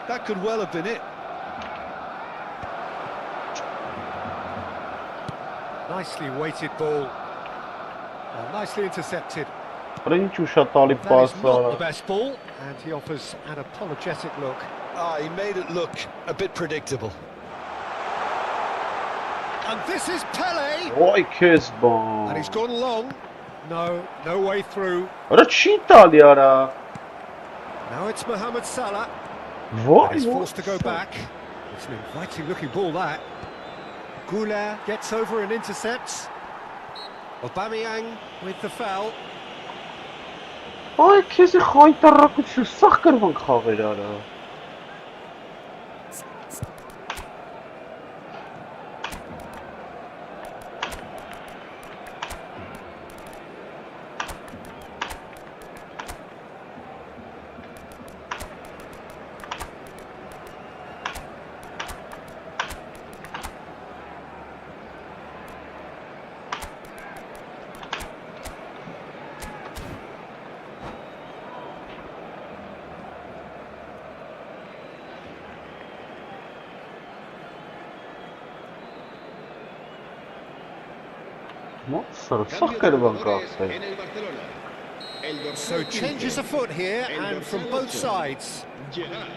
That could well have been it. Nicely weighted ball. Well, nicely intercepted. Արա ինչ ուշատալի That is պաս not արա։ the best ball, and he offers an apologetic look. He made it look a bit predictable. And this is Pele! Ոայ քեզ And he's բան։ gone long. No way through. Արա չի տալի արա։ Now it's Mohamed Salah. And Ոայ he's forced to go ոնց։ back. It's an inviting looking ball, that. Goulet gets over and intercepts. Aubameyang with the foul. Ոայ քեզի խայտարակություն սախ կրվանք խաղեր արա։ Ոնց սա սախ կրվանք Jugadores en ախր։ el Barcelona. El dorsal So 15, changes afoot here el and from dorsal both 8, sides. Gerrard.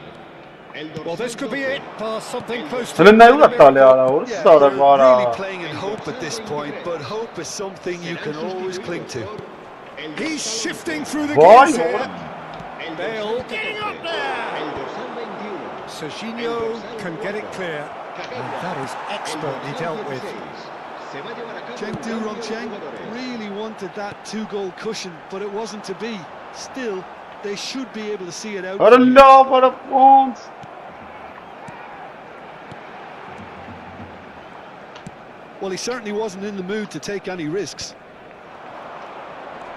El Well, this dorsal could be 12, it. Past something close to Հələ a նայ ուր տալի miracle. արա, որ Yeah, սարը they're վարա։ really playing in hope at this point, but hope is something you can always cling to. El He's dorsal shifting 11, through the Why? gears here. el Bale dorsal getting 14, up there. El dorsal 21. Serginho can get it clear. And that is expertly dealt with. Chengdu Rongchen really wanted that two-goal cushion, but it wasn't to be. Still, they should be able to see it out. Արա լավ, արա ոնց։ Well, he certainly wasn't in the mood to take any risks.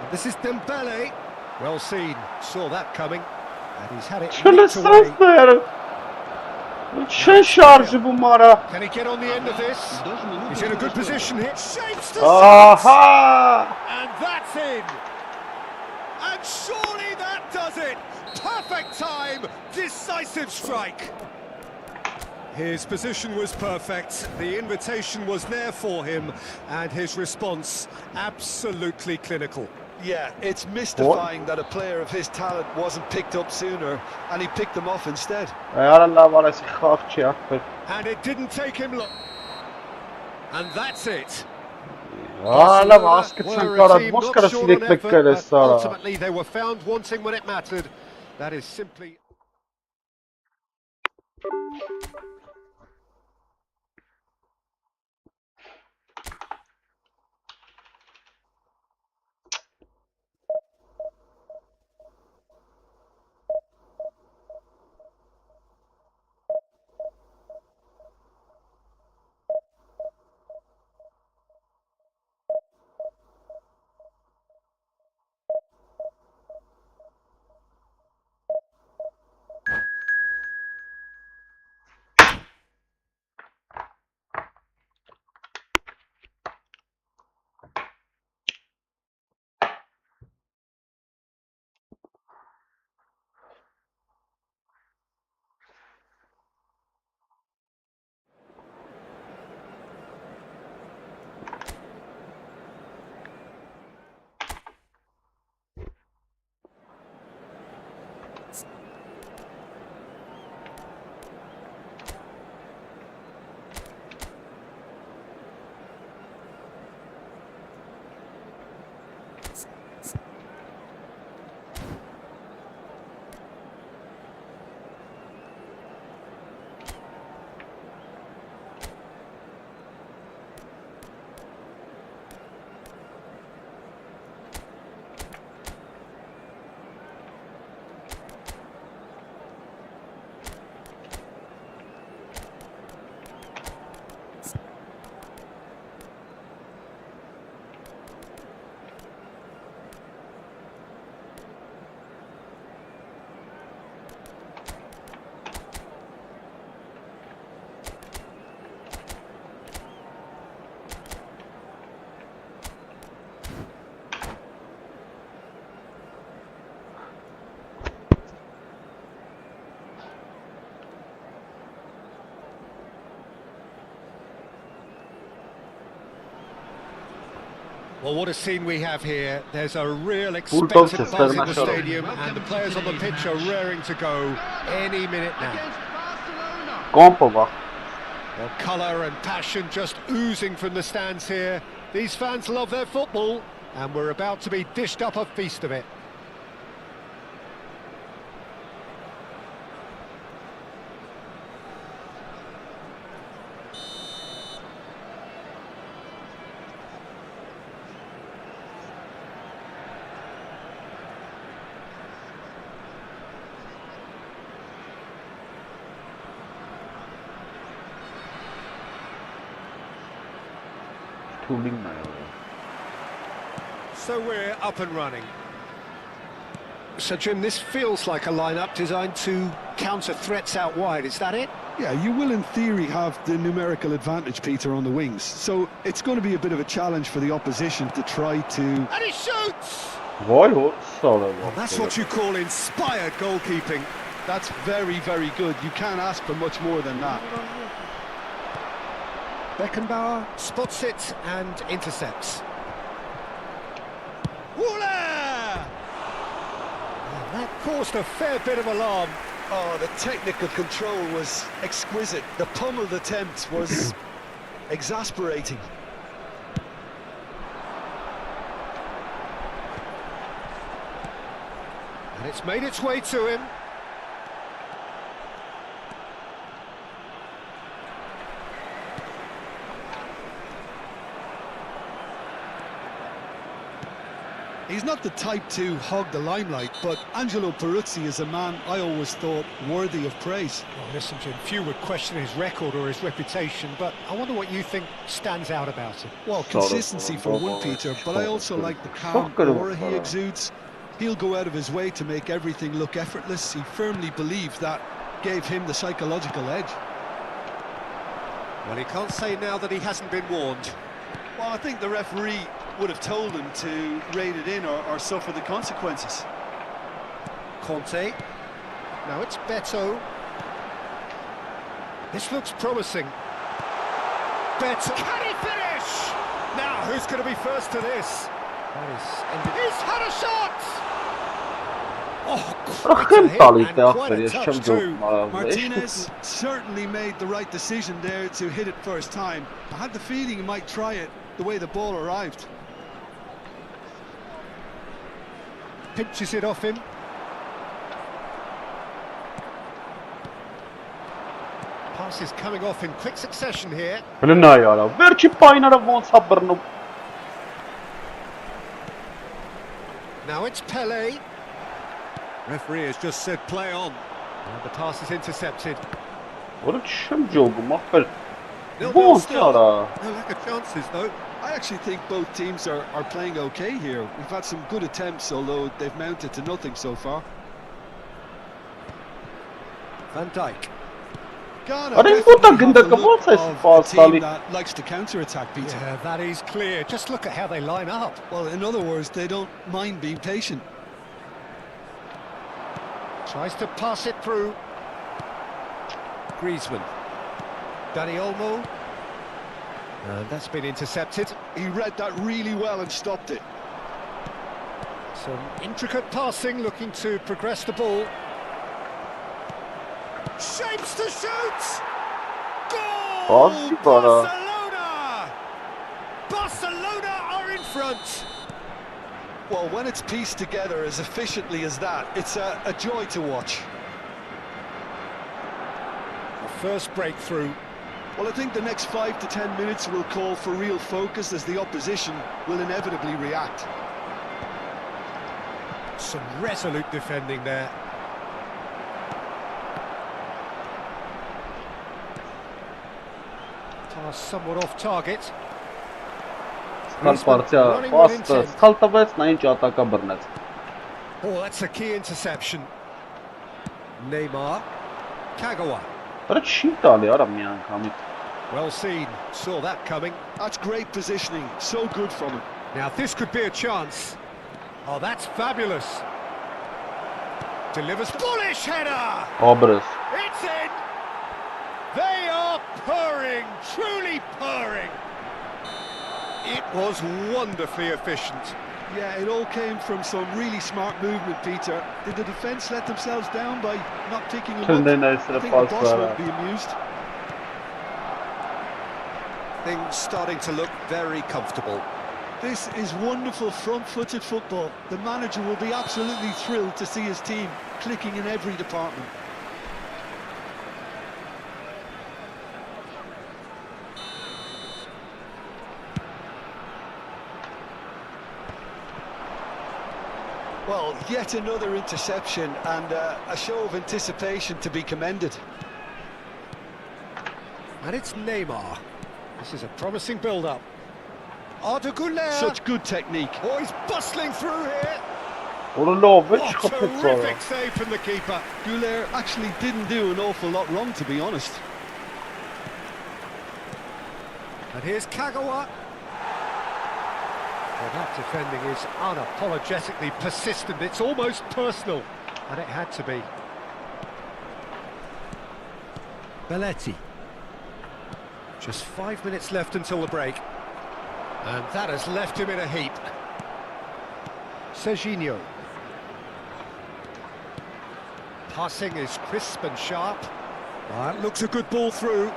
And this is Dembele. Well seen. Saw that coming. And he's had it nicked Չլսած away. դեր։ Չեն շարժվում արա։ Can he get on the end of this? He's in a good position here. Shapes to Ահա։ and that's in. And surely that does it. Perfect time. Decisive strike. His position was perfect. The invitation was there for him. And his response absolutely clinical. Yeah, it's mystifying that a player of his talent wasn't picked up sooner, and he picked them off instead. Արա լավ արա սի խաղ չի ախպեր։ And it didn't take him long. And that's it. Լավ Barcelona հասկացան were a կարա team ոնց not կարա short սիրեք on մեկ effort, կերես but արա։ ultimately they were found wanting when it mattered. That is simply... Well, what a scene we have here. There's a real expensive buzz in the stadium, and the players on the pitch are raring to go any minute now. Against Barcelona. Կոմպովա։ Well, colour and passion just oozing from the stands here. These fans love their football, and we're about to be dished up a feast of it. So we're up and running. So Jim, this feels like a lineup designed to counter threats out wide, is that it? Yeah, you will in theory have the numerical advantage, Peter, on the wings. So it's going to be a bit of a challenge for the opposition to try to... And he shoots! Well, That's what you call inspired goalkeeping. That's very, very good. You can't ask for much more than that. Beckenbauer spots it and intercepts. Woola! That caused a fair bit of alarm. Oh, the technical control was exquisite. The pummeled attempt was exasperating. And it's made its way to him. He's not the type to hog the limelight, but Angelo Peruzzi is a man I always thought worthy of praise. Well, listen, Jim, few would question his record or his reputation, but I wonder what you think stands out about him. Well, consistency for one, Peter, but I also like the calm aura he exudes. He'll go out of his way to make everything look effortless. He firmly believes that gave him the psychological edge. Well, he can't say now that he hasn't been warned. Well, I think the referee would have told him to rein it in or suffer the consequences. Conte. Now it's Beto. This looks promising. Beto. Can he finish? Now, who's going to be first to this? He's had a shot! Oh, Martinez certainly made the right decision there to hit it first time. I had the feeling he might try it the way the ball arrived. Pinches it off him. Passes coming off in quick succession here. Now it's Pele. Referee has just said play on. And the pass is intercepted. What a chum job, Muffin. No lack of chances though. I actually think both teams are playing okay here. We've had some good attempts, although they've mounted to nothing so far. Van Dijk. Ghana definitely have the look of a team that likes to counter-attack, Peter. Yeah, that is clear. Just look at how they line up. Well, in other words, they don't mind being patient. Tries to pass it through. Griezmann. Dani Olmo. And that's been intercepted. He read that really well and stopped it. Some intricate passing, looking to progress the ball. Shapes to shoot! Goal! Barcelona! Barcelona are in front! Well, when it's pieced together as efficiently as that, it's a joy to watch. The first breakthrough. Well, I think the next 5 to 10 minutes will call for real focus as the opposition will inevitably react. Some resolute defending there. Pass somewhat off target. Oh, that's a key interception. Neymar. Kagawa. Well seen, saw that coming. That's great positioning, so good from him. Now this could be a chance. Oh, that's fabulous. Delivers bullish header. It's in. They are purring, truly purring. It was wonderfully efficient. Yeah, it all came from some really smart movement, Peter. Did the defence let themselves down by not picking him up? I think the boss won't be amused. Things starting to look very comfortable. This is wonderful front-footed football. The manager will be absolutely thrilled to see his team clicking in every department. Well, yet another interception and a show of anticipation to be commended. And it's Neymar. This is a promising build-up. Arda Güler. Such good technique. Oh, he's bustling through here. What terrific save from the keeper. Güler actually didn't do an awful lot wrong, to be honest. And here's Kagawa. Well, that defending is unapologetically persistent. It's almost personal. And it had to be. Belletti. Just 5 minutes left until the break. And that has left him in a heap. Serginho. Passing is crisp and sharp. That looks a good ball through.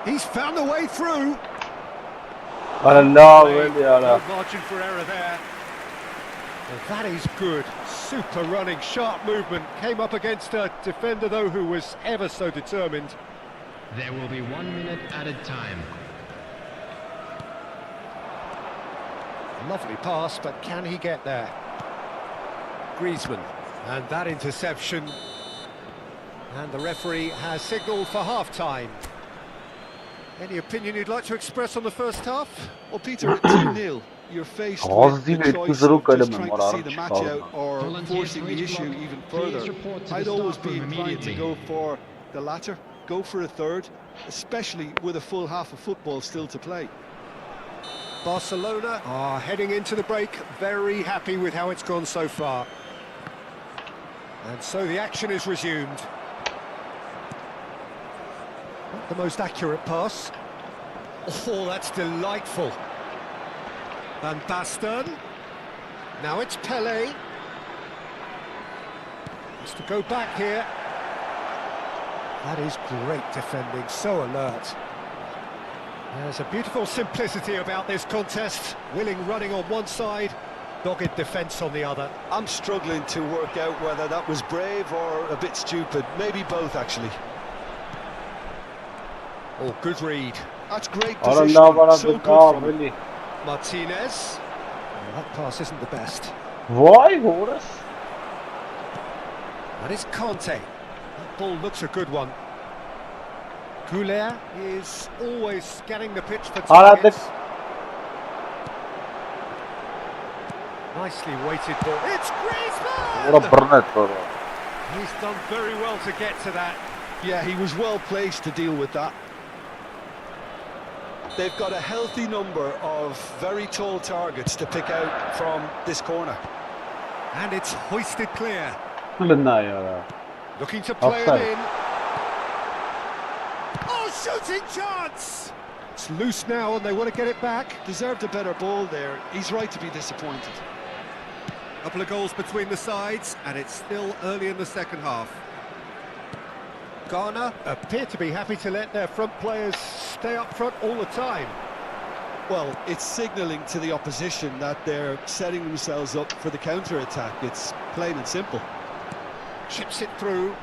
He's found the way through. No margin for error there. Well, that is good. Super running, sharp movement. Came up against a defender, though, who was ever so determined. There will be 1 minute added time. Lovely pass, but can he get there? Griezmann, and that interception. And the referee has signalled for half-time. Any opinion you'd like to express on the first half? Well, Peter, at 2-0, you're faced with the choice of just trying to see the match out or forcing the issue even further. I'd always be inclined to go for the latter, go for a third, especially with a full half of football still to play. Barcelona are heading into the break, very happy with how it's gone so far. And so the action is resumed. Not the most accurate pass. Oh, that's delightful. Van Basten. Now it's Pele. Has to go back here. That is great defending, so alert. There's a beautiful simplicity about this contest. Willing running on one side, dogged defence on the other. I'm struggling to work out whether that was brave or a bit stupid. Maybe both, actually. Oh, good read. That's great positioning. So good from him. Martinez. Oh, that pass isn't the best. Why, Horace? That is Conte. That ball looks a good one. Güler is always scanning the pitch for targets. Nicely weighted ball. It's Griezmann! What a burnet, bro. He's done very well to get to that. Yeah, he was well placed to deal with that. They've got a healthy number of very tall targets to pick out from this corner. And it's hoisted clear. Looking to play it in. Oh, shooting chance! It's loose now and they want to get it back. Deserved a better ball there. He's right to be disappointed. Couple of goals between the sides and it's still early in the second half. Ghana appear to be happy to let their front players stay up front all the time. Well, it's signalling to the opposition that they're setting themselves up for the counter-attack. It's plain and simple. Chips it through.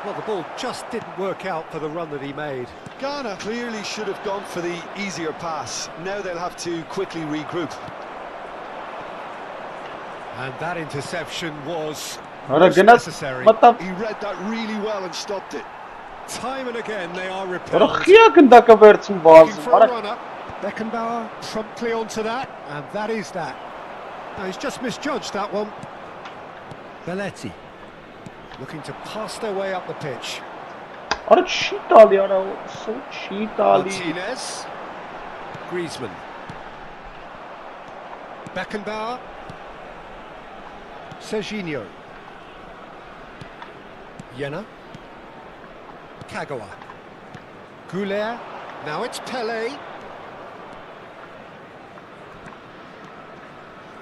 Well, the ball just didn't work out for the run that he made. Ghana clearly should have gone for the easier pass. Now they'll have to quickly regroup. And that interception was necessary. He read that really well and stopped it. Time and again they are repelled. Looking for a run-up. Beckenbauer promptly onto that, and that is that. Now he's just misjudged that one. Belletti looking to pass their way up the pitch. Martinez. Griezmann. Beckenbauer. Serginho. Jena. Kagawa. Güler. Now it's Pele.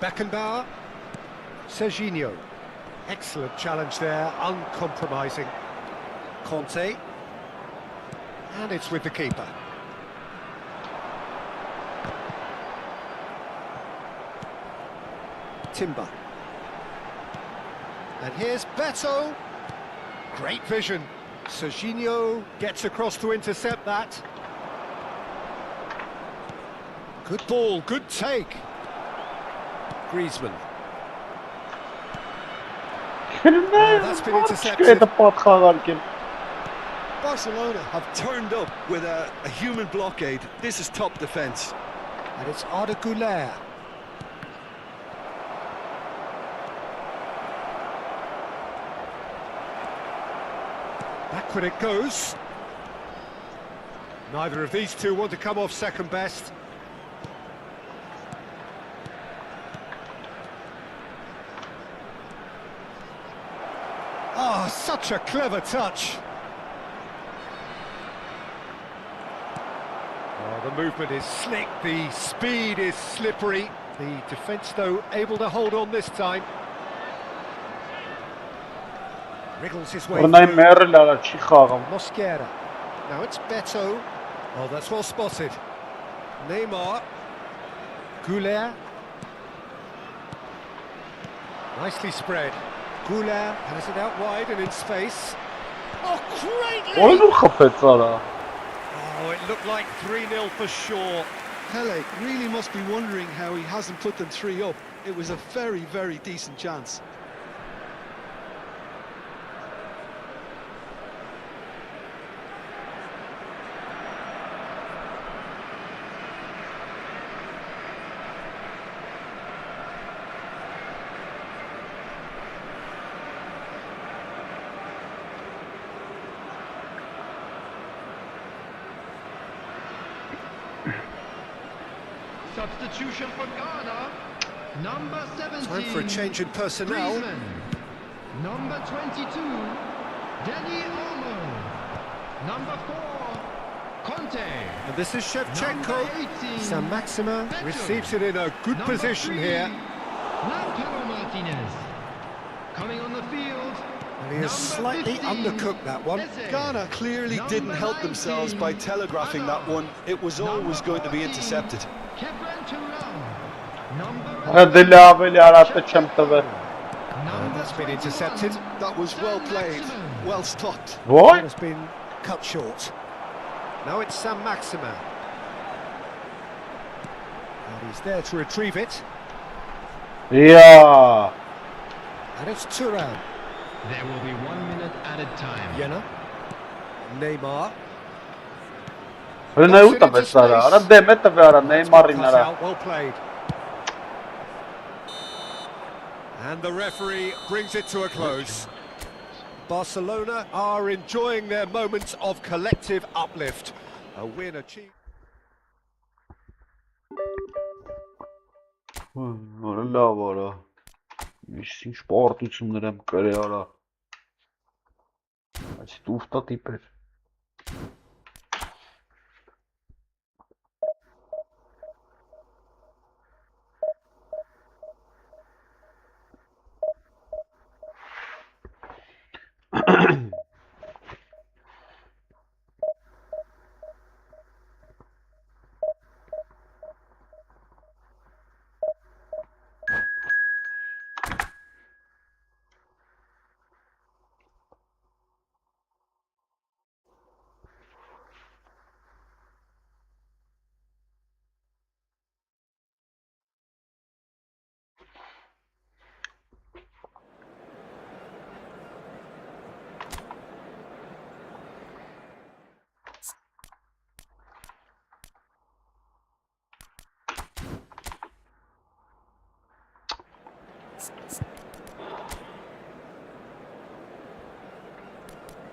Beckenbauer. Serginho. Excellent challenge there, uncompromising. Conte. And it's with the keeper. Timber. And here's Beto. Great vision. Serginho gets across to intercept that. Good ball, good take. Griezmann. That's been intercepted. Barcelona have turned up with a human blockade. This is top defence. And it's Arda Güler. Backward it goes. Neither of these two want to come off second best. Oh, such a clever touch. Oh, the movement is slick, the speed is slippery. The defence, though, able to hold on this time. Wriggles his way through. Mosquera. Now it's Beto. Oh, that's well spotted. Neymar. Güler. Nicely spread. Güler has it out wide and in space. Oh, greatly! Oh, it looked like 3-0 for sure. Pele really must be wondering how he hasn't put them 3 up. It was a very, very decent chance. Substitution for Ghana. Number 17. Time for a change in personnel. Griezmann. Number 22. Dani Olmo. Number 4. Conte. And this is Shevchenko. Number 18. Saint-Maximin Beto. receives it in a good Number position 3. here. Lautaro Martinez. Coming on the field. And he has slightly 15. undercooked that one. Eze. Ghana clearly didn't help themselves by telegraphing that one. It was always going to be intercepted. Kevin Turam. Number And that's been intercepted. That was well played, well stopped. That has been cut short. Now it's Saint-Maximin. And he's there to retrieve it. Yeah. And it's Turam. There will be 1 minute added time. Jena. Neymar. Cut out, well played. And the referee brings it to a close. Barcelona are enjoying their moments of collective uplift. A win achieved. Լավ արա։ Ինչ պարտություններ եմ կրել արա։ Այս տուֆտա տիպեր։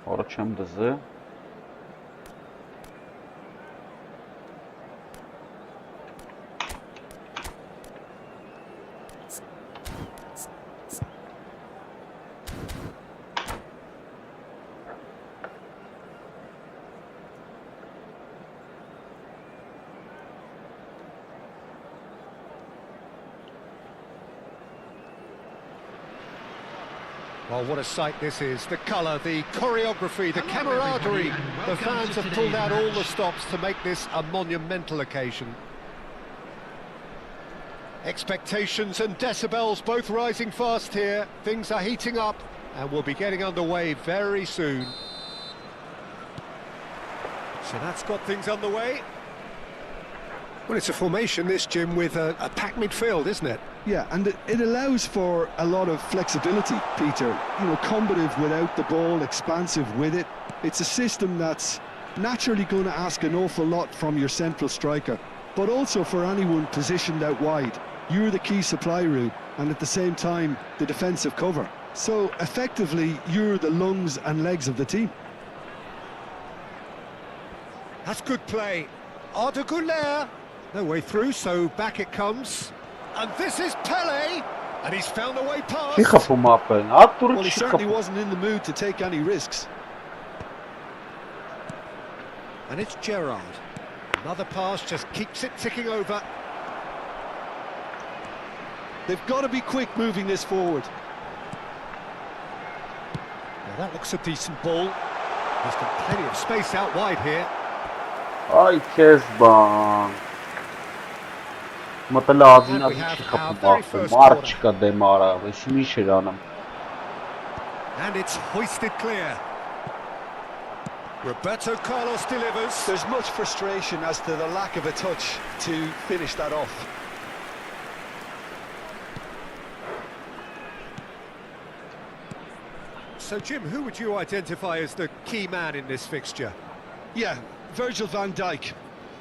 Առաջ եմ դզը։ Well, what a sight this is. The colour, the choreography, the camaraderie. The fans have pulled out all the stops to make this a monumental occasion. Expectations and decibels both rising fast here. Things are heating up and we'll be getting underway very soon. So that's got things underway. Well, it's a formation, this, Jim, with a packed midfield, isn't it? Yeah, and it allows for a lot of flexibility, Peter. You know, combative without the ball, expansive with it. It's a system that's naturally going to ask an awful lot from your central striker, but also for anyone positioned out wide. You're the key supply route, and at the same time, the defensive cover. So, effectively, you're the lungs and legs of the team. That's good play. Arda Güler. No way through, so back it comes. And this is Pele, and he's found a way past. Well, he certainly wasn't in the mood to take any risks. And it's Gerrard. Another pass just keeps it ticking over. They've got to be quick moving this forward. Now that looks a decent ball. There's got plenty of space out wide here. Ay Kezban. متلازم از مارچ دمارا واسمی شدانم. And it's hoisted clear. Roberto Carlos delivers. There's much frustration as to the lack of a touch to finish that off. So Jim, who would you identify as the key man in this fixture? Yeah, Virgil van Dijk.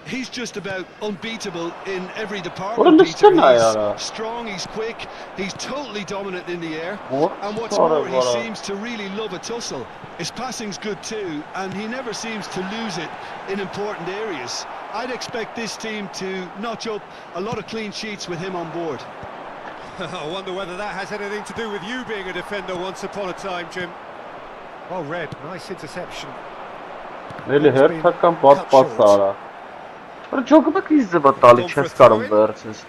He's just about unbeatable in every department, Peter. He's strong, he's quick, he's totally dominant in the air. And what's more, he seems to really love a tussle. His passing's good too, and he never seems to lose it in important areas. I'd expect this team to notch up a lot of clean sheets with him on board. I wonder whether that has anything to do with you being a defender once upon a time, Jim. Well read, nice interception. Really hurt takam bad pasara. But joke bak izle batali cheskaram versus.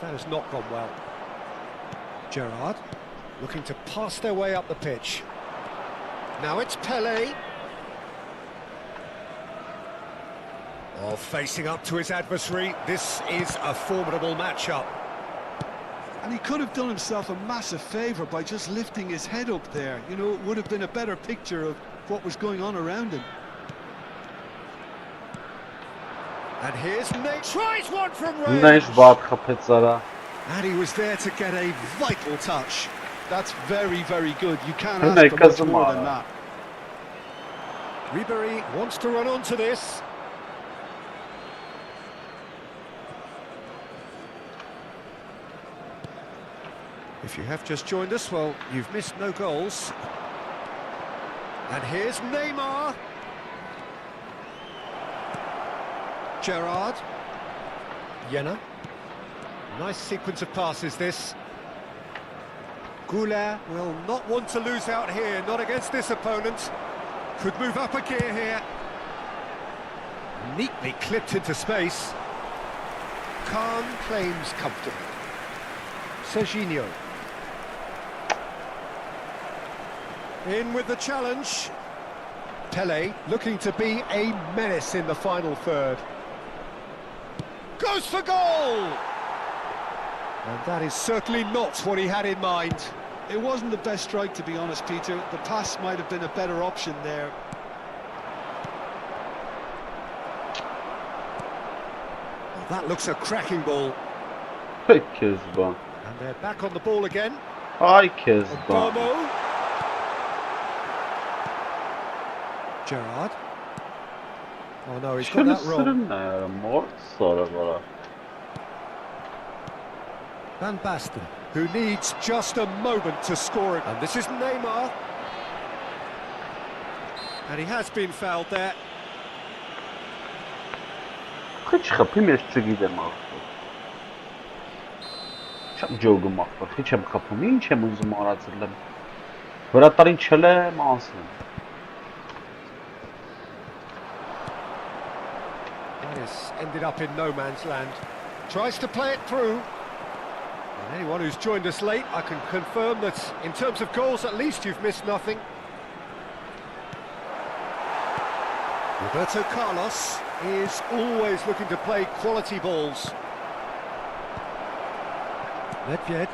That has not gone well. Gerrard looking to pass their way up the pitch. Now it's Pele. Oh, facing up to his adversary. This is a formidable matchup. And he could have done himself a massive favour by just lifting his head up there. You know, it would have been a better picture of what was going on around him. And here's Nate. Tries one from range. And he was there to get a vital touch. That's very, very good. You can't ask for much more than that. Ribery wants to run onto this. If you have just joined us, well, you've missed no goals. And here's Neymar. Gerrard. Jenna. Nice sequence of passes, this. Güler will not want to lose out here, not against this opponent. Could move up a gear here. Neatly clipped into space. Khan claims comfortably. Serginho. In with the challenge. Pele looking to be a menace in the final third. Goes for goal! And that is certainly not what he had in mind. It wasn't the best strike, to be honest, Peter. The pass might have been a better option there. Well, that looks a cracking ball. Hey, Kezban. And they're back on the ball again. Ay Kezban. Gerrard. Oh no, he's got that wrong. Van Basten, who needs just a moment to score it. And this is Neymar. And he has been fouled there. Hiç kapım geçti Çam jogum akbar. Hiç kapım, hiç uzun maratırlar. Vratari'n չele մասն։ That has ended up in no man's land. Tries to play it through. And anyone who's joined us late, I can confirm that in terms of goals, at least you've missed nothing. Roberto Carlos is always looking to play quality balls. Nedved.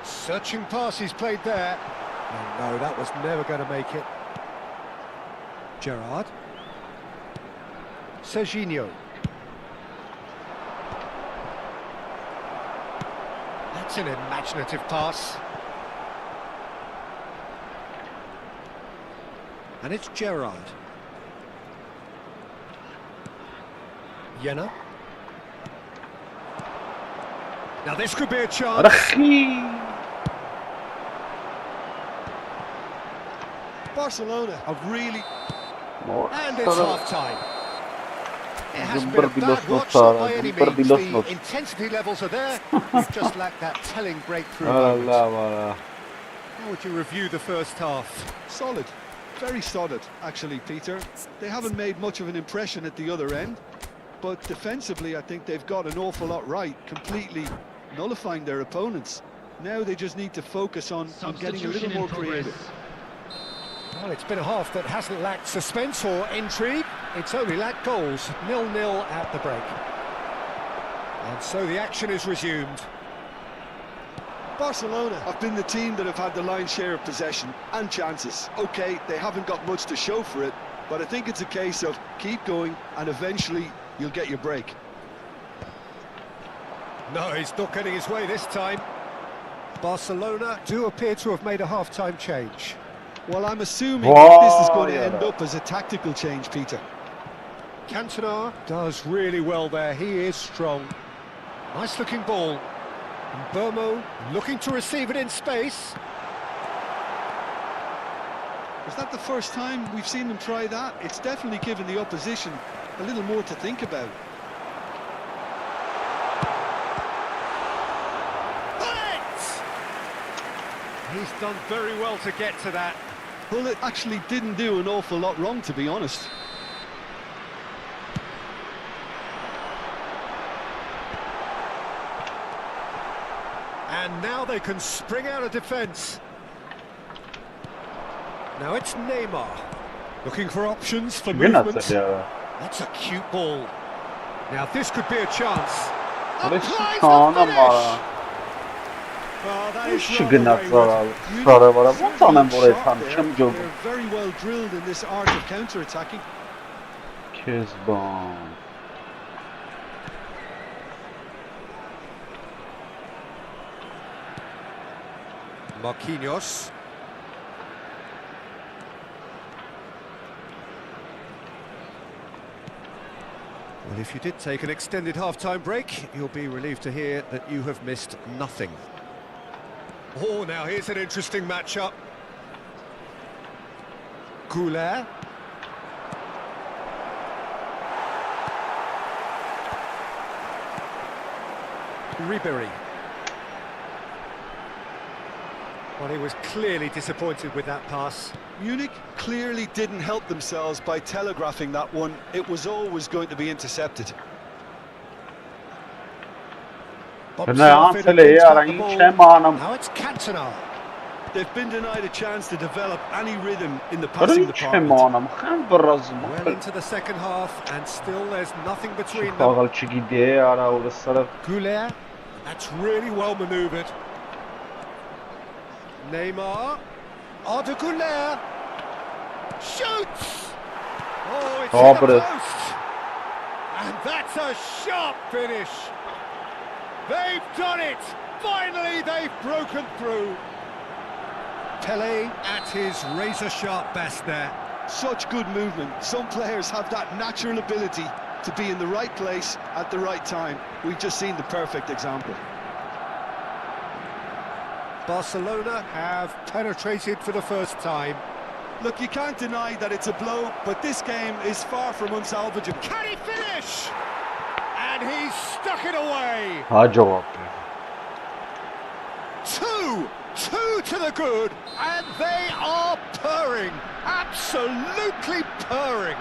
Searching pass he's played there. Oh, no, that was never going to make it. Gerrard. Serginho. That's an imaginative pass. And it's Gerrard. Jena. Now this could be a chance. Barcelona have really... And it's half-time. It hasn't been a bad watch by any means. The intensity levels are there. We've just lacked that telling breakthrough moment. How would you review the first half? Solid. Very solid, actually, Peter. They haven't made much of an impression at the other end, but defensively, I think they've got an awful lot right, completely nullifying their opponents. Now they just need to focus on getting a little more creative. Well, it's been a half that hasn't lacked suspense or intrigue. It's only lacked goals. 0-0 at the break. And so the action is resumed. Barcelona have been the team that have had the lion's share of possession and chances. OK, they haven't got much to show for it, but I think it's a case of keep going and eventually you'll get your break. No, he's not getting his way this time. Barcelona do appear to have made a half-time change. Well, I'm assuming that this is going to end up as a tactical change, Peter. Cantona does really well there. He is strong. Nice-looking ball. And Burmo looking to receive it in space. Is that the first time we've seen them try that? It's definitely given the opposition a little more to think about. He's done very well to get to that. Well, it actually didn't do an awful lot wrong, to be honest. And now they can spring out of defence. Now it's Neymar. Looking for options for movement. That's a cute ball. Now this could be a chance. Applies the finish. Well, that is They're very well drilled in this art of counter-attacking. Marquinhos. Well, if you did take an extended half-time break, you'll be relieved to hear that you have missed nothing. Oh, now here's an interesting matchup. Goulet. Ribéry. Well, he was clearly disappointed with that pass. Munich clearly didn't help themselves by telegraphing that one. It was always going to be intercepted. Now it's Cantona. They've been denied a chance to develop any rhythm in the passing department. Well into the second half, and still there's nothing between them. Goulet, that's really well manoeuvred. Neymar, Arda Goulet, shoots! Oh, it's in the post! And that's a sharp finish! They've done it! Finally, they've broken through. Pelé at his razor-sharp best there. Such good movement. Some players have that natural ability to be in the right place at the right time. We've just seen the perfect example. Barcelona have penetrated for the first time. Look, you can't deny that it's a blow, but this game is far from unsalvageable. Can he finish? And he's stuck it away. Two to the good, and they are purring, absolutely purring.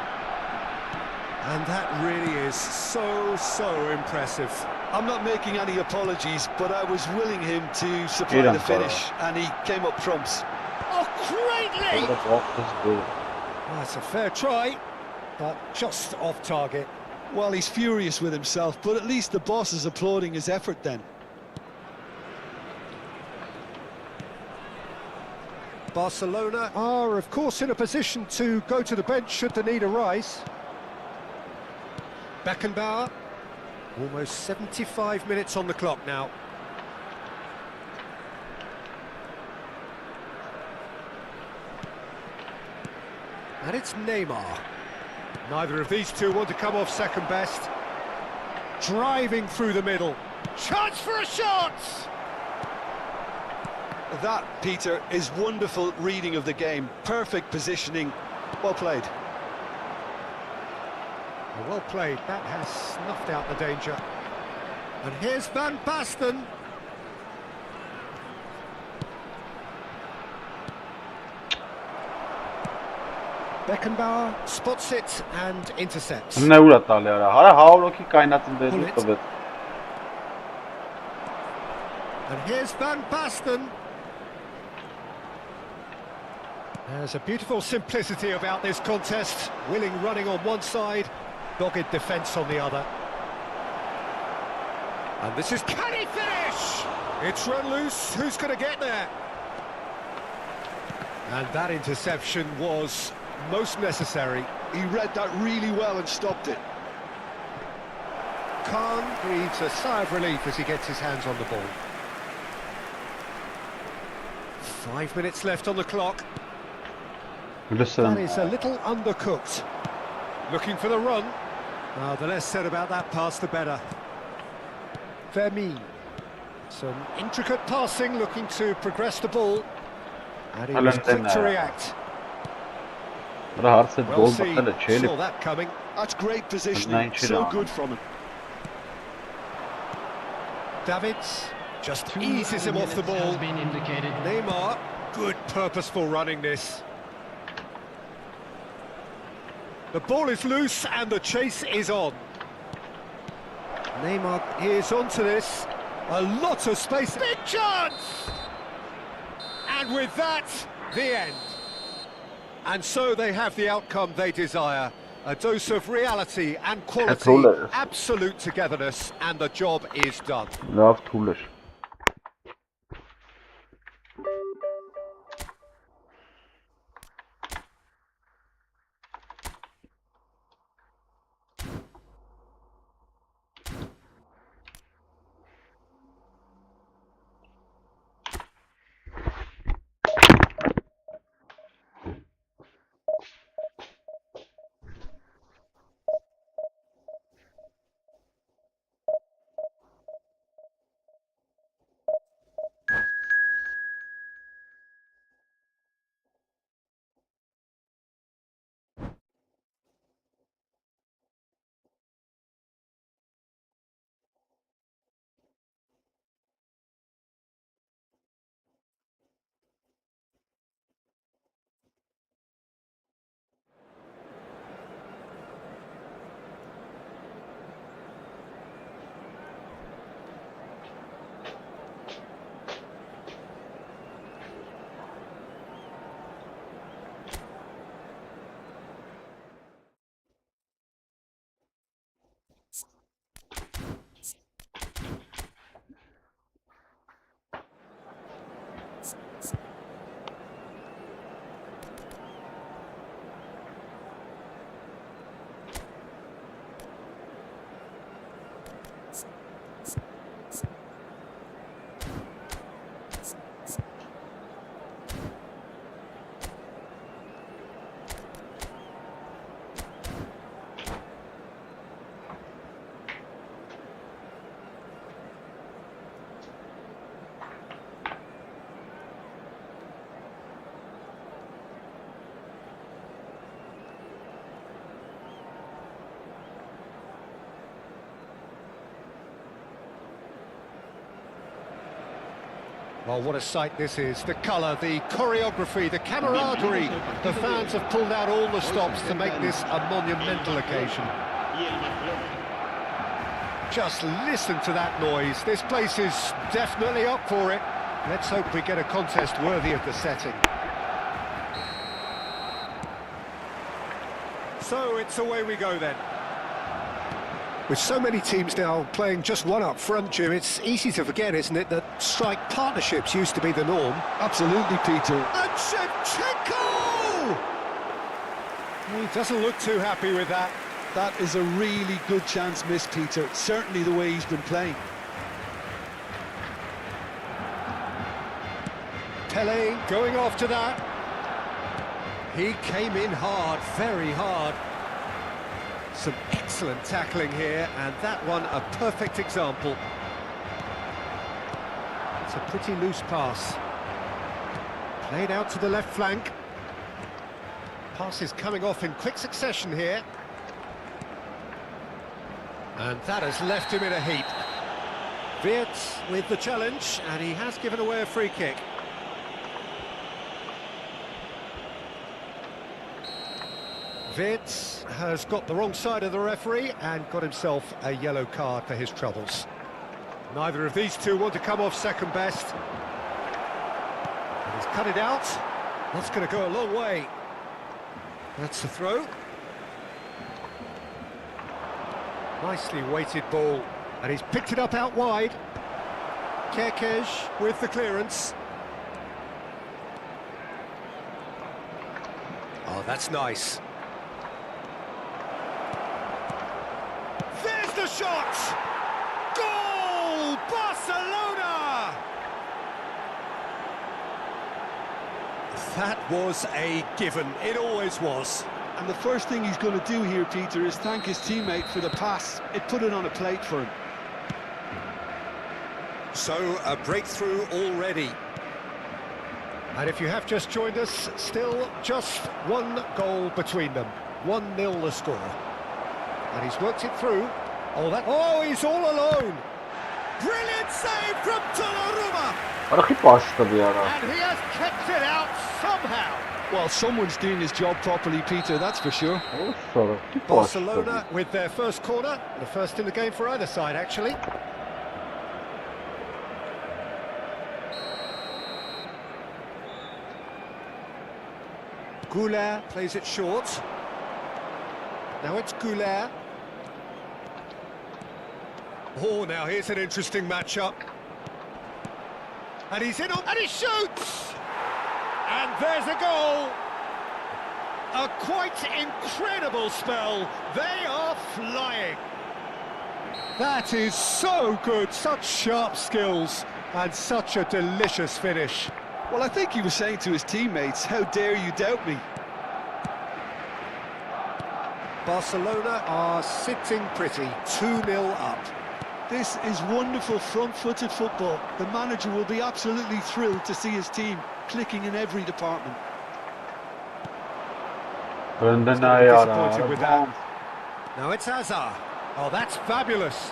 And that really is so impressive. I'm not making any apologies, but I was willing him to supply the finish, and he came up trumps. Oh, greatly! The ball is good. That's a fair try, but just off target. Well, he's furious with himself, but at least the boss is applauding his effort then. Barcelona are, of course, in a position to go to the bench should the need arise. Beckenbauer, almost 75 minutes on the clock now. And it's Neymar. Neither of these two want to come off second best. Driving through the middle. Chance for a shot! That, Peter, is wonderful reading of the game. Perfect positioning. Well played. Well played. That has snuffed out the danger. And here's Van Basten. Beckenbauer spots it and intercepts. Նեուրա տալի արա, հարա 100 հոգի կայնած ընդերում տվեց։ And here's Van Basten. There's a beautiful simplicity about this contest. Willing running on one side, dogged defence on the other. And this is, can he finish? It's run loose, who's going to get there? And that interception was most necessary. He read that really well and stopped it. Khan breathes a sigh of relief as he gets his hands on the ball. 5 minutes left on the clock. That is a little undercooked. Looking for the run. The less said about that pass, the better. Vermeer. Some intricate passing, looking to progress the ball. And he was quick to react. Well seen, saw that coming. That's great positioning, so good from him. Davids just eases him off the ball. Neymar, good purposeful running this. The ball is loose and the chase is on. Neymar is onto this. A lot of space. Big chance! And with that, the end. And so they have the outcome they desire. A dose of reality and quality, absolute togetherness, and the job is done. Love Tulish. Well, what a sight this is. The colour, the choreography, the camaraderie. The fans have pulled out all the stops to make this a monumental occasion. Just listen to that noise. This place is definitely up for it. Let's hope we get a contest worthy of the setting. So it's away we go then. With so many teams now playing just one up front, Jim, it's easy to forget, isn't it, that strike partnerships used to be the norm. Absolutely, Peter. And Shevchenko! He doesn't look too happy with that. That is a really good chance missed, Peter. Certainly the way he's been playing. Pele going after that. He came in hard, very hard. Some excellent tackling here, and that one a perfect example. It's a pretty loose pass. Played out to the left flank. Pass is coming off in quick succession here. And that has left him in a heap. Wirtz with the challenge, and he has given away a free kick. Wirtz has got the wrong side of the referee and got himself a yellow card for his troubles. Neither of these two want to come off second best. And he's cut it out. That's going to go a long way. That's the throw. Nicely weighted ball, and he's picked it up out wide. Kerkez with the clearance. Oh, that's nice. There's the shot! Goal! Barcelona! That was a given. It always was. And the first thing he's going to do here, Peter, is thank his teammate for the pass. It put it on a plate for him. So, a breakthrough already. And if you have just joined us, still just one goal between them. 1-0 the score. And he's worked it through. Oh, he's all alone. Brilliant save from Donnarumma. آره خیلی باسته بیاره. And he has kept it out somehow. Well, someone's doing his job properly, Peter, that's for sure. Barcelona with their first corner. The first in the game for either side, actually. Goulet plays it short. Now it's Goulet. Oh, now here's an interesting matchup. And he's in on, and he shoots! And there's a goal! A quite incredible spell. They are flying. That is so good, such sharp skills, and such a delicious finish. Well, I think he was saying to his teammates, how dare you doubt me? Barcelona are sitting pretty, 2-0 up. This is wonderful front-footed football. The manager will be absolutely thrilled to see his team clicking in every department. Disappointed with that. Now it's Hazard. Oh, that's fabulous.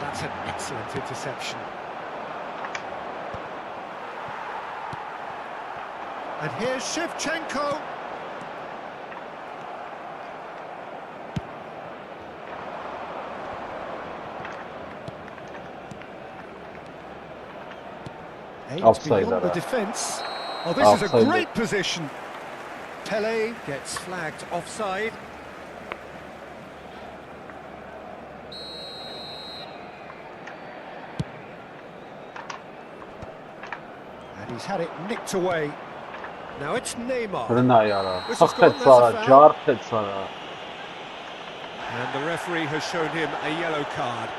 That's an excellent interception. And here's Shevchenko. Offside Beyond the there. defence. Oh, this is a Offside. great position. Pele gets flagged offside. And he's had it nicked away. Now it's Neymar. This is gone, that's a foul. is And the referee has shown him a yellow card.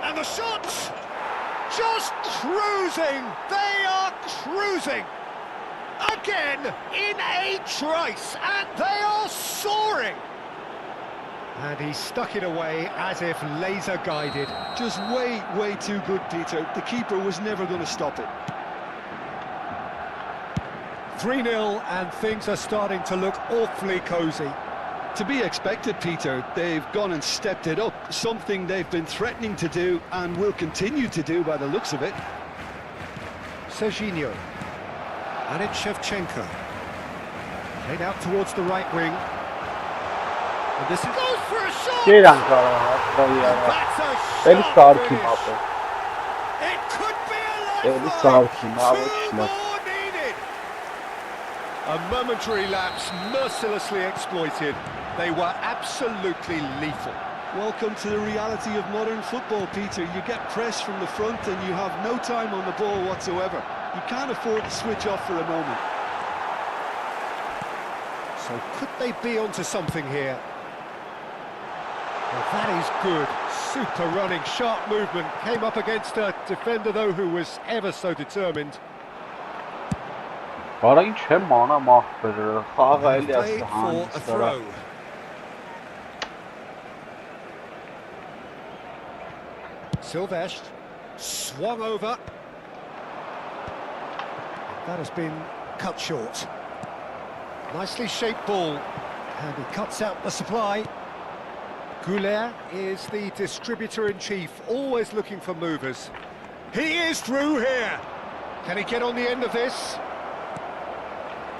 And the shot! Just cruising! They are cruising! Again, in a trice, and they are soaring! And he stuck it away as if laser guided. Just way too good, Peter. The keeper was never going to stop it. 3-0 and things are starting to look awfully cosy. To be expected, Peter. They've gone and stepped it up, something they've been threatening to do and will continue to do by the looks of it. Serginho. And it's Shevchenko. Played out towards the right wing. And this goes for a shot! Geri ancora, That's a Ele shot sarki finish. mapă. It could be a Ele lifeline. sarki mapă Two și more needed. A momentary lapse mercilessly exploited. They were absolutely lethal. Welcome to the reality of modern football, Peter. You get pressed from the front and you have no time on the ball whatsoever. You can't afford to switch off for a moment. So could they be onto something here? Well, that is good. Super running, sharp movement. Came up against a defender, though, who was ever so determined. Արա ինչ եմ անամ ախպերը, խաղը էլի Play ասա for a հանդիստ throw. Silvestre swung over. That has been cut short. Nicely shaped ball, and he cuts out the supply. Goulet is the distributor-in-chief, always looking for movers. He is through here. Can he get on the end of this?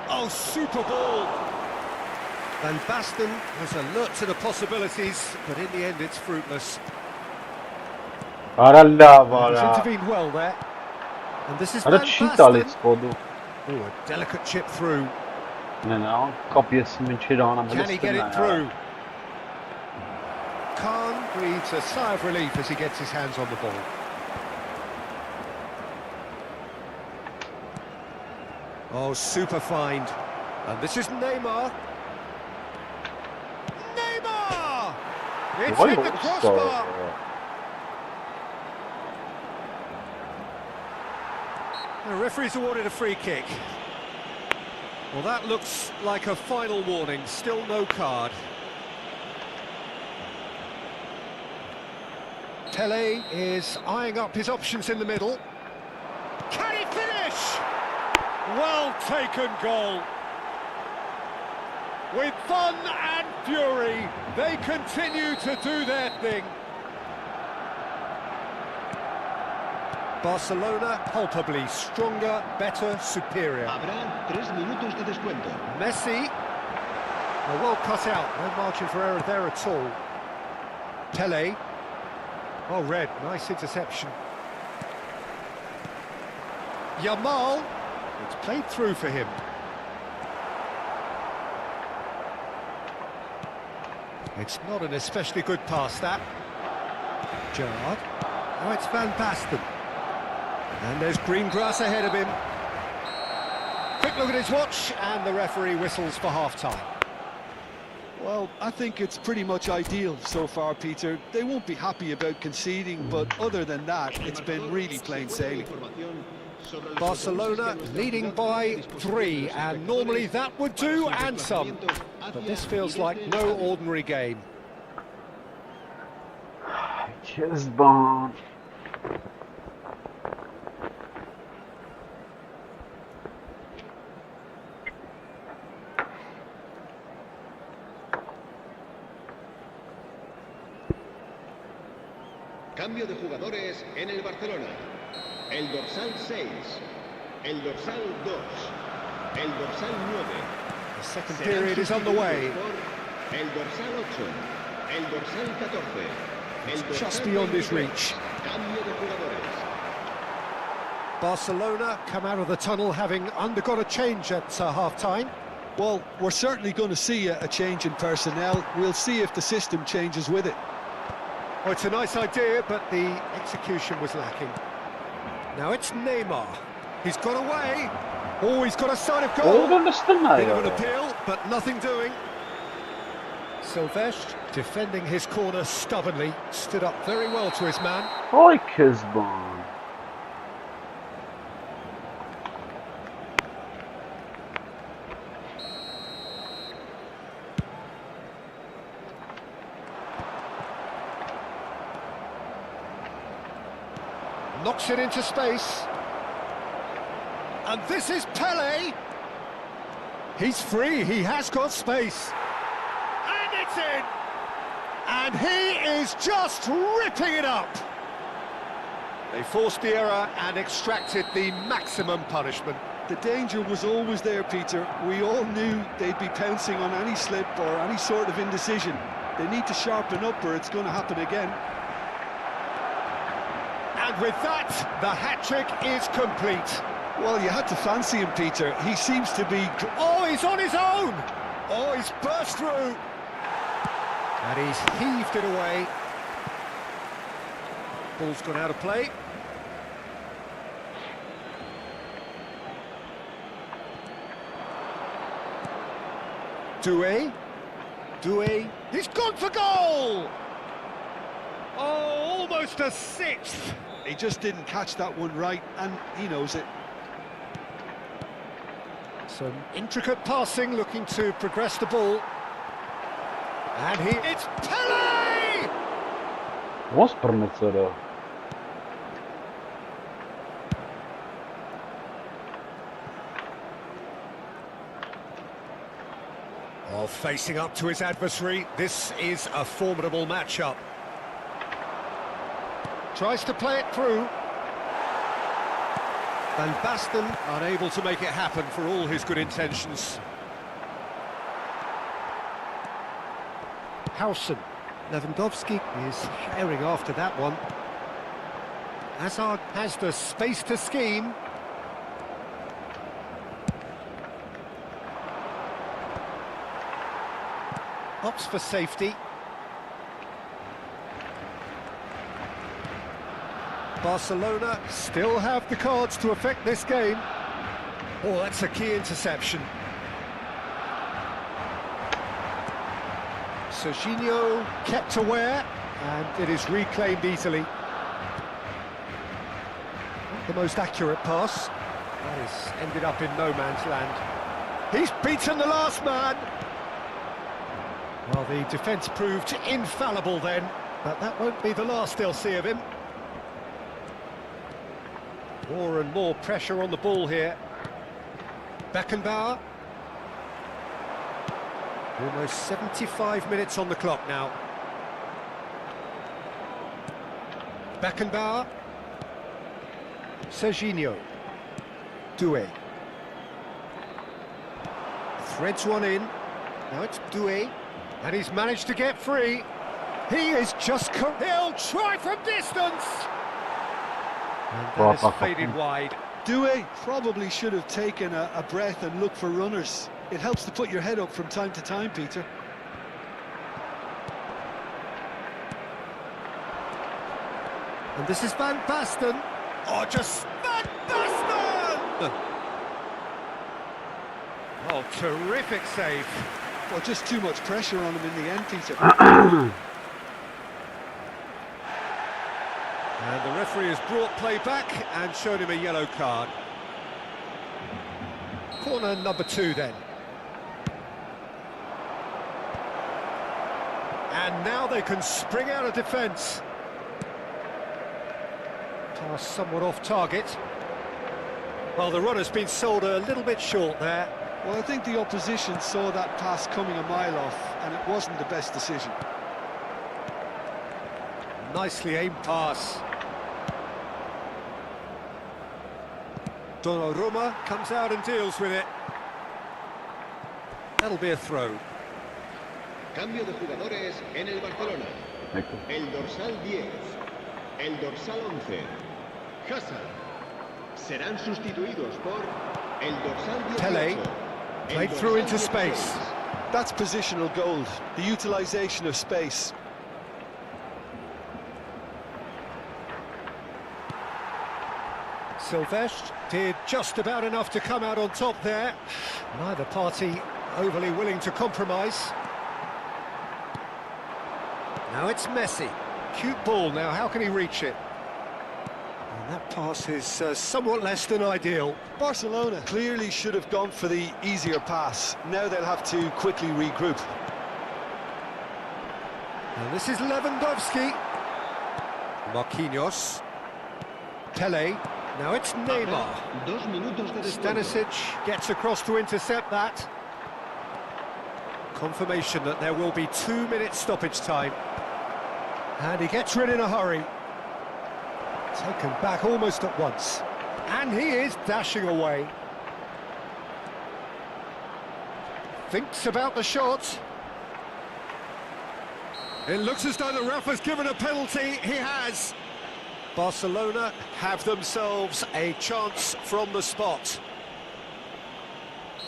Oh, super ball. Van Basten was alert to the possibilities, but in the end it's fruitless. Արա լավ, He's արա. intervened well there. And this is Արա Van չի Basten. տալիս կոդու. Oh, a delicate chip through. Նենա, կապիեսում ինչեր անամ, Can he get it through? Khan breathes a sigh of relief as he gets his hands on the ball. Oh, super find. And this is Neymar. Neymar! It's hit the crossbar. The referee's awarded a free kick. Well, that looks like a final warning. Still no card. Tele is eyeing up his options in the middle. Can he finish? Well taken goal. With fun and fury, they continue to do their thing. Barcelona palpably stronger, better, superior. Habrá 3 minutos de descuento. Messi, well cut out, no margin for error there at all. Tele, oh red, nice interception. Yamal, it's played through for him. It's not an especially good pass, that. Gerrard, oh it's Van Basten. And there's green grass ahead of him. Quick look at his watch, and the referee whistles for half-time. Well, I think it's pretty much ideal so far, Peter. They won't be happy about conceding, but other than that, it's been really plain sailing. Barcelona leading by 3, and normally that would do, and some. But this feels like no ordinary game. Kezban. Cambio de jugadores en el Barcelona. El dorsal 6, el dorsal 2, el dorsal 9. The second period is on the way. El dorsal 8, el dorsal 14, el dorsal Just beyond his 23. reach. Cambio de jugadores. Barcelona come out of the tunnel having undergone a change at half-time. Well, we're certainly going to see a change in personnel. We'll see if the system changes with it. Well, it's a nice idea, but the execution was lacking. Now it's Neymar. He's got away. Oh, he's got a side of goal. Orada mısın Bit of an ya? appeal, but nothing doing. Silvestre, defending his corner stubbornly, stood up very well to his man. Ay Kezban. Knocks it into space. And this is Pele. He's free, he has got space. And it's in! And he is just ripping it up. They forced the error and extracted the maximum punishment. The danger was always there, Peter. We all knew they'd be pouncing on any slip or any sort of indecision. They need to sharpen up or it's going to happen again. And with that, the hat-trick is complete. Well, you had to fancy him, Peter. He seems to be... Oh, he's on his own! Oh, he's burst through! And he's heaved it away. Ball's gone out of play. Doué. He's gone for goal! Oh, almost a sixth. He just didn't catch that one right, and he knows it. Some intricate passing, looking to progress the ball. And it's Pele! What's permitted? Oh, facing up to his adversary, this is a formidable matchup. Tries to play it through. Van Basten unable to make it happen for all his good intentions. Howson. Lewandowski is herring after that one. Hazard has the space to scheme. Opts for safety. Barcelona still have the cards to affect this game. Oh, that's a key interception. Serginho kept aware, and it is reclaimed easily. Not the most accurate pass. That has ended up in no man's land. He's beaten the last man. Well, the defence proved infallible then, but that won't be the last they'll see of him. More and more pressure on the ball here. Beckenbauer. Almost 75 minutes on the clock now. Beckenbauer. Serginho. Doué. Threads one in. Now it's Doué. And he's managed to get free. He is just... He'll try from distance! And that has faded wide. Doué probably should have taken a breath and looked for runners. It helps to put your head up from time to time, Peter. And this is Van Basten. Oh, just Van Basten! Oh, terrific save. Well, just too much pressure on him in the end, Peter. And the referee has brought play back and shown him a yellow card. Corner number 2 then. And now they can spring out of defence. Pass somewhat off target. Well, the runner's been sold a little bit short there. Well, I think the opposition saw that pass coming a mile off, and it wasn't the best decision. Nicely aimed pass. Donnarumma comes out and deals with it. That'll be a throw. Cambio de jugadores en el Barcelona. El dorsal 10, el dorsal 11, Hazard. Serán sustituidos por el dorsal 18. Pele played through into space. That's positional gold, the utilisation of space. Silvestre did just about enough to come out on top there. Neither party overly willing to compromise. Now it's Messi. Cute ball now, how can he reach it? And that pass is somewhat less than ideal. Barcelona clearly should have gone for the easier pass. Now they'll have to quickly regroup. And this is Lewandowski. Marquinhos. Pele. Now it's Neymar. 2 minutos de descuento. Stanisic gets across to intercept that. Confirmation that there will be 2 minutes stoppage time. And he gets rid in a hurry. Taken back almost at once. And he is dashing away. Thinks about the shot. It looks as though the ref has given a penalty. He has. Barcelona have themselves a chance from the spot.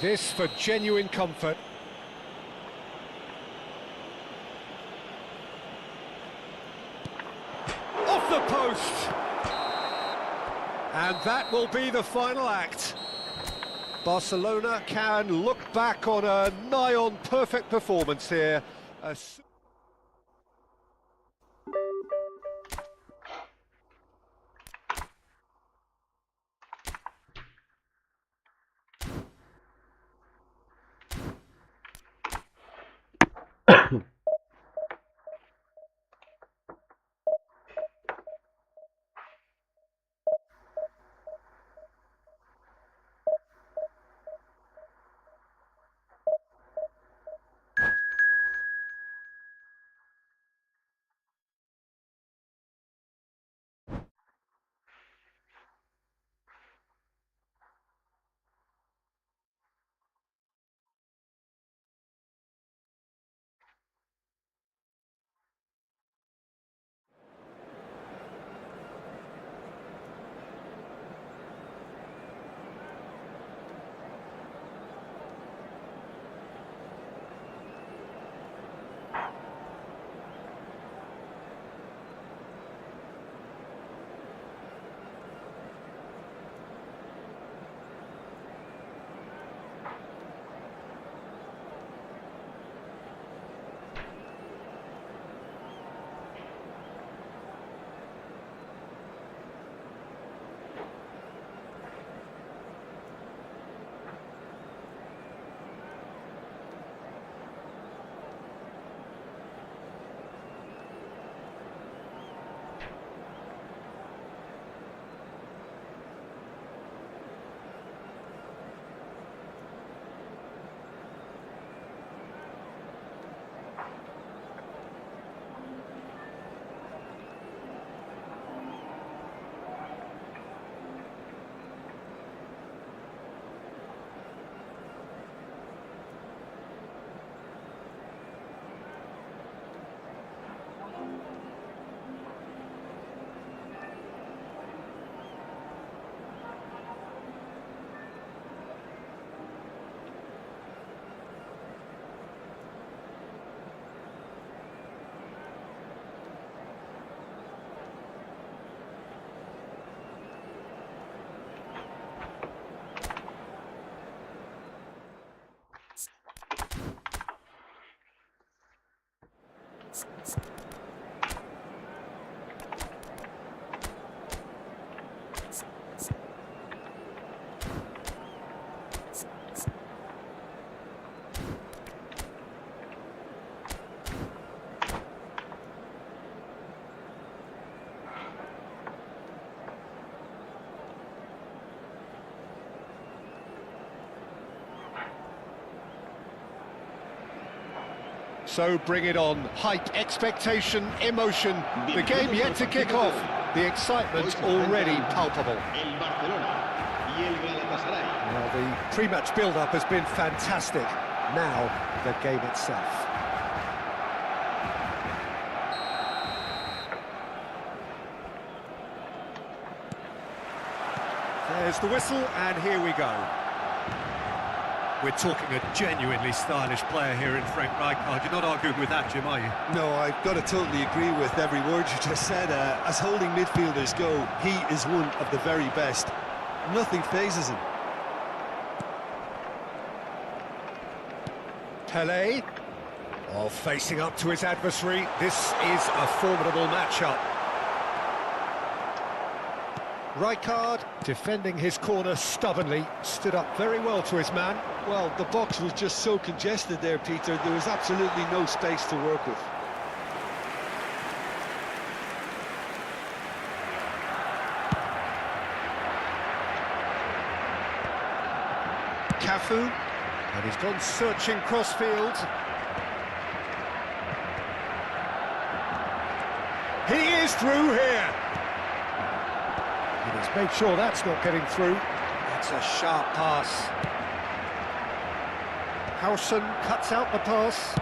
This for genuine comfort. Off the post! And that will be the final act. Barcelona can look back on a nigh-on perfect performance here. So bring it on. Hype, expectation, emotion. The game yet to kick off. The excitement already palpable. Now the pre-match build-up has been fantastic. Now the game itself. There's the whistle, and here we go. We're talking a genuinely stylish player here in Frank Rijkaard. You're not arguing with that, Jim, are you? No, I've got to totally agree with every word you just said. As holding midfielders go, he is one of the very best. Nothing phases him. Pele, facing up to his adversary. This is a formidable matchup. Rijkaard, defending his corner stubbornly, stood up very well to his man. Well, the box was just so congested there, Peter. There was absolutely no space to work with. Cafu, and he's gone searching crossfield. He is through here. And he's made sure that's not getting through. That's a sharp pass. Howson cuts out the pass.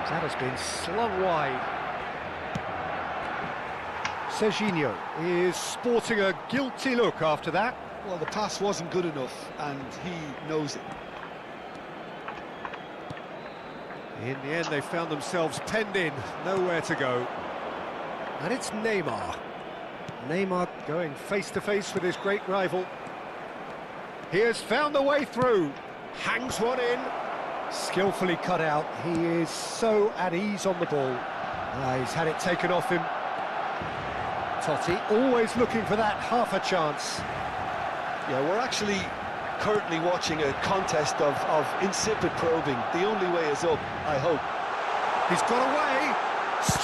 That has been slung wide. Serginho is sporting a guilty look after that. Well, the pass wasn't good enough, and he knows it. In the end, they found themselves penned in, nowhere to go. And it's Neymar. Neymar going face-to-face with his great rival. He has found the way through. Hangs one in. Skillfully cut out. He is so at ease on the ball. He's had it taken off him. Totti always looking for that half a chance. Yeah, we're actually currently watching a contest of insipid probing. The only way is up, I hope. He's got away.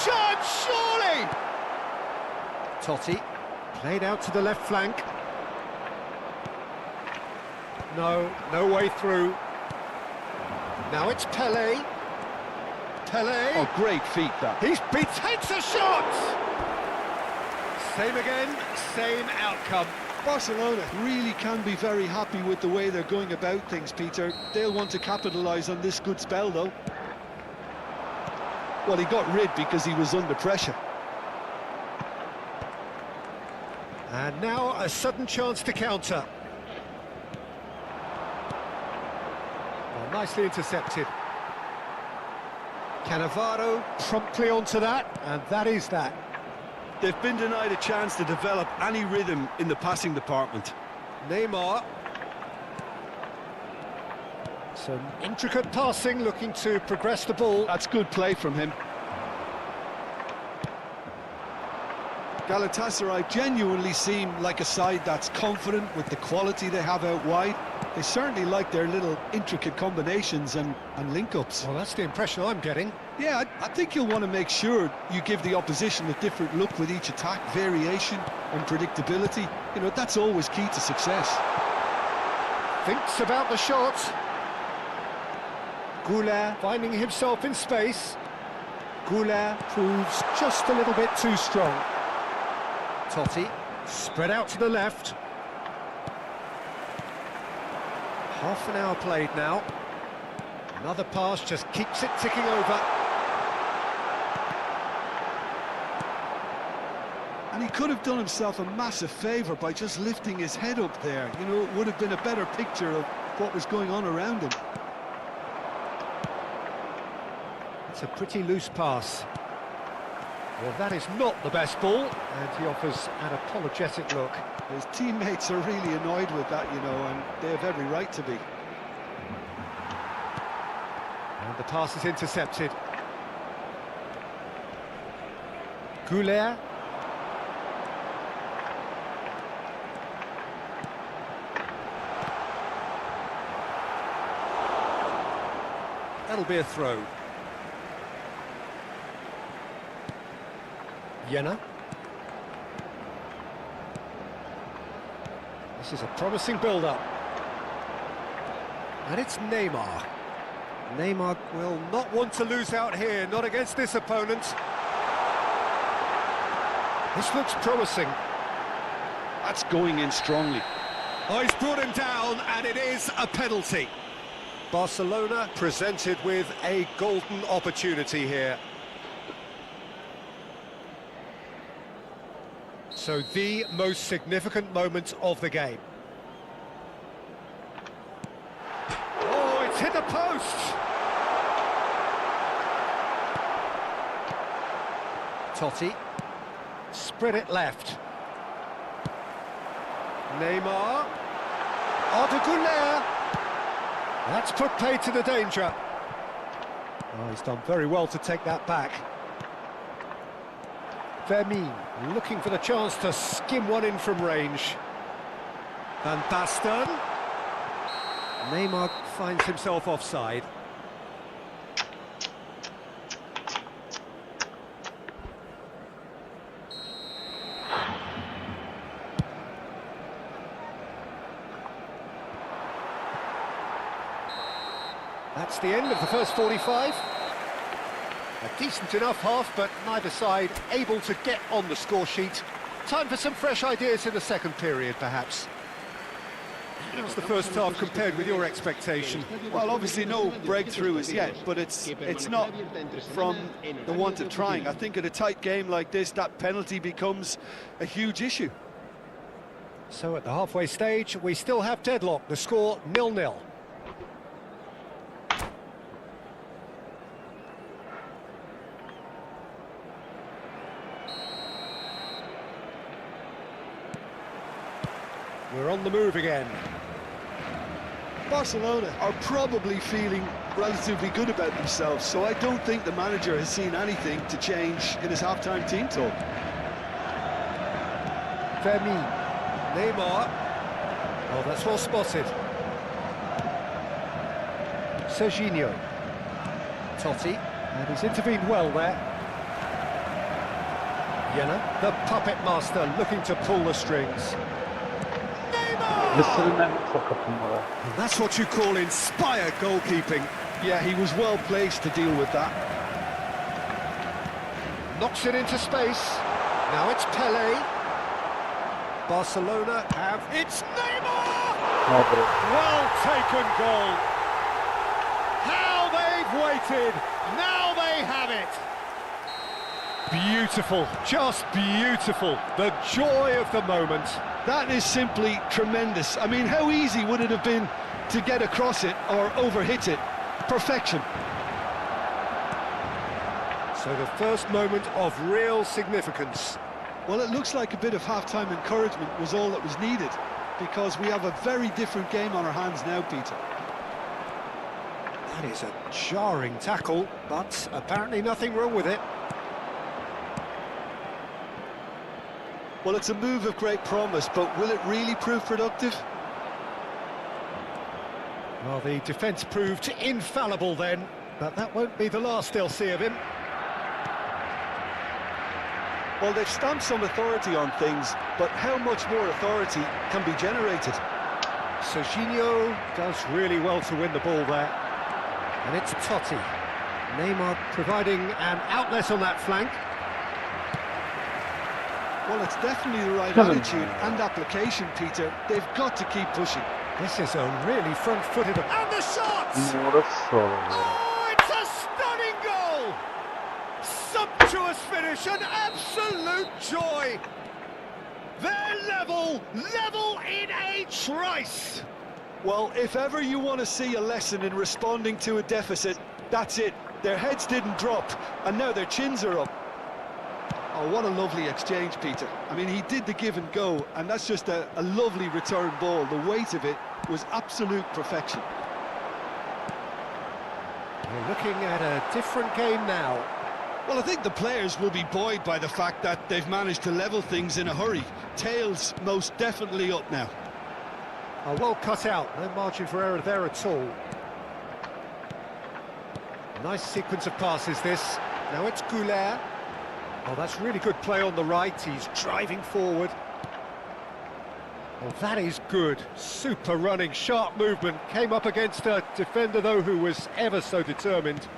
Shot, surely! Totti played out to the left flank. No way through. Now it's Pelé. Pelé. Oh, great feat, that. He takes a shot! Same again, same outcome. Barcelona really can be very happy with the way they're going about things, Peter. They'll want to capitalise on this good spell, though. Well, he got rid because he was under pressure. And now a sudden chance to counter. Well, nicely intercepted. Cannavaro promptly onto that, and that is that. They've been denied a chance to develop any rhythm in the passing department. Neymar. Some intricate passing, looking to progress the ball. That's good play from him. Galatasaray genuinely seem like a side that's confident with the quality they have out wide. They certainly like their little intricate combinations and link-ups. Well, that's the impression I'm getting. Yeah, I think you'll want to make sure you give the opposition a different look with each attack, variation, unpredictability. You know, that's always key to success. Thinks about the shot. Goulart finding himself in space. Goulart proves just a little bit too strong. Totti spread out to the left. Half an hour played now. Another pass just keeps it ticking over. And he could have done himself a massive favour by just lifting his head up there. You know, it would have been a better picture of what was going on around him. It's a pretty loose pass. Well, that is not the best ball, and he offers an apologetic look. His teammates are really annoyed with that, you know, and they have every right to be. And the pass is intercepted. Goulart. That'll be a throw. Jena. This is a promising build-up. And it's Neymar. Neymar will not want to lose out here, not against this opponent. This looks promising. That's going in strongly. Oh, he's brought him down, and it is a penalty. Barcelona presented with a golden opportunity here. So the most significant moment of the game. Oh, it's hit the post! Totti, spread it left. Neymar, Goulart. That's put paid to the danger. Oh, he's done very well to take that back. Vermin looking for the chance to skim one in from range. Van Basten. Neymar finds himself offside. That's the end of the first 45. A decent enough half, but neither side able to get on the score sheet. Time for some fresh ideas in the second period, perhaps. How's the first half compared with your expectation? Well, obviously no breakthrough as yet, but it's not from the want of trying. I think in a tight game like this, that penalty becomes a huge issue. So at the halfway stage, we still have deadlock. The score 0-0. We're on the move again. Barcelona are probably feeling relatively good about themselves, so I don't think the manager has seen anything to change in his half-time team talk. Fermin, Neymar. Oh, that's well spotted. Serginho. Totti, and he's intervened well there. Jena, the puppet master, looking to pull the strings. And that's what you call inspired goalkeeping. Yeah, he was well placed to deal with that. Knocks it into space. Now it's Pelé. Barcelona have... It's Neymar! Well taken goal. How they've waited. Now they have it. Beautiful, just beautiful. The joy of the moment. That is simply tremendous. I mean, how easy would it have been to get across it or overhit it? Perfection. So the first moment of real significance. Well, it looks like a bit of half-time encouragement was all that was needed, because we have a very different game on our hands now, Peter. That is a jarring tackle, but apparently nothing wrong with it. Well, it's a move of great promise, but will it really prove productive? Well, the defence proved infallible then, but that won't be the last they'll see of him. Well, they've stamped some authority on things, but how much more authority can be generated? Serginho does really well to win the ball there. And it's Totti. Neymar providing an outlet on that flank. Well, it's definitely the right attitude and application, Peter. They've got to keep pushing. This is a really front-footed... And the shot! Oh, it's a stunning goal! Sumptuous finish, an absolute joy! They're level in a trice! Well, if ever you want to see a lesson in responding to a deficit, that's it. Their heads didn't drop, and now their chins are up. Oh, what a lovely exchange, Peter. I mean, he did the give and go, and that's just a lovely return ball. The weight of it was absolute perfection. We're looking at a different game now. Well, I think the players will be buoyed by the fact that they've managed to level things in a hurry. Tails most definitely up now. Oh, well cut out, no margin for error there at all. Nice sequence of passes this. Now it's Goulet. Oh, that's really good play on the right, he's driving forward. Oh, that is good, super running, sharp movement. Came up against a defender, though, who was ever so determined.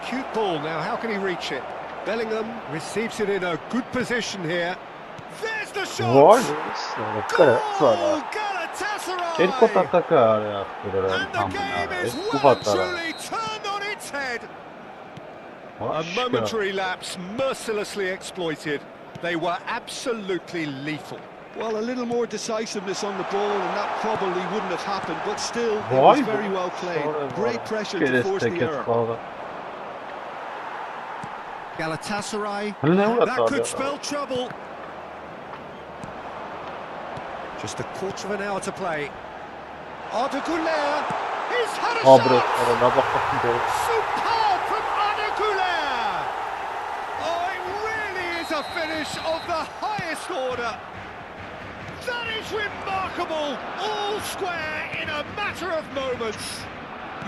Cute ball, now how can he reach it? Bellingham receives it in a good position here. There's the shot! Goal! Galatasaray! And the game is well and truly turned on its head. A momentary lapse mercilessly exploited. They were absolutely lethal. Well, a little more decisiveness on the ball and that probably wouldn't have happened, but still, it was very well played. Great pressure to force the error. Galatasaray, that could spell trouble. Just a quarter of an hour to play. Arda Güler, he's had a shot! Superb from Arda Güler! Oh, it really is a finish of the highest order. That is remarkable, all square in a matter of moments.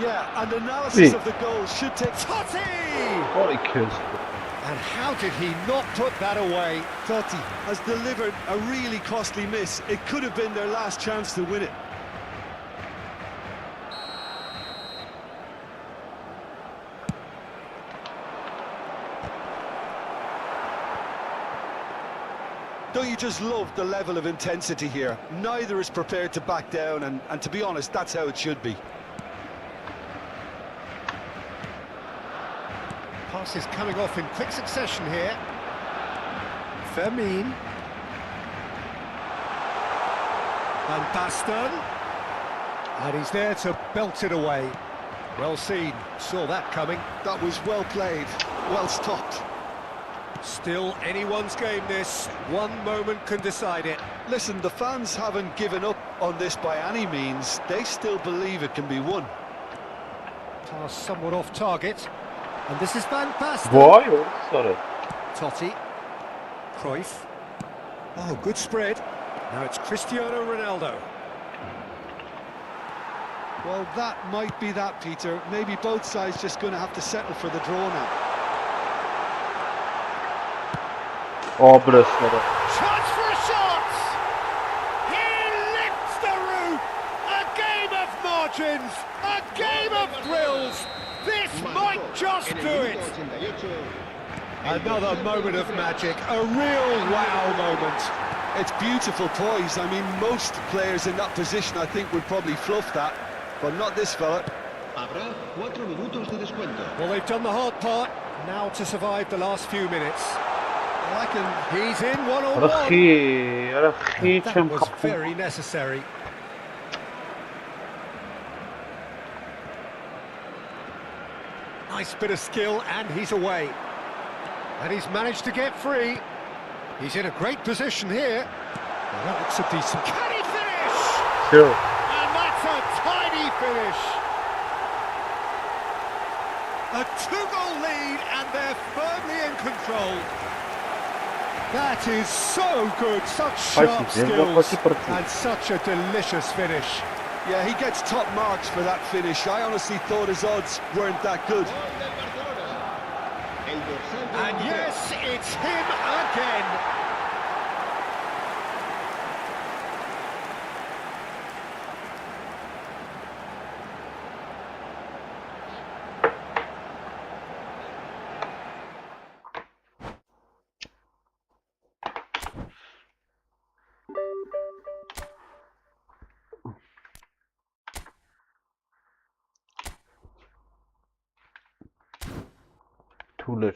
Yeah, and analysis of the goal should take... Totti! And how did he not put that away? Totti has delivered a really costly miss. It could have been their last chance to win it. Don't you just love the level of intensity here? Neither is prepared to back down, and to be honest, that's how it should be. Pass is coming off in quick succession here. Vermeer. Van Basten. And he's there to belt it away. Well seen, saw that coming. That was well played, well stopped. Still anyone's game this, one moment can decide it. Listen, the fans haven't given up on this by any means. They still believe it can be won. Pass somewhat off target. And this is Van Basten. Boy, sorry. Totti. Cruyff. Oh, good spread. Now it's Cristiano Ronaldo. Well, that might be that, Peter. Maybe both sides just going to have to settle for the draw now. Oh, bless her. Chance for a shot! He lifts the roof! A game of margins! A game of thrills! This might just do it! Another moment of magic, a real wow moment. It's beautiful poise. I mean, most players in that position, I think, would probably fluff that, but not this fella. Habrá 4 minutos de descuento. Well, they've done the hard part, now to survive the last few minutes. He's in one-on-one. That was very necessary. Nice bit of skill, and he's away. And he's managed to get free. He's in a great position here. Well, that looks a decent... Can he finish? Sure. And that's a tiny finish. A 2-goal lead, and they're firmly in control. That is so good, such sharp skills, and such a delicious finish. Yeah, he gets top marks for that finish. I honestly thought his odds weren't that good. And yes, it's him again. Tuller.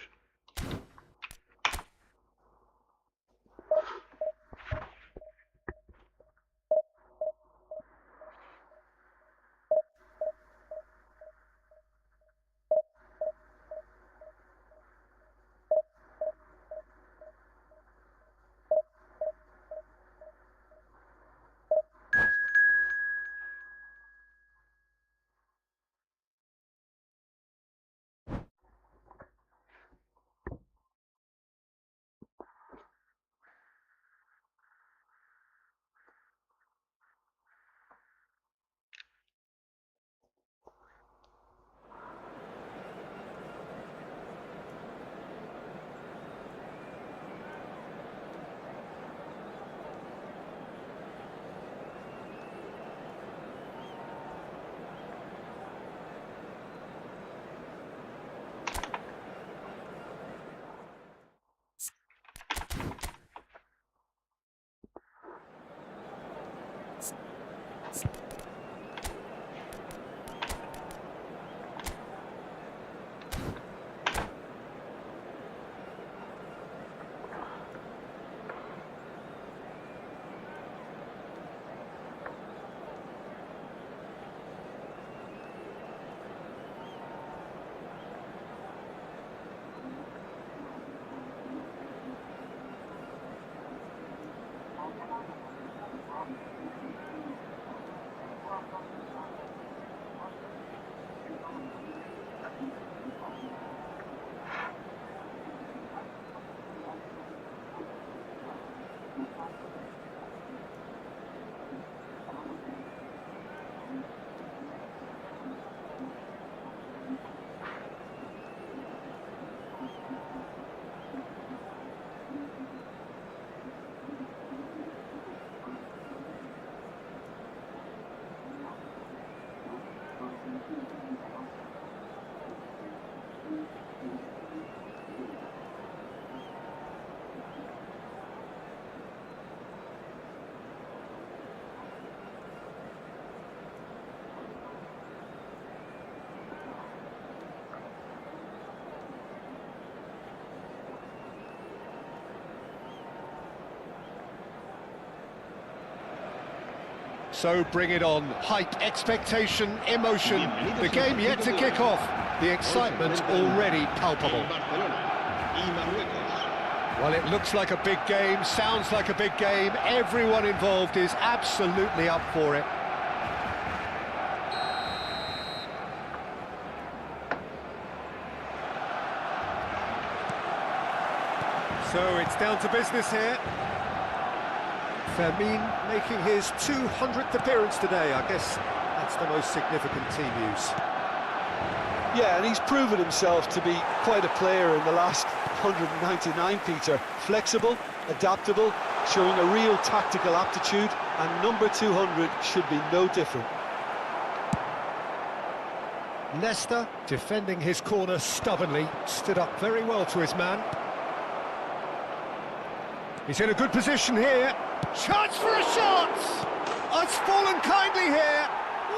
So bring it on. Hype, expectation, emotion. The game yet to kick off. The excitement already palpable. Well, it looks like a big game, sounds like a big game. Everyone involved is absolutely up for it. So it's down to business here. Fermin making his 200th appearance today. I guess that's the most significant team use. Yeah, and he's proven himself to be quite a player in the last 199, Peter. Flexible, adaptable, showing a real tactical aptitude, and number 200 should be no different. Leicester defending his corner stubbornly, stood up very well to his man. He's in a good position here. Chance for a shot! Oh, it's fallen kindly here.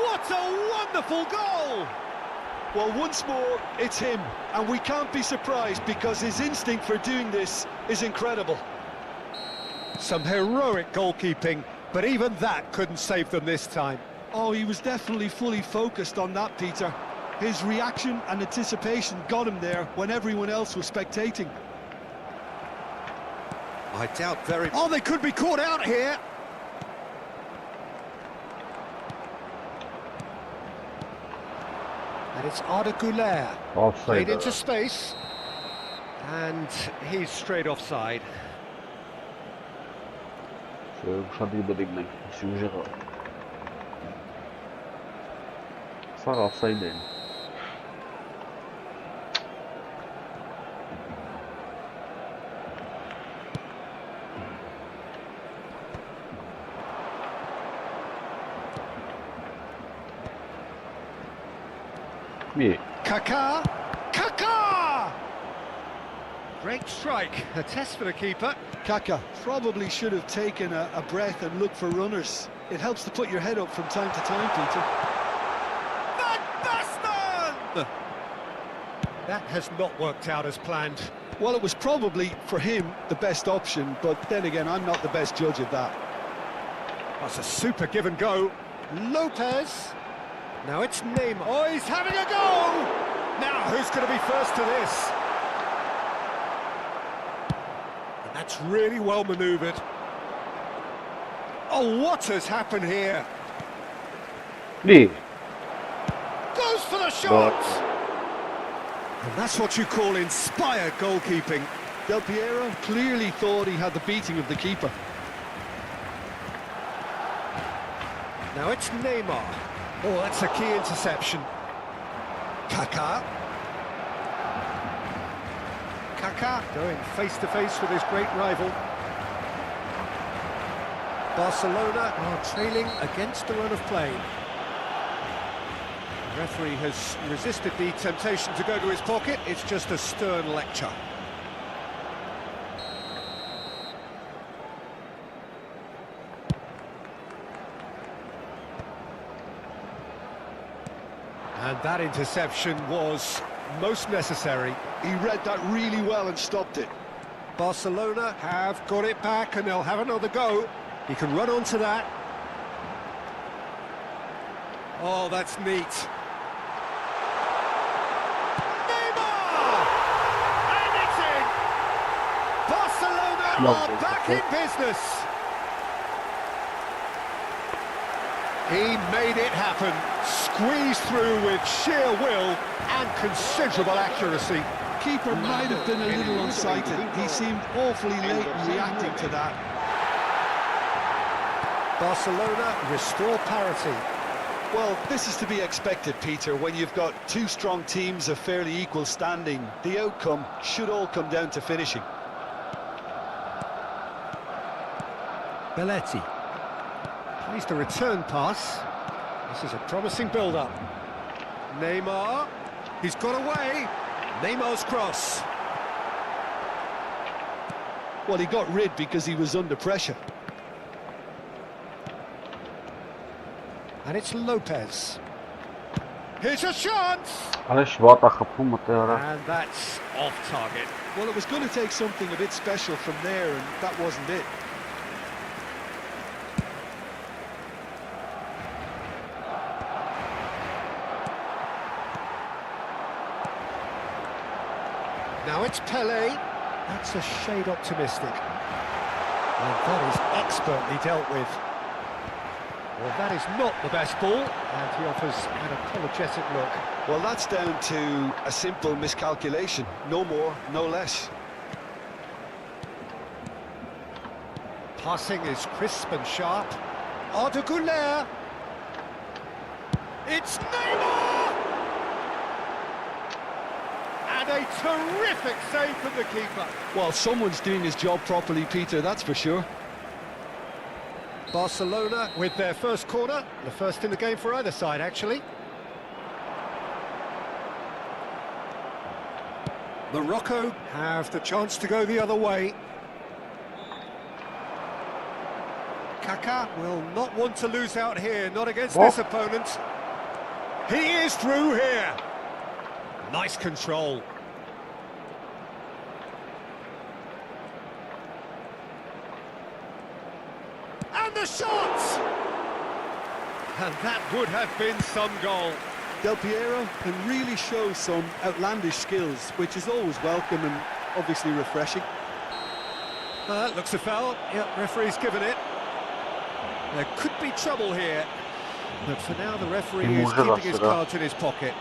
What a wonderful goal! Well, once more, it's him, and we can't be surprised because his instinct for doing this is incredible. Some heroic goalkeeping, but even that couldn't save them this time. Oh, he was definitely fully focused on that, Peter. His reaction and anticipation got him there when everyone else was spectating. I doubt very... Oh, they could be caught out here! And it's Arda Güler. Played into space. And he's straight offside. offside then. Yeah. Kaká! Great strike, a test for the keeper. Kaká probably should have taken a breath and looked for runners. It helps to put your head up from time to time, Peter. Van Basten! That has not worked out as planned. Well, it was probably, for him, the best option, but then again, I'm not the best judge of that. That's a super give and go. Lopez. Now it's Neymar. Oh, he's having a go! Now, who's going to be first to this? And that's really well manoeuvred. Oh, what has happened here? Yeah. Goes for the shot! And that's what you call inspired goalkeeping. Del Piero clearly thought he had the beating of the keeper. Now it's Neymar. Oh, that's a key interception. Kaká. Kaká going face-to-face with his great rival. Barcelona are trailing against the run of play. The referee has resisted the temptation to go to his pocket. It's just a stern lecture. And that interception was most necessary. He read that really well and stopped it. Barcelona have got it back and they'll have another go. He can run onto that. Oh, that's neat. Neymar! And it's in! Barcelona are back in business. He made it happen. Squeezed through with sheer will and considerable accuracy. Keeper might have been a little unsighted. He seemed awfully late in reacting to that. Barcelona restore parity. Well, this is to be expected, Peter. When you've got two strong teams of fairly equal standing, the outcome should all come down to finishing. Belletti plays the return pass. This is a promising build-up. Neymar, he's got away. Neymar's cross. Well, he got rid because he was under pressure. And it's Lopez. Here's a chance! And that's off target. Well, it was going to take something a bit special from there, and that wasn't it. Now it's Pele. That's a shade optimistic. And that is expertly dealt with. Well, that is not the best ball, and he offers an apologetic look. Well, that's down to a simple miscalculation. No more, no less. Passing is crisp and sharp. Arda Güler. It's Neymar! And a terrific save from the keeper. Well, someone's doing his job properly, Peter, that's for sure. Barcelona with their first corner, the first in the game for either side, actually. Morocco have the chance to go the other way. Kaká will not want to lose out here, not against this opponent. He is through here. Nice control. And the shot! And that would have been some goal. Del Piero can really show some outlandish skills, which is always welcome and obviously refreshing. Looks a foul. Yep, referee's given it. There could be trouble here, but for now the referee is keeping his cards in his pocket.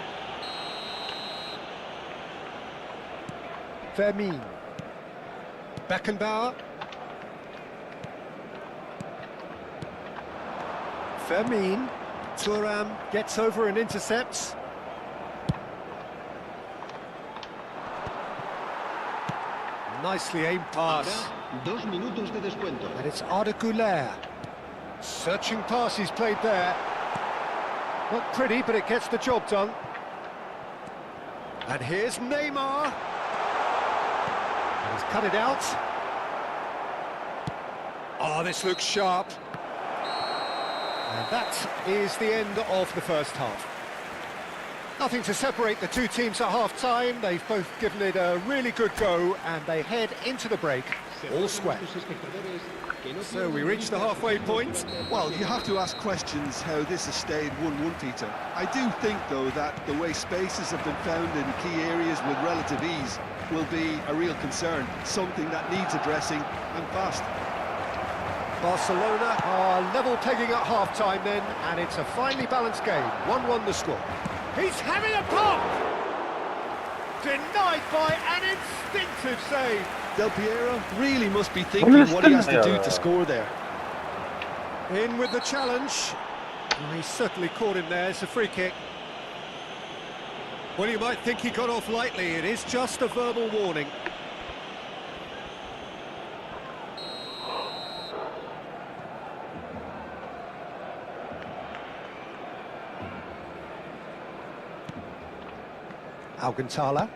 Fermin. Beckenbauer. Fermin. Thuram gets over and intercepts. Nicely aimed pass. 2 minutos de descuento. And it's Arda Güler. Searching pass he's played there. Not pretty, but it gets the job done. And here's Neymar. And he's cut it out. Oh, this looks sharp. And that is the end of the first half. Nothing to separate the two teams at half-time. They've both given it a really good go, and they head into the break all square. So we reach the halfway point. Well, you have to ask questions how this has stayed 1-1, Peter. I do think, though, that the way spaces have been found in key areas with relative ease will be a real concern, something that needs addressing and fast. Barcelona are level pegging at half-time then, and it's a finely balanced game. 1-1 the score. He's having a pop! Denied by an instinctive save. Del Piero really must be thinking what he has to do to score there. In with the challenge. Oh, he's certainly caught him there. It's a free kick. Well, you might think he got off lightly. It is just a verbal warning. Alcantara.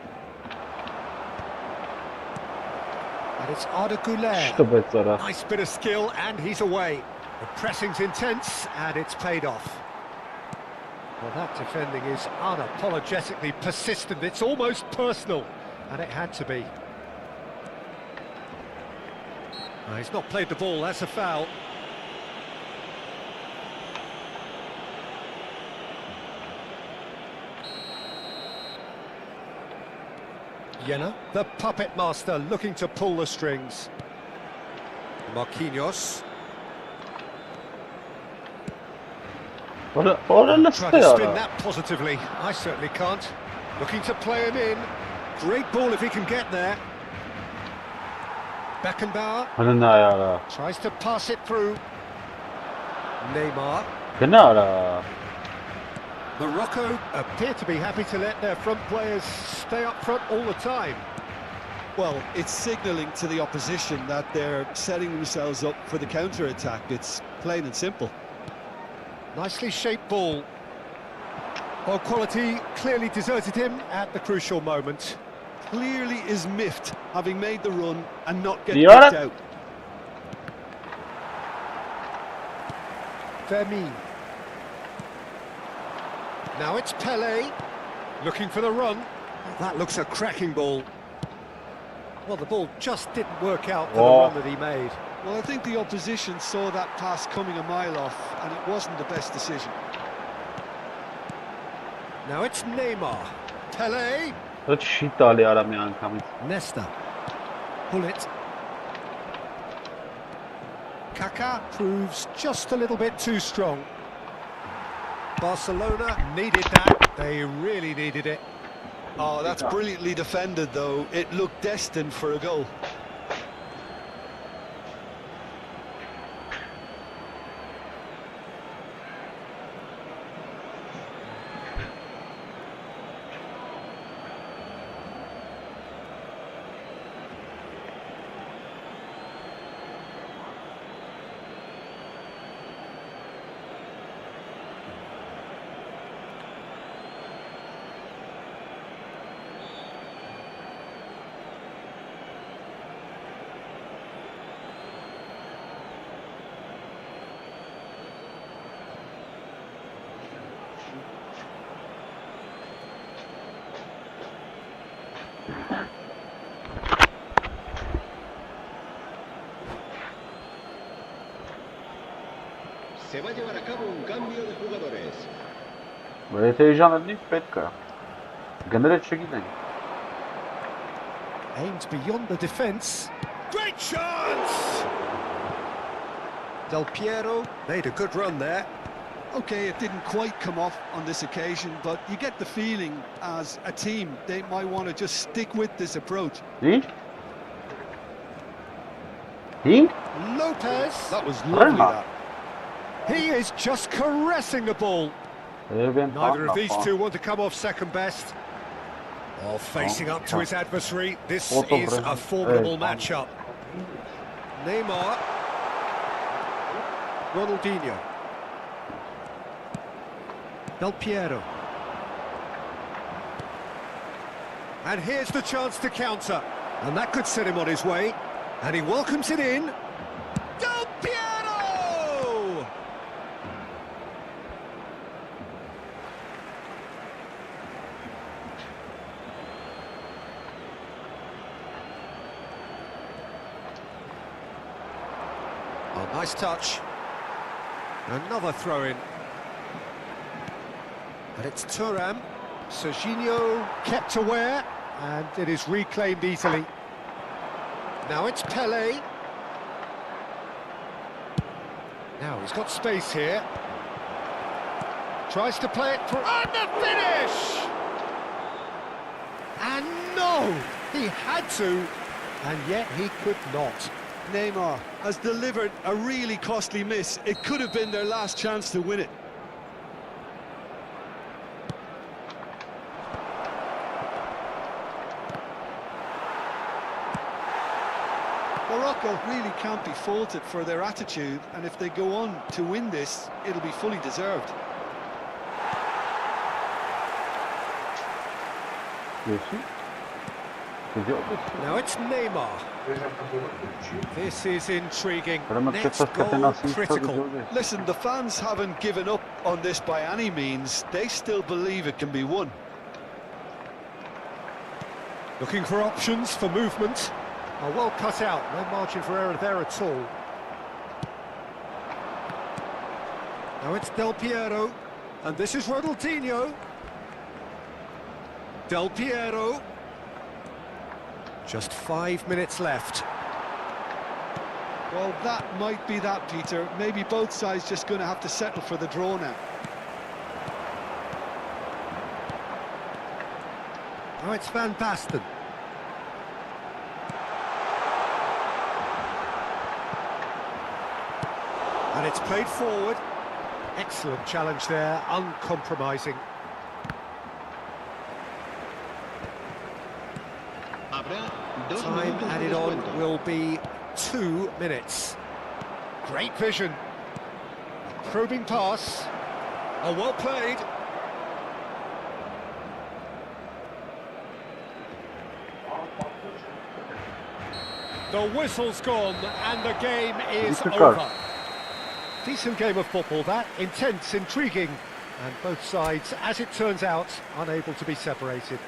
And it's Arda Güler. Nice bit of skill, and he's away. The pressing's intense, and it's paid off. Well, that defending is unapologetically persistent. It's almost personal, and it had to be. Oh, he's not played the ball, that's a foul. Jena, the puppet master, looking to pull the strings. Marquinhos. Try to spin that positively. I certainly can't. Looking to play him in. Great ball if he can get there. Beckenbauer. Tries to pass it through. Neymar. Morocco appear to be happy to let their front players stay up front all the time. Well, it's signalling to the opposition that they're setting themselves up for the counter-attack. It's plain and simple. Nicely shaped ball. Well, quality clearly deserted him at the crucial moment. Clearly is miffed, having made the run and not getting kicked out. Fermin. Now it's Pele, looking for the run. That looks a cracking ball. Well, the ball just didn't work out for the run that he made. Well, I think the opposition saw that pass coming a mile off, and it wasn't the best decision. Now it's Neymar. Pele. Դա չի տալի արա մի անգամից։ Nesta. Pull it. Kaká proves just a little bit too strong. Barcelona needed that. They really needed it. Oh, that's brilliantly defended, though. It looked destined for a goal. Se va a llevar a cabo un cambio de jugadores. Եթե իժանելնի պետք է։ Գները չգիտենք։ Aimed beyond the defence. Great chance! Del Piero made a good run there. Okay, it didn't quite come off on this occasion, but you get the feeling as a team they might want to just stick with this approach. Ինչ։ Ինչ։ Lopez. That was lovely, that. He is just caressing the ball. Neither of these two want to come off second best. While facing up to his adversary, this is a formidable matchup. Neymar. Ronaldinho. Del Piero. And here's the chance to counter. And that could set him on his way. And he welcomes it in. Del Piero! Oh, nice touch. Another throw-in. And it's Thuram. Serginho kept aware, and it is reclaimed easily. Now it's Pelé. Now he's got space here. Tries to play it for... And the finish! And no! He had to, and yet he could not. Neymar has delivered a really costly miss. It could have been their last chance to win it. Morocco really can't be faulted for their attitude, and if they go on to win this, it'll be fully deserved. Now it's Neymar. This is intriguing. Next goal critical. Listen, the fans haven't given up on this by any means. They still believe it can be won. Looking for options for movement. Oh, well cut out, no margin for error there at all. Now it's Del Piero, and this is Ronaldinho. Del Piero. Just 5 minutes left. Well, that might be that, Peter. Maybe both sides just going to have to settle for the draw now. Now it's Van Basten. And it's played forward. Excellent challenge there, uncompromising. Time added on will be 2 minutes. Great vision. Probing pass. Oh, well played. The whistle's gone and the game is over. Decent game of football that, intense, intriguing, and both sides, as it turns out, unable to be separated.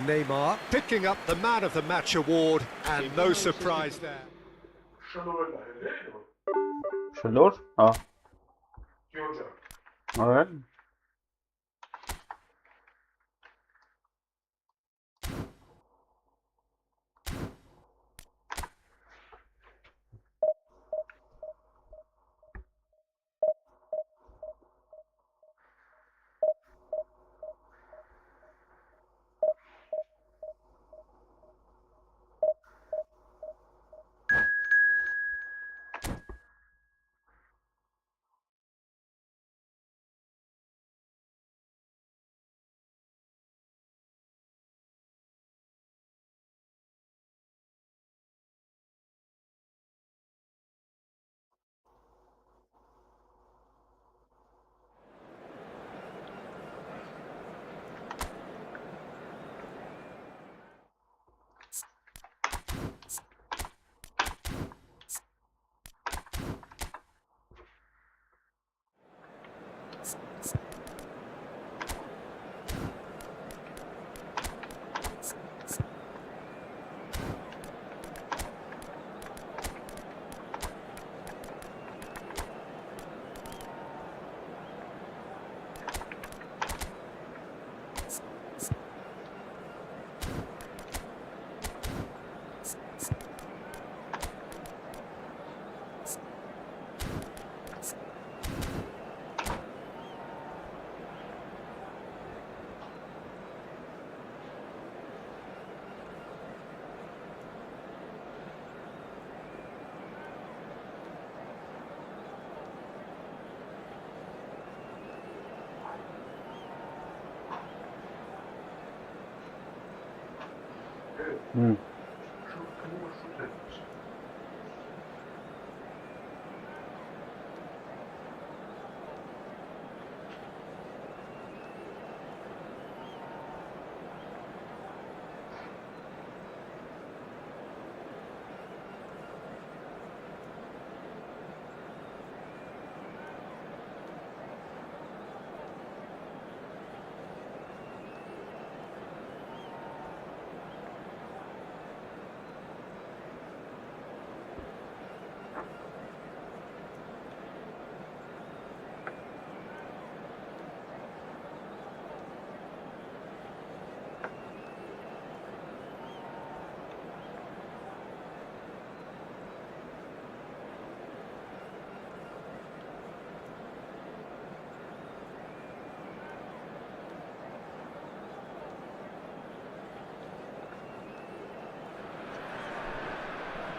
Neymar picking up the Man of the Match award, and no surprise there. Şelor? Ah. Alright.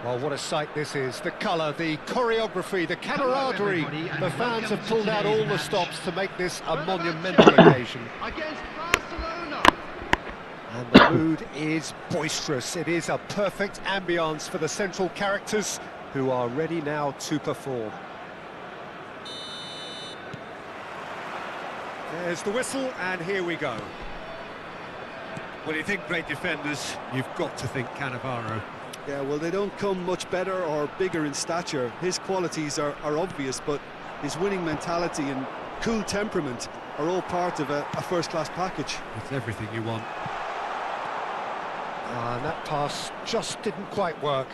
Well, what a sight this is. The colour, the choreography, the camaraderie. The fans have pulled out all the stops to make this a monumental occasion. Against Barcelona. And the mood is boisterous. It is a perfect ambience for the central characters who are ready now to perform. There's the whistle, and here we go. When you think great defenders, you've got to think Cannavaro. Yeah, well, they don't come much better or bigger in stature. His qualities are obvious, but his winning mentality and cool temperament are all part of a first-class package. It's everything you want. And that pass just didn't quite work.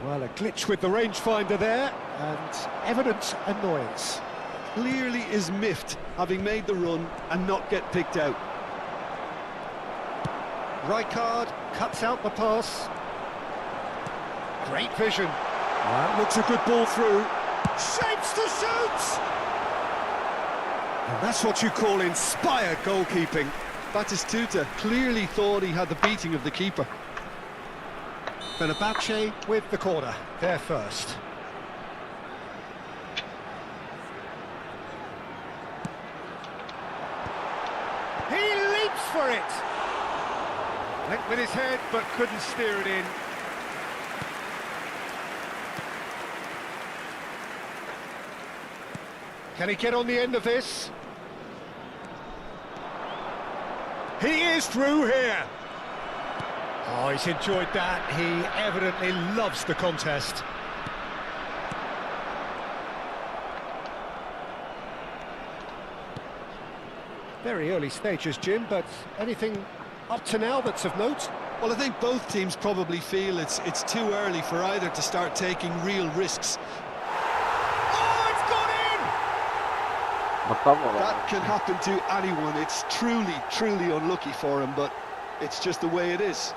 Well, a glitch with the rangefinder there, and evident annoyance. Clearly is miffed, having made the run and not get picked out. Rijkaard cuts out the pass. Great vision. That looks a good ball through. Shapes to shoot! And that's what you call inspired goalkeeping. Batistuta clearly thought he had the beating of the keeper. Fenerbahce with the corner, there first. He leaps for it! Linked with his head, but couldn't steer it in. Can he get on the end of this? He is through here. Oh, he's enjoyed that. He evidently loves the contest. Very early stages, Jim, but anything up to now that's of note? Well, I think both teams probably feel it's too early for either to start taking real risks. Oh, it's gone in! That can happen to anyone. It's truly unlucky for him, but it's just the way it is.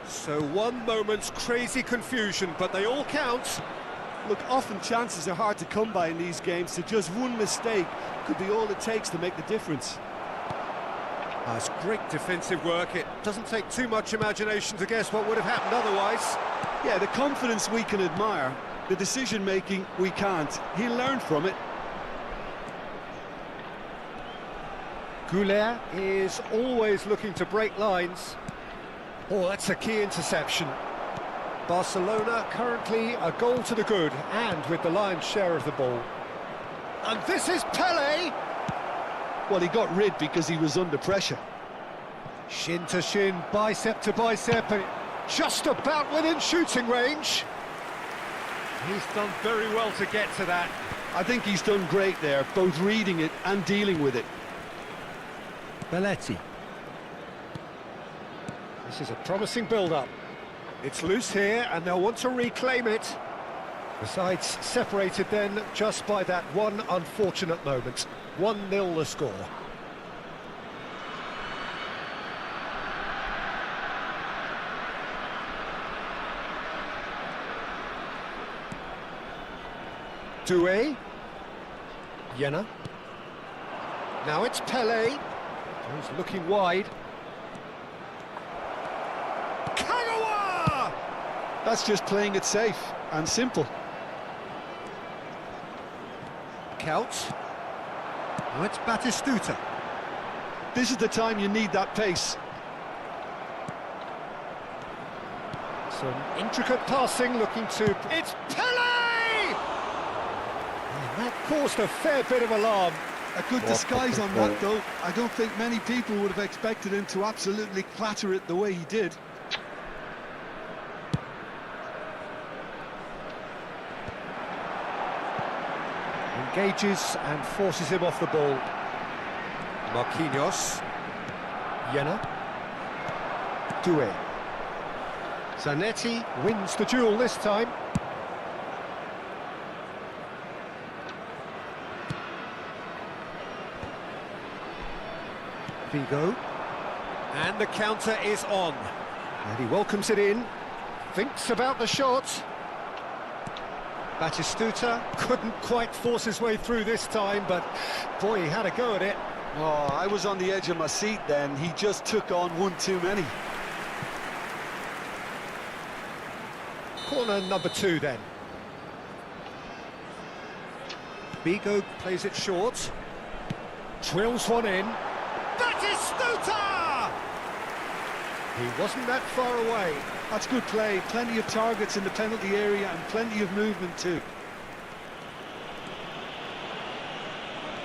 So one moment's crazy confusion, but they all count. Look, often chances are hard to come by in these games, so just one mistake could be all it takes to make the difference. That's great defensive work. It doesn't take too much imagination to guess what would have happened otherwise. Yeah, the confidence we can admire, the decision-making we can't. He'll learn from it. Goulet is always looking to break lines. Oh, that's a key interception. Barcelona currently a goal to the good, and with the lion's share of the ball. And this is Pelé! Well, he got rid because he was under pressure. Shin to shin, bicep to bicep, and just about within shooting range. He's done very well to get to that. I think he's done great there, both reading it and dealing with it. Belletti. This is a promising build-up. It's loose here, and they'll want to reclaim it. The sides separated then just by that one unfortunate moment. 1-0 the score. Doué. Jena. Now it's Pelé. He's looking wide. That's just playing it safe and simple. Couch. Now it's Batistuta. This is the time you need that pace. Some intricate passing, looking to... It's Pele! And that caused a fair bit of alarm. A good disguise on that, though. I don't think many people would have expected him to absolutely clatter it the way he did. Engages and forces him off the ball. Marquinhos. Jena. Doué. Zanetti wins the duel this time. Vigo. And the counter is on. And he welcomes it in. Thinks about the shot. Batistuta couldn't quite force his way through this time, but boy, he had a go at it. Oh, I was on the edge of my seat then. He just took on one too many. Corner number 2 then. Vigo plays it short. Drills one in. Batistuta! He wasn't that far away. That's good play. Plenty of targets in the penalty area and plenty of movement too.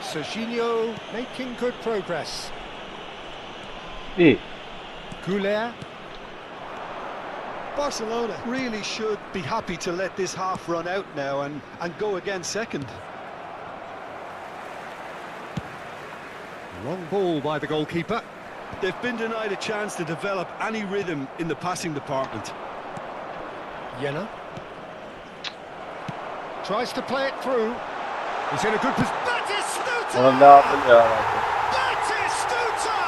Serginho making good progress. İyi. Goulet. Barcelona really should be happy to let this half run out now and go again second. Long ball by the goalkeeper. They've been denied a chance to develop any rhythm in the passing department. Jena. Tries to play it through. He's in a good position. Batistuta! Oğlum ne yaptın ya? Batistuta!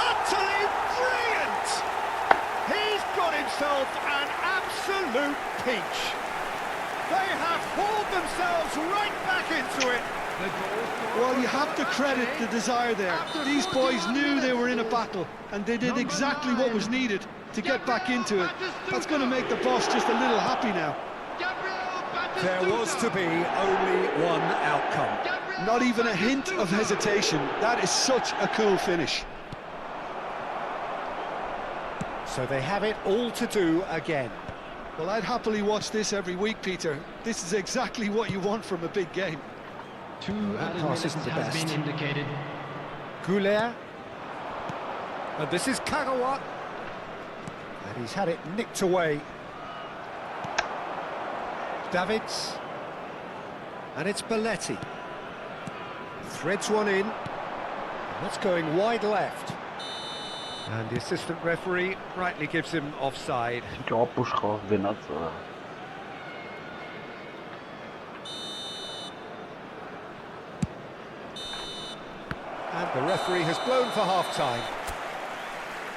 Utterly brilliant! He's got himself an absolute peach. They have hauled themselves right back into it. Well, you have to credit the desire there. These boys knew they were in a battle and they did exactly what was needed to get back into it. That's going to make the boss just a little happy now. There was to be only one outcome. Not even a hint of hesitation. That is such a cool finish. So they have it all to do again. Well, I'd happily watch this every week, Peter. This is exactly what you want from a big game. That pass isn't the best. Been indicated. Goulet. And this is Kagawa. And he's had it nicked away. Davids. And it's Belletti. Threads one in. That's going wide left. And the assistant referee rightly gives him offside. And the referee has blown for half-time.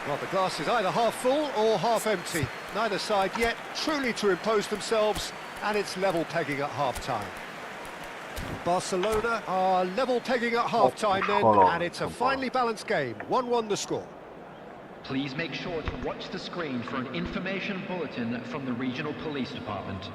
Well, the glass is either half full or half empty. Neither side yet truly to impose themselves, and it's level pegging at half-time. Barcelona are level pegging at half-time then, and it's a finely balanced game. 1-1 the score. Please make sure to watch the screen for an information bulletin from the regional police department.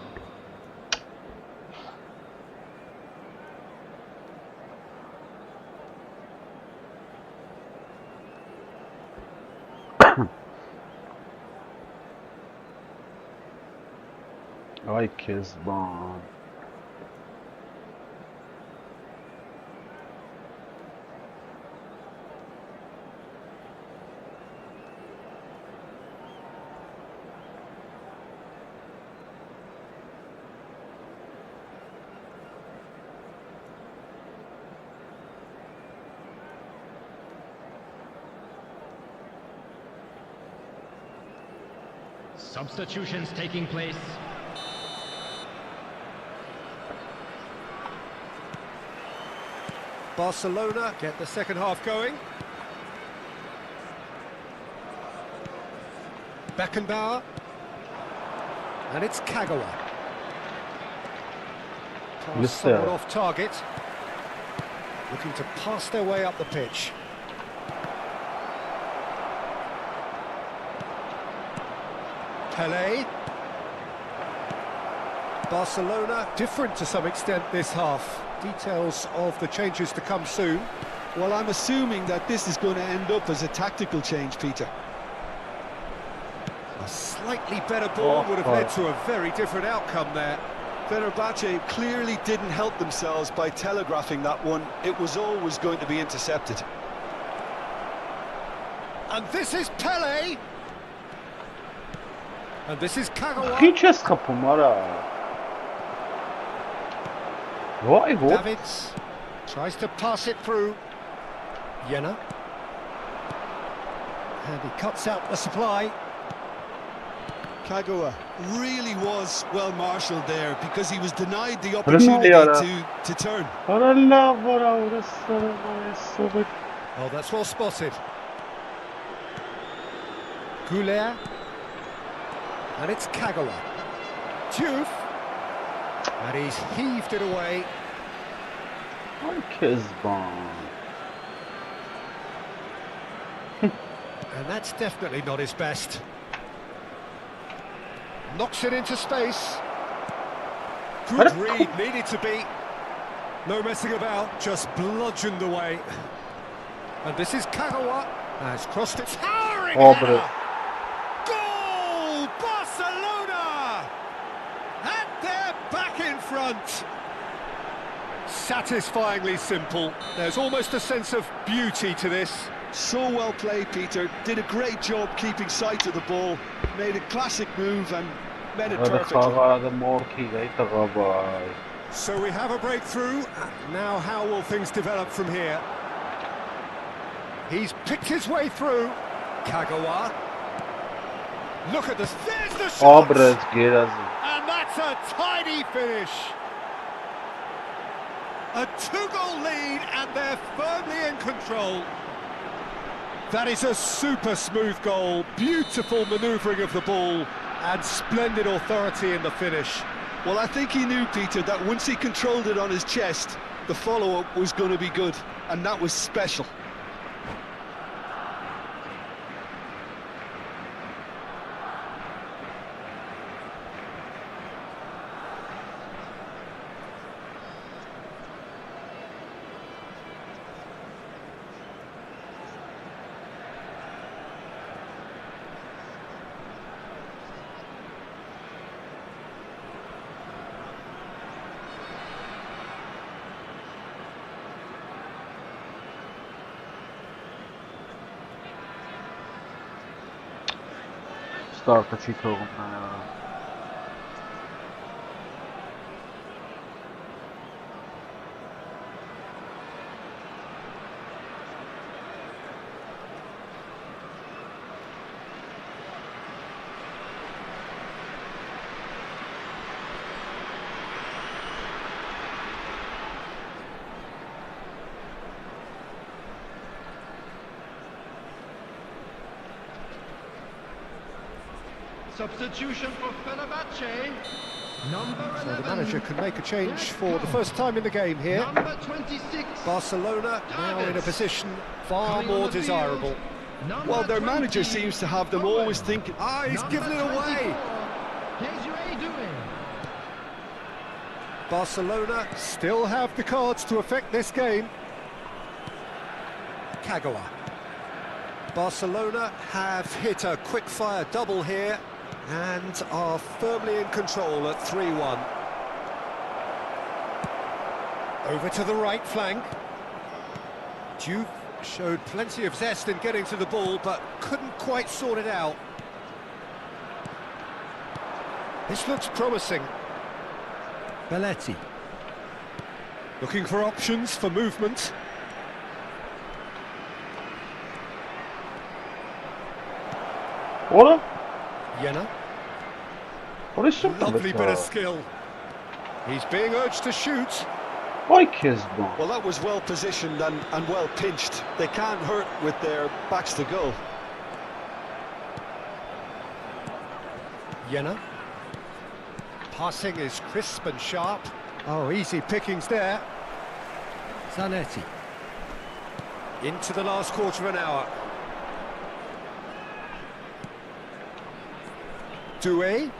Ay Kezban. Substitutions taking place. Barcelona get the second half going. Beckenbauer. And it's Kagawa. Pass somewhat off target. Looking to pass their way up the pitch. Pele. Barcelona different to some extent this half. Details of the changes to come soon. Well, I'm assuming that this is going to end up as a tactical change, Peter. A slightly better ball would have led to a very different outcome there. Fenerbahce clearly didn't help themselves by telegraphing that one. It was always going to be intercepted. And this is Pele. And this is Kagawa. Hiç kapım ara. Vay bu. Davids tries to pass it through. Jena. And he cuts out the supply. Kagawa really was well marshalled there because he was denied the opportunity to turn. Oh, that's well spotted. Goulet. And it's Kagawa. Diouf. And he's heaved it away. And that's definitely not his best. Knocks it into space. Good read, needed to be. No messing about, just bludgeoned away. And this is Kagawa. Has crossed it. Towering header. Goal! Barcelona! And they're back in front. Satisfyingly simple. There's almost a sense of beauty to this. So well played, Peter. Did a great job keeping sight of the ball. Made a classic move and made it perfectly. So we have a breakthrough. Now how will things develop from here? He's picked his way through. Kagawa. Look at this. There's the shot! And that's a tidy finish. A 2-goal lead and they're firmly in control. That is a super smooth goal. Beautiful manoeuvring of the ball and splendid authority in the finish. Well, I think he knew, Peter, that once he controlled it on his chest, the follow-up was going to be good, and that was special. Start the Chico. Substitution for Fenerbahce. Number 11. So the manager can make a change for the first time in the game here. Number 26. Barcelona now in a position far more desirable. Well, their manager seems to have them always thinking. He's given it away. Barcelona still have the cards to affect this game. Kagawa. Barcelona have hit a quick-fire double here and are firmly in control at 3-1. Over to the right flank. Diouf showed plenty of zest in getting to the ball, but couldn't quite sort it out. This looks promising. Belletti. Looking for options for movement. What? Jena. What is something? Lovely bit of skill. He's being urged to shoot. Well, that was well positioned and well pinched. They can't hurt with their backs to goal. Jena. Passing is crisp and sharp. Oh, easy pickings there. Zanetti. Into the last quarter of an hour. Doué.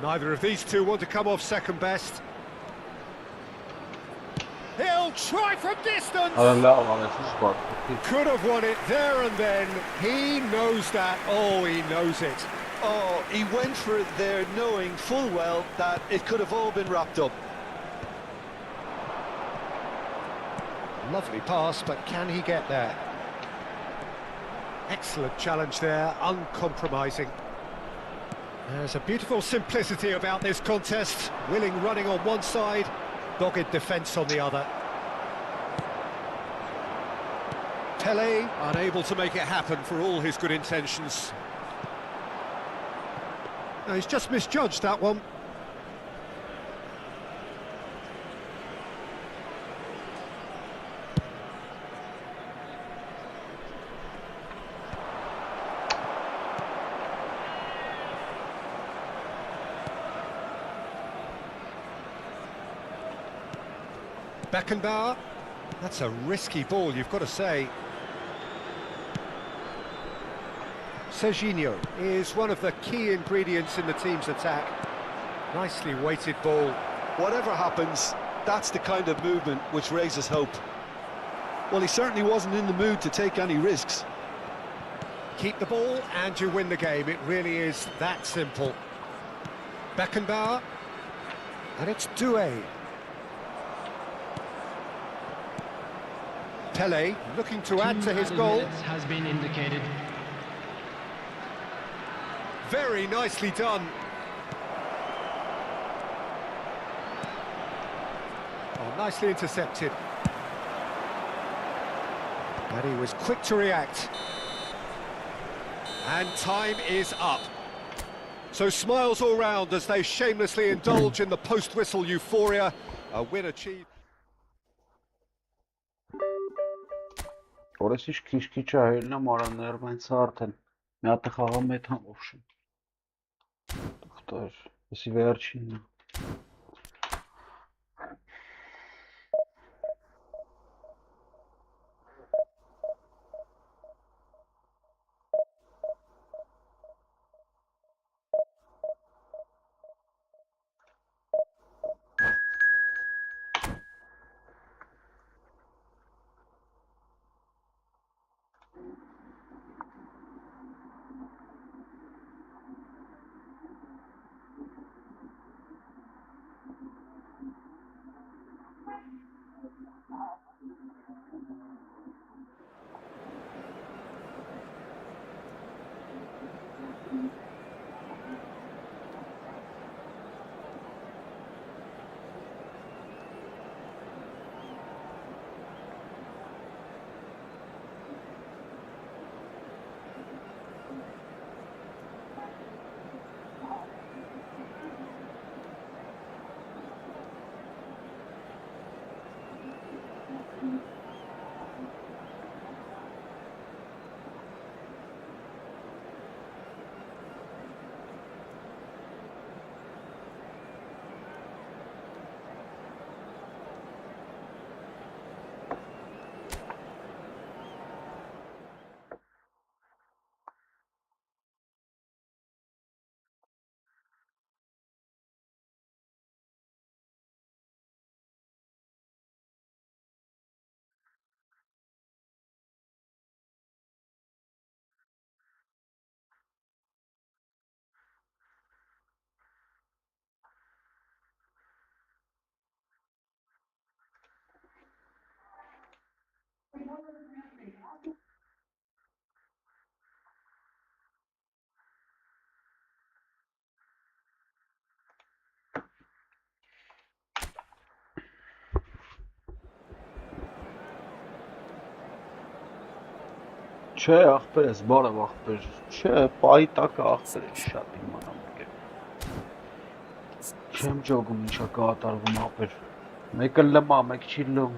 Neither of these two want to come off second best. He'll try from distance! Could have won it there and then. He knows that. Oh, he knows it. Oh, he went for it there knowing full well that it could have all been wrapped up. Lovely pass, but can he get there? Excellent challenge there, uncompromising. There's a beautiful simplicity about this contest. Willing running on one side, dogged defence on the other. Pele unable to make it happen for all his good intentions. No, he's just misjudged that one. Beckenbauer, that's a risky ball, you've got to say. Serginho is one of the key ingredients in the team's attack. Nicely weighted ball. Whatever happens, that's the kind of movement which raises hope. Well, he certainly wasn't in the mood to take any risks. Keep the ball and you win the game. It really is that simple. Beckenbauer, and it's Doué. Pele looking to add to his goal. Has been indicated. Very nicely done. Oh, nicely intercepted. And he was quick to react. And time is up. So smiles all round as they shamelessly indulge in the post-whistle euphoria. A win achieved. Օրես ինչ քիչ-քիչ այլն է մարաներ մենց արդեն մի հատ խաղամ հետ համովշն դոկտոր էսի վերջինն է Չէ, ախպեր ես, բարև ախպեր, չէ, պայի տակը ախպեր ես շատ իմանամ չեմ ջոգում ինչա կատարվում ախպեր, մեկը լմա, մեկ չի լում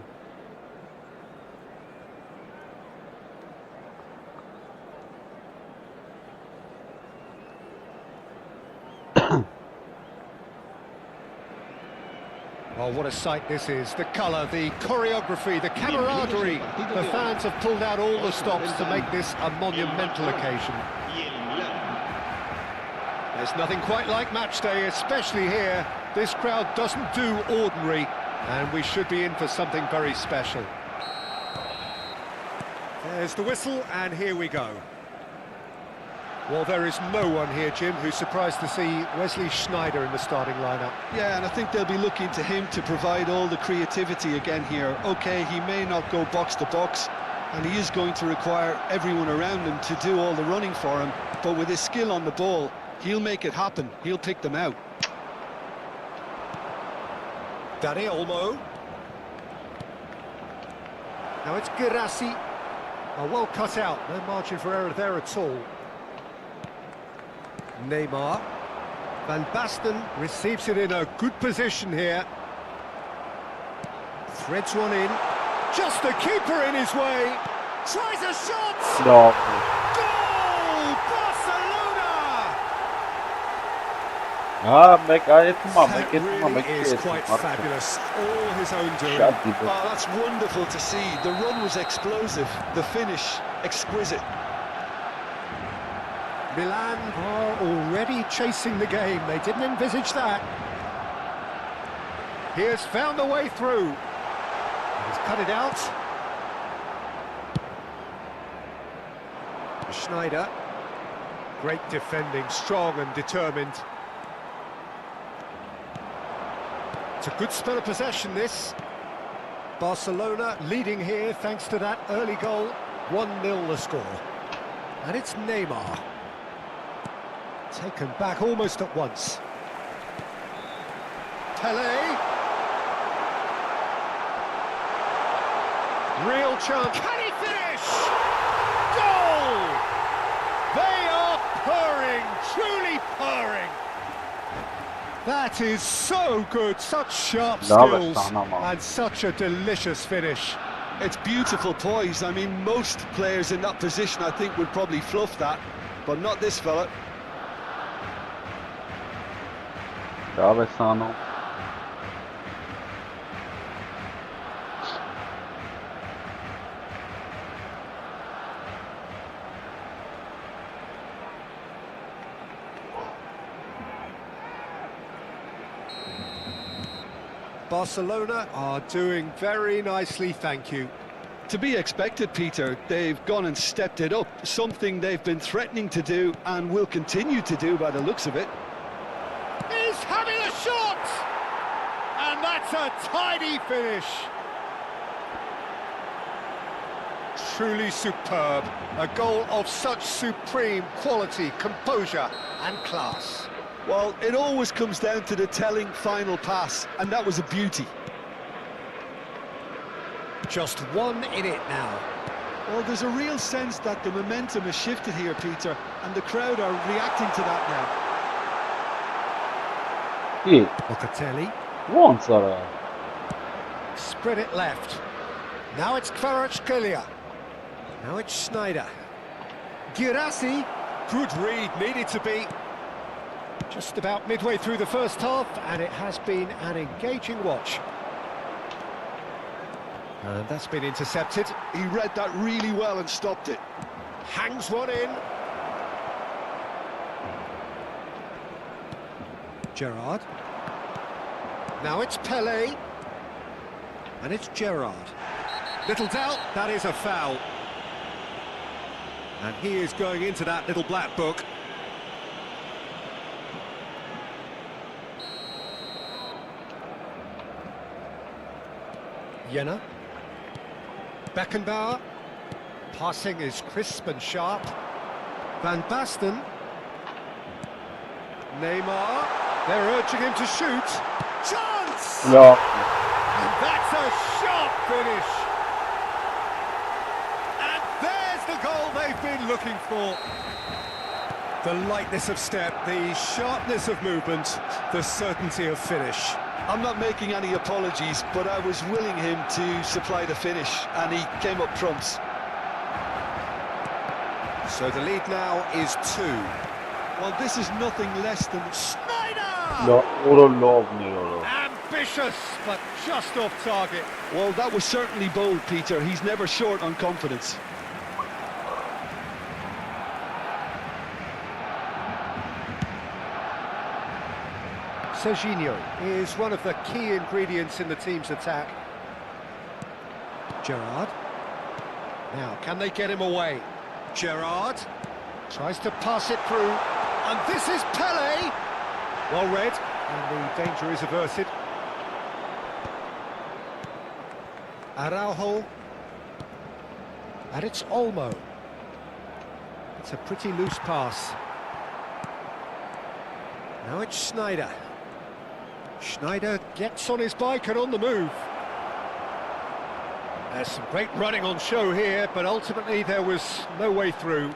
Oh, what a sight this is. The colour, the choreography, the camaraderie. The fans have pulled out all the stops to make this a monumental occasion. There's nothing quite like match day, especially here. This crowd doesn't do ordinary, and we should be in for something very special. There's the whistle, and here we go. Well, there is no one here, Jim, who's surprised to see Wesley Sneijder in the starting lineup. Yeah, and I think they'll be looking to him to provide all the creativity again here. OK, he may not go box to box, and he is going to require everyone around him to do all the running for him, but with his skill on the ball, he'll make it happen. He'll pick them out. Dani Olmo. Now it's Girassi. Oh, well cut out, no margin for error there at all. Neymar. Van Basten receives it in a good position here. Threads one in. Just the keeper in his way. Tries a shot! No. Goal! Barcelona! Make it Really is quite fabulous. All his own doing. Oh, that's wonderful to see. The run was explosive, the finish exquisite. Milan are already chasing the game. They didn't envisage that. He has found a way through. He's cut it out. Sneijder. Great defending, strong and determined. It's a good spell of possession, this. Barcelona leading here thanks to that early goal. 1-0 the score. And it's Neymar. Taken back almost at once. Pelé. Real chance. Can he finish? Goal! They are purring, truly purring. That is so good, such sharp skills and such a delicious finish. It's beautiful poise. I mean, most players in that position, I think, would probably fluff that, but not this fella. Barcelona are doing very nicely, thank you. To be expected, Peter. They've gone and stepped it up, something they've been threatening to do and will continue to do by the looks of it. He's having a shot! And that's a tidy finish. Truly superb. A goal of such supreme quality, composure and class. Well, it always comes down to the telling final pass, and that was a beauty. Just one in it now. Well, there's a real sense that the momentum has shifted here, Peter, and the crowd are reacting to that now. Yeah. Locatelli. Once Spread it left. Now it's Kvaratskhelia. Now it's Sneijder. Girassi. Good read, needed to be. Just about midway through the first half, and it has been an engaging watch. And that's been intercepted. He read that really well and stopped it. Hangs one in. Gerrard. Now it's Pelé. And it's Gerrard. Little doubt, that is a foul. And he is going into that little black book. Jenner. Beckenbauer. Passing is crisp and sharp. Van Basten. Neymar. They're urging him to shoot. Chance! No. And that's a sharp finish. And there's the goal they've been looking for. The lightness of step, the sharpness of movement, the certainty of finish. I'm not making any apologies, but I was willing him to supply the finish, and he came up trumps. So the lead now is 2. Well, this is nothing less than Sneijder! No, Ambitious, but just off target. Well, that was certainly bold, Peter. He's never short on confidence. Serginho is one of the key ingredients in the team's attack. Gerrard. Now, can they get him away? Gerrard tries to pass it through, and this is Pele! Well read, and the danger is averted. Araujo. And it's Olmo. It's a pretty loose pass. Now it's Schneider. Schneider gets on his bike and on the move. There's some great running on show here, but ultimately there was no way through.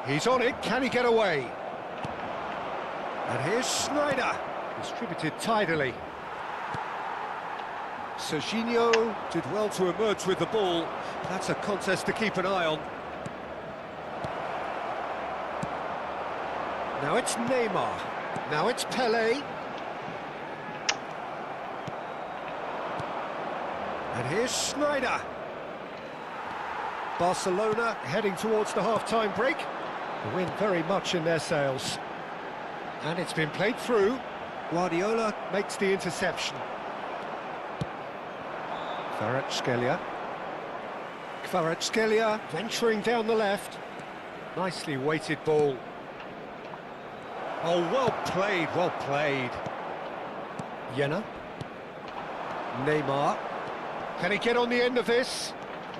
He's on it, can he get away? And here's Schneider, distributed tidily. Serginho did well to emerge with the ball. That's a contest to keep an eye on. Now it's Neymar. Now it's Pele. And here's Schneider. Barcelona heading towards the half-time break. The wind very much in their sails. And it's been played through. Guardiola makes the interception. Kvaratskhelia venturing down the left. Nicely weighted ball. Oh, well played, well played. Jena. Neymar. Can he get on the end of this?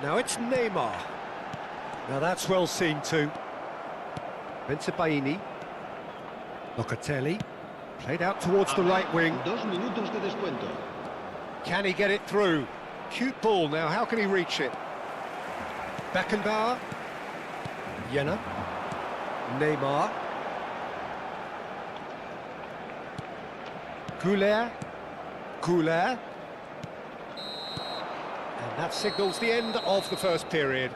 Now it's Neymar. Now that's well seen too. Bensebaini. Locatelli. Played out towards the right wing. 2 minutos de descuento. Can he get it through? Cute ball now, how can he reach it? Beckenbauer. Jena. Neymar. Goulet. And that signals the end of the first period.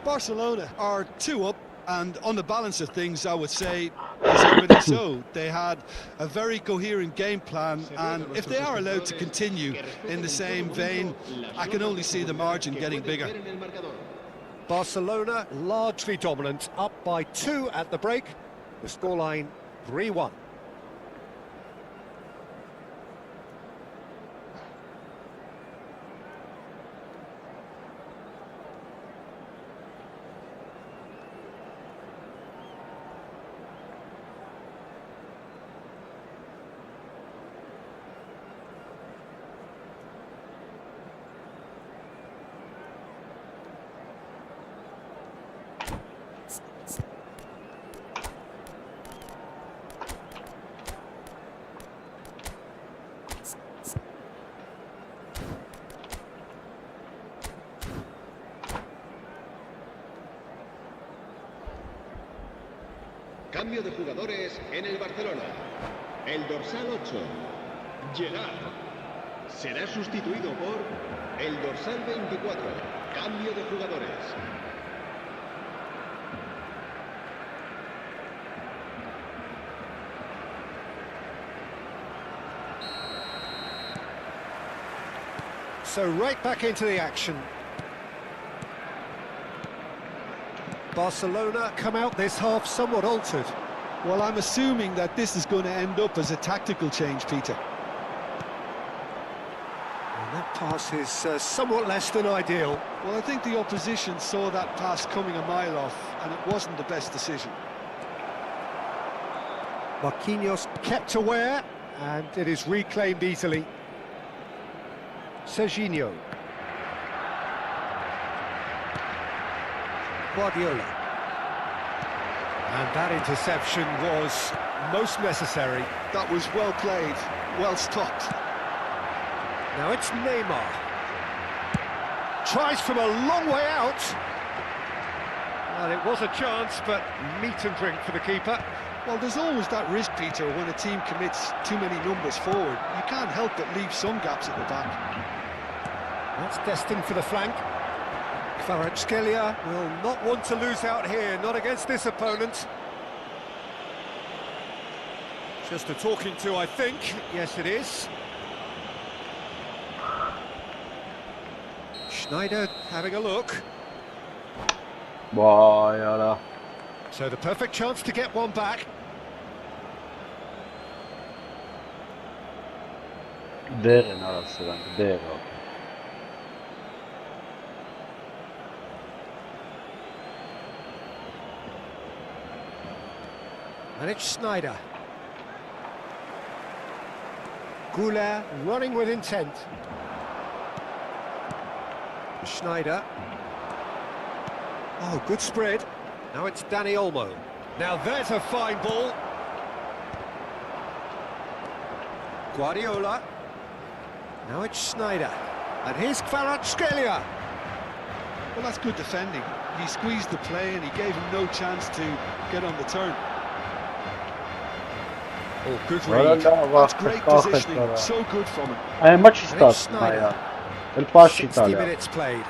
Barcelona are 2 up, and on the balance of things, I would say, deservedly so. They had a very coherent game plan, and if they are allowed to continue in the same vein, I can only see the margin getting bigger. Barcelona largely dominant, up by 2 at the break. The scoreline 3-1. Cambio de jugadores en el Barcelona. El dorsal 8, Gerrard, será sustituido por el dorsal 24. Cambio de jugadores. So right back into the action. Barcelona come out this half somewhat altered. Well, I'm assuming that this is going to end up as a tactical change, Peter. And that pass is somewhat less than ideal. Well, I think the opposition saw that pass coming a mile off, and it wasn't the best decision. Marquinhos kept aware, and it is reclaimed easily. Serginho. Guardiola. And that interception was most necessary. That was well played, well stopped. Now it's Neymar. Tries from a long way out. Well, it was a chance, but meat and drink for the keeper. Well, there's always that risk, Peter, when a team commits too many numbers forward. You can't help but leave some gaps at the back. That's destined for the flank. Kvaratskhelia will not want to lose out here, not against this opponent. Just a talking to, I think. Yes, it is. Schneider having a look. Vay ara. So the perfect chance to get one back. Դերն արած սրանք, դերը։ And it's Snyder. Goulet running with intent. Schneider. Oh, good spread. Now it's Danny Olmo. Now there's a fine ball. Guardiola. Now it's Snyder. And here's Kvaratskhelia. Well, that's good defending. He squeezed the play and he gave him no chance to get on the turn. Oh, good read. That's great positioning. So good from him. Ay, maç istarsın ya. El paş 60 minutes played.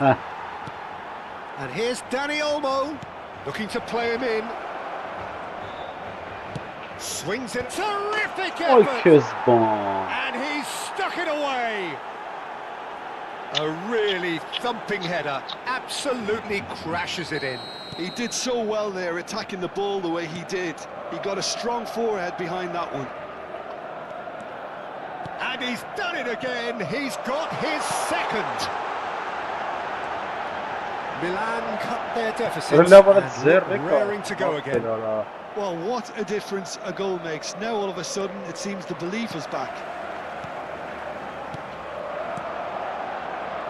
And here's Danny Olmo, looking to play him in. Swings it, terrific effort! And he's stuck it away. A really thumping header, absolutely crashes it in. He did so well there, attacking the ball the way he did. He got a strong forehead behind that one. And he's done it again, he's got his second. Milan cut their deficit and look raring to go again. Well, what a difference a goal makes. Now all of a sudden it seems the belief is back.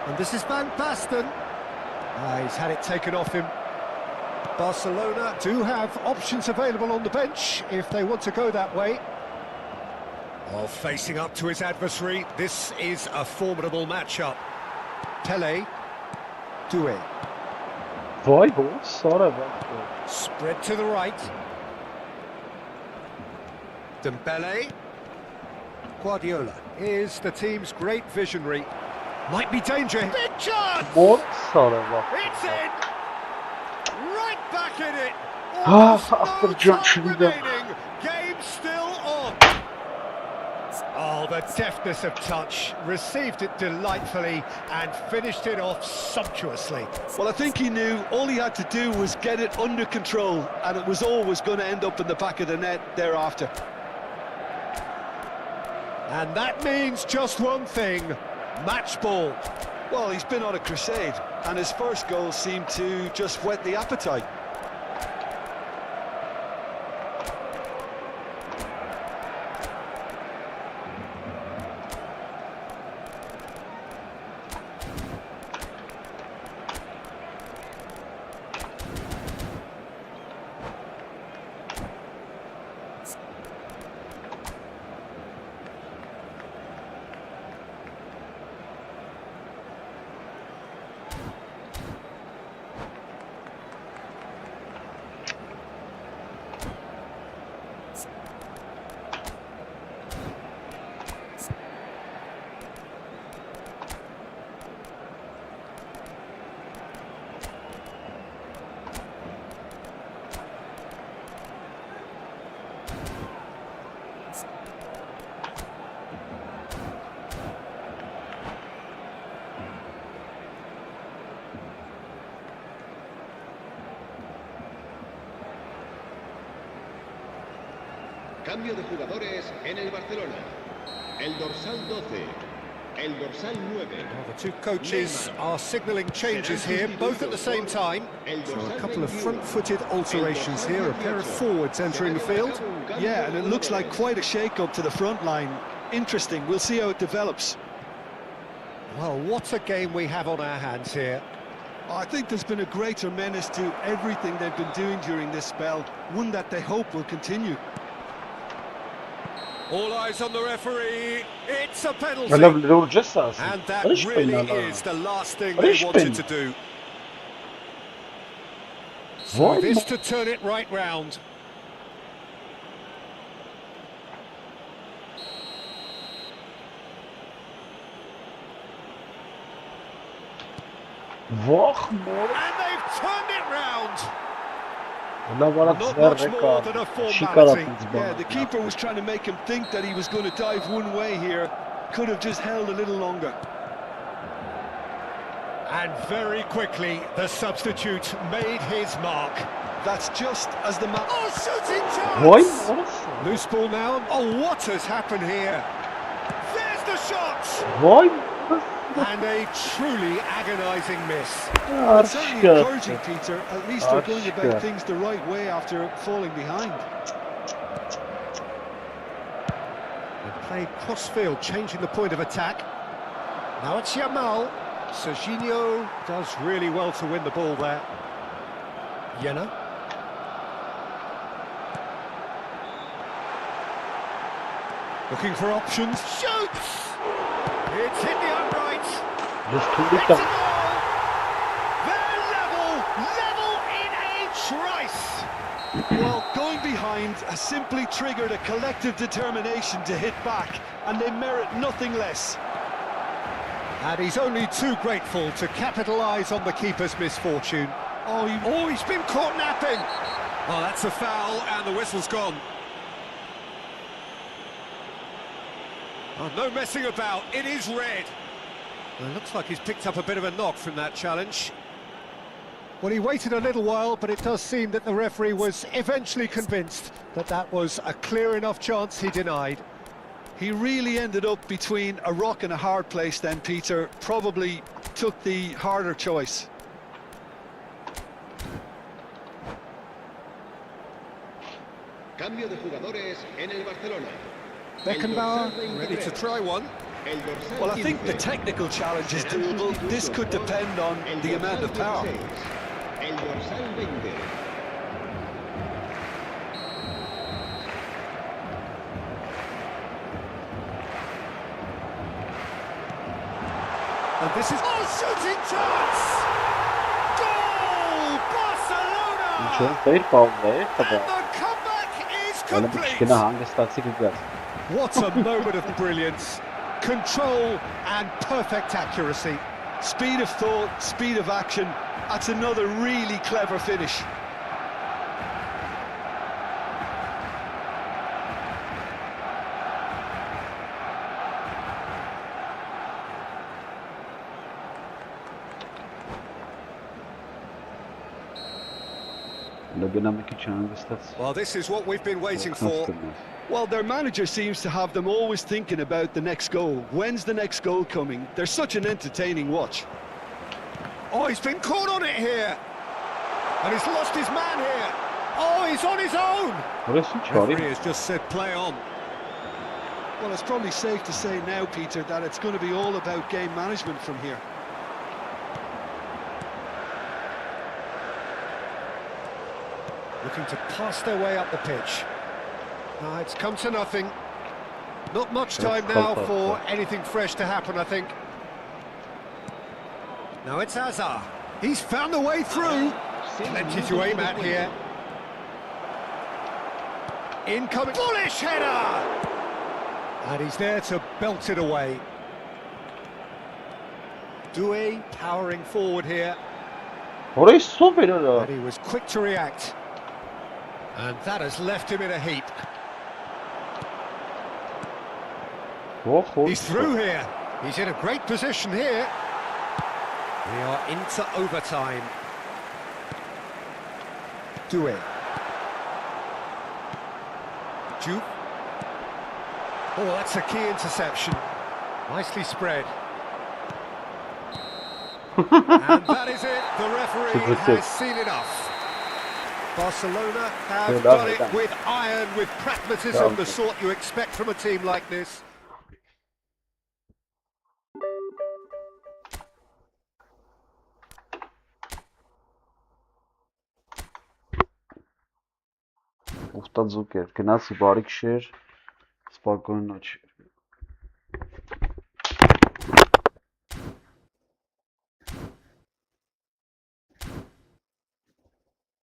And this is Van Basten. He's had it taken off him. Barcelona do have options available on the bench if they want to go that way. Well, facing up to his adversary, this is a formidable matchup. Pele, Doué. Spread to the right. Dembele. Guardiola is the team's great visionary. Might be danger. Big chance! It's in! Right back in it! Almost no time remaining. Game still on. Oh, the deftness of touch. Received it delightfully and finished it off sumptuously. Well, I think he knew all he had to do was get it under control, and it was always going to end up in the back of the net thereafter. And that means just one thing. Match ball. Well, he's been on a crusade, and his first goal seemed to just whet the appetite. Cambio de jugadores en el Barcelona. El dorsal 12. El dorsal 9. Well, the two coaches are signalling changes here, both at the same time. So a couple of front-footed alterations here, a pair of forwards entering the field. Yeah, and it looks like quite a shake-up to the front line. Interesting, we'll see how it develops. Well, what a game we have on our hands here. I think there's been a greater menace to everything they've been doing during this spell, one that they hope will continue. All eyes on the referee, it's a penalty. And that really is the last thing they wanted to do. So this to turn it right round. And they've turned it round. Not much more than a formality. Yeah, the keeper was trying to make him think that he was going to dive one way here. Could have just held a little longer. And very quickly, the substitute made his mark. That's just as the man... Oh, shooting chance! Loose ball now. Oh, what has happened here? There's the shot! Vay. And a truly agonising miss. It's certainly encouraging, Peter. At least they're going about things the right way after falling behind. They played cross-field, changing the point of attack. Now it's Yamal. Serginho does really well to win the ball there. Jena. Looking for options. Shoots! It's hit the upright. Just too It's a goal! They're level in a trice. Well, going behind has simply triggered a collective determination to hit back, and they merit nothing less. And he's only too grateful to capitalise on the keeper's misfortune. Oh, he's been caught napping. Well, that's a foul, and the whistle's gone. Oh, no messing about, it is red. Well, it looks like he's picked up a bit of a knock from that challenge. Well, he waited a little while, but it does seem that the referee was eventually convinced that that was a clear enough chance he denied. He really ended up between a rock and a hard place then, Peter. Probably took the harder choice. Cambio de jugadores en el Barcelona. Beckenbauer ready to try one. Well, I think the technical challenge is doable. This could depend on the amount of power. El dorsal 20. And this is shooting chance! Goal! Barcelona! Değil faul değil And tabii. the comeback is Öyle bir complete! kişine hangi statsik güzel. What a moment of brilliance. Control and perfect accuracy. Speed of thought, speed of action. That's another really clever finish. Well, this is what we've been waiting for. Well, their manager seems to have them always thinking about the next goal. When's the next goal coming? They're such an entertaining watch. Oh, he's been caught on it here. And he's lost his man here. Oh, he's on his own. Referee has just said play on. Well, it's probably safe to say now, Peter, that it's going to be all about game management from here. Looking to pass their way up the pitch. It's come to nothing. Not much time now for anything fresh to happen, I think. Now it's Hazard. He's found the way through. Plenty to aim at here. Incoming. Bullish header! And he's there to belt it away. Doué powering forward here. And he was quick to react. And that has left him in a heap. He's through here. He's in a great position here. We are into overtime. Doué. Juke. Oh, that's a key interception. Nicely spread. And that is it. The referee has seen enough. Barcelona have done it with iron, with pragmatism, the sort you expect from a team like this. Ուխտաձուկ էր, գնացի բարի քշեր, սպակոյն նոչ։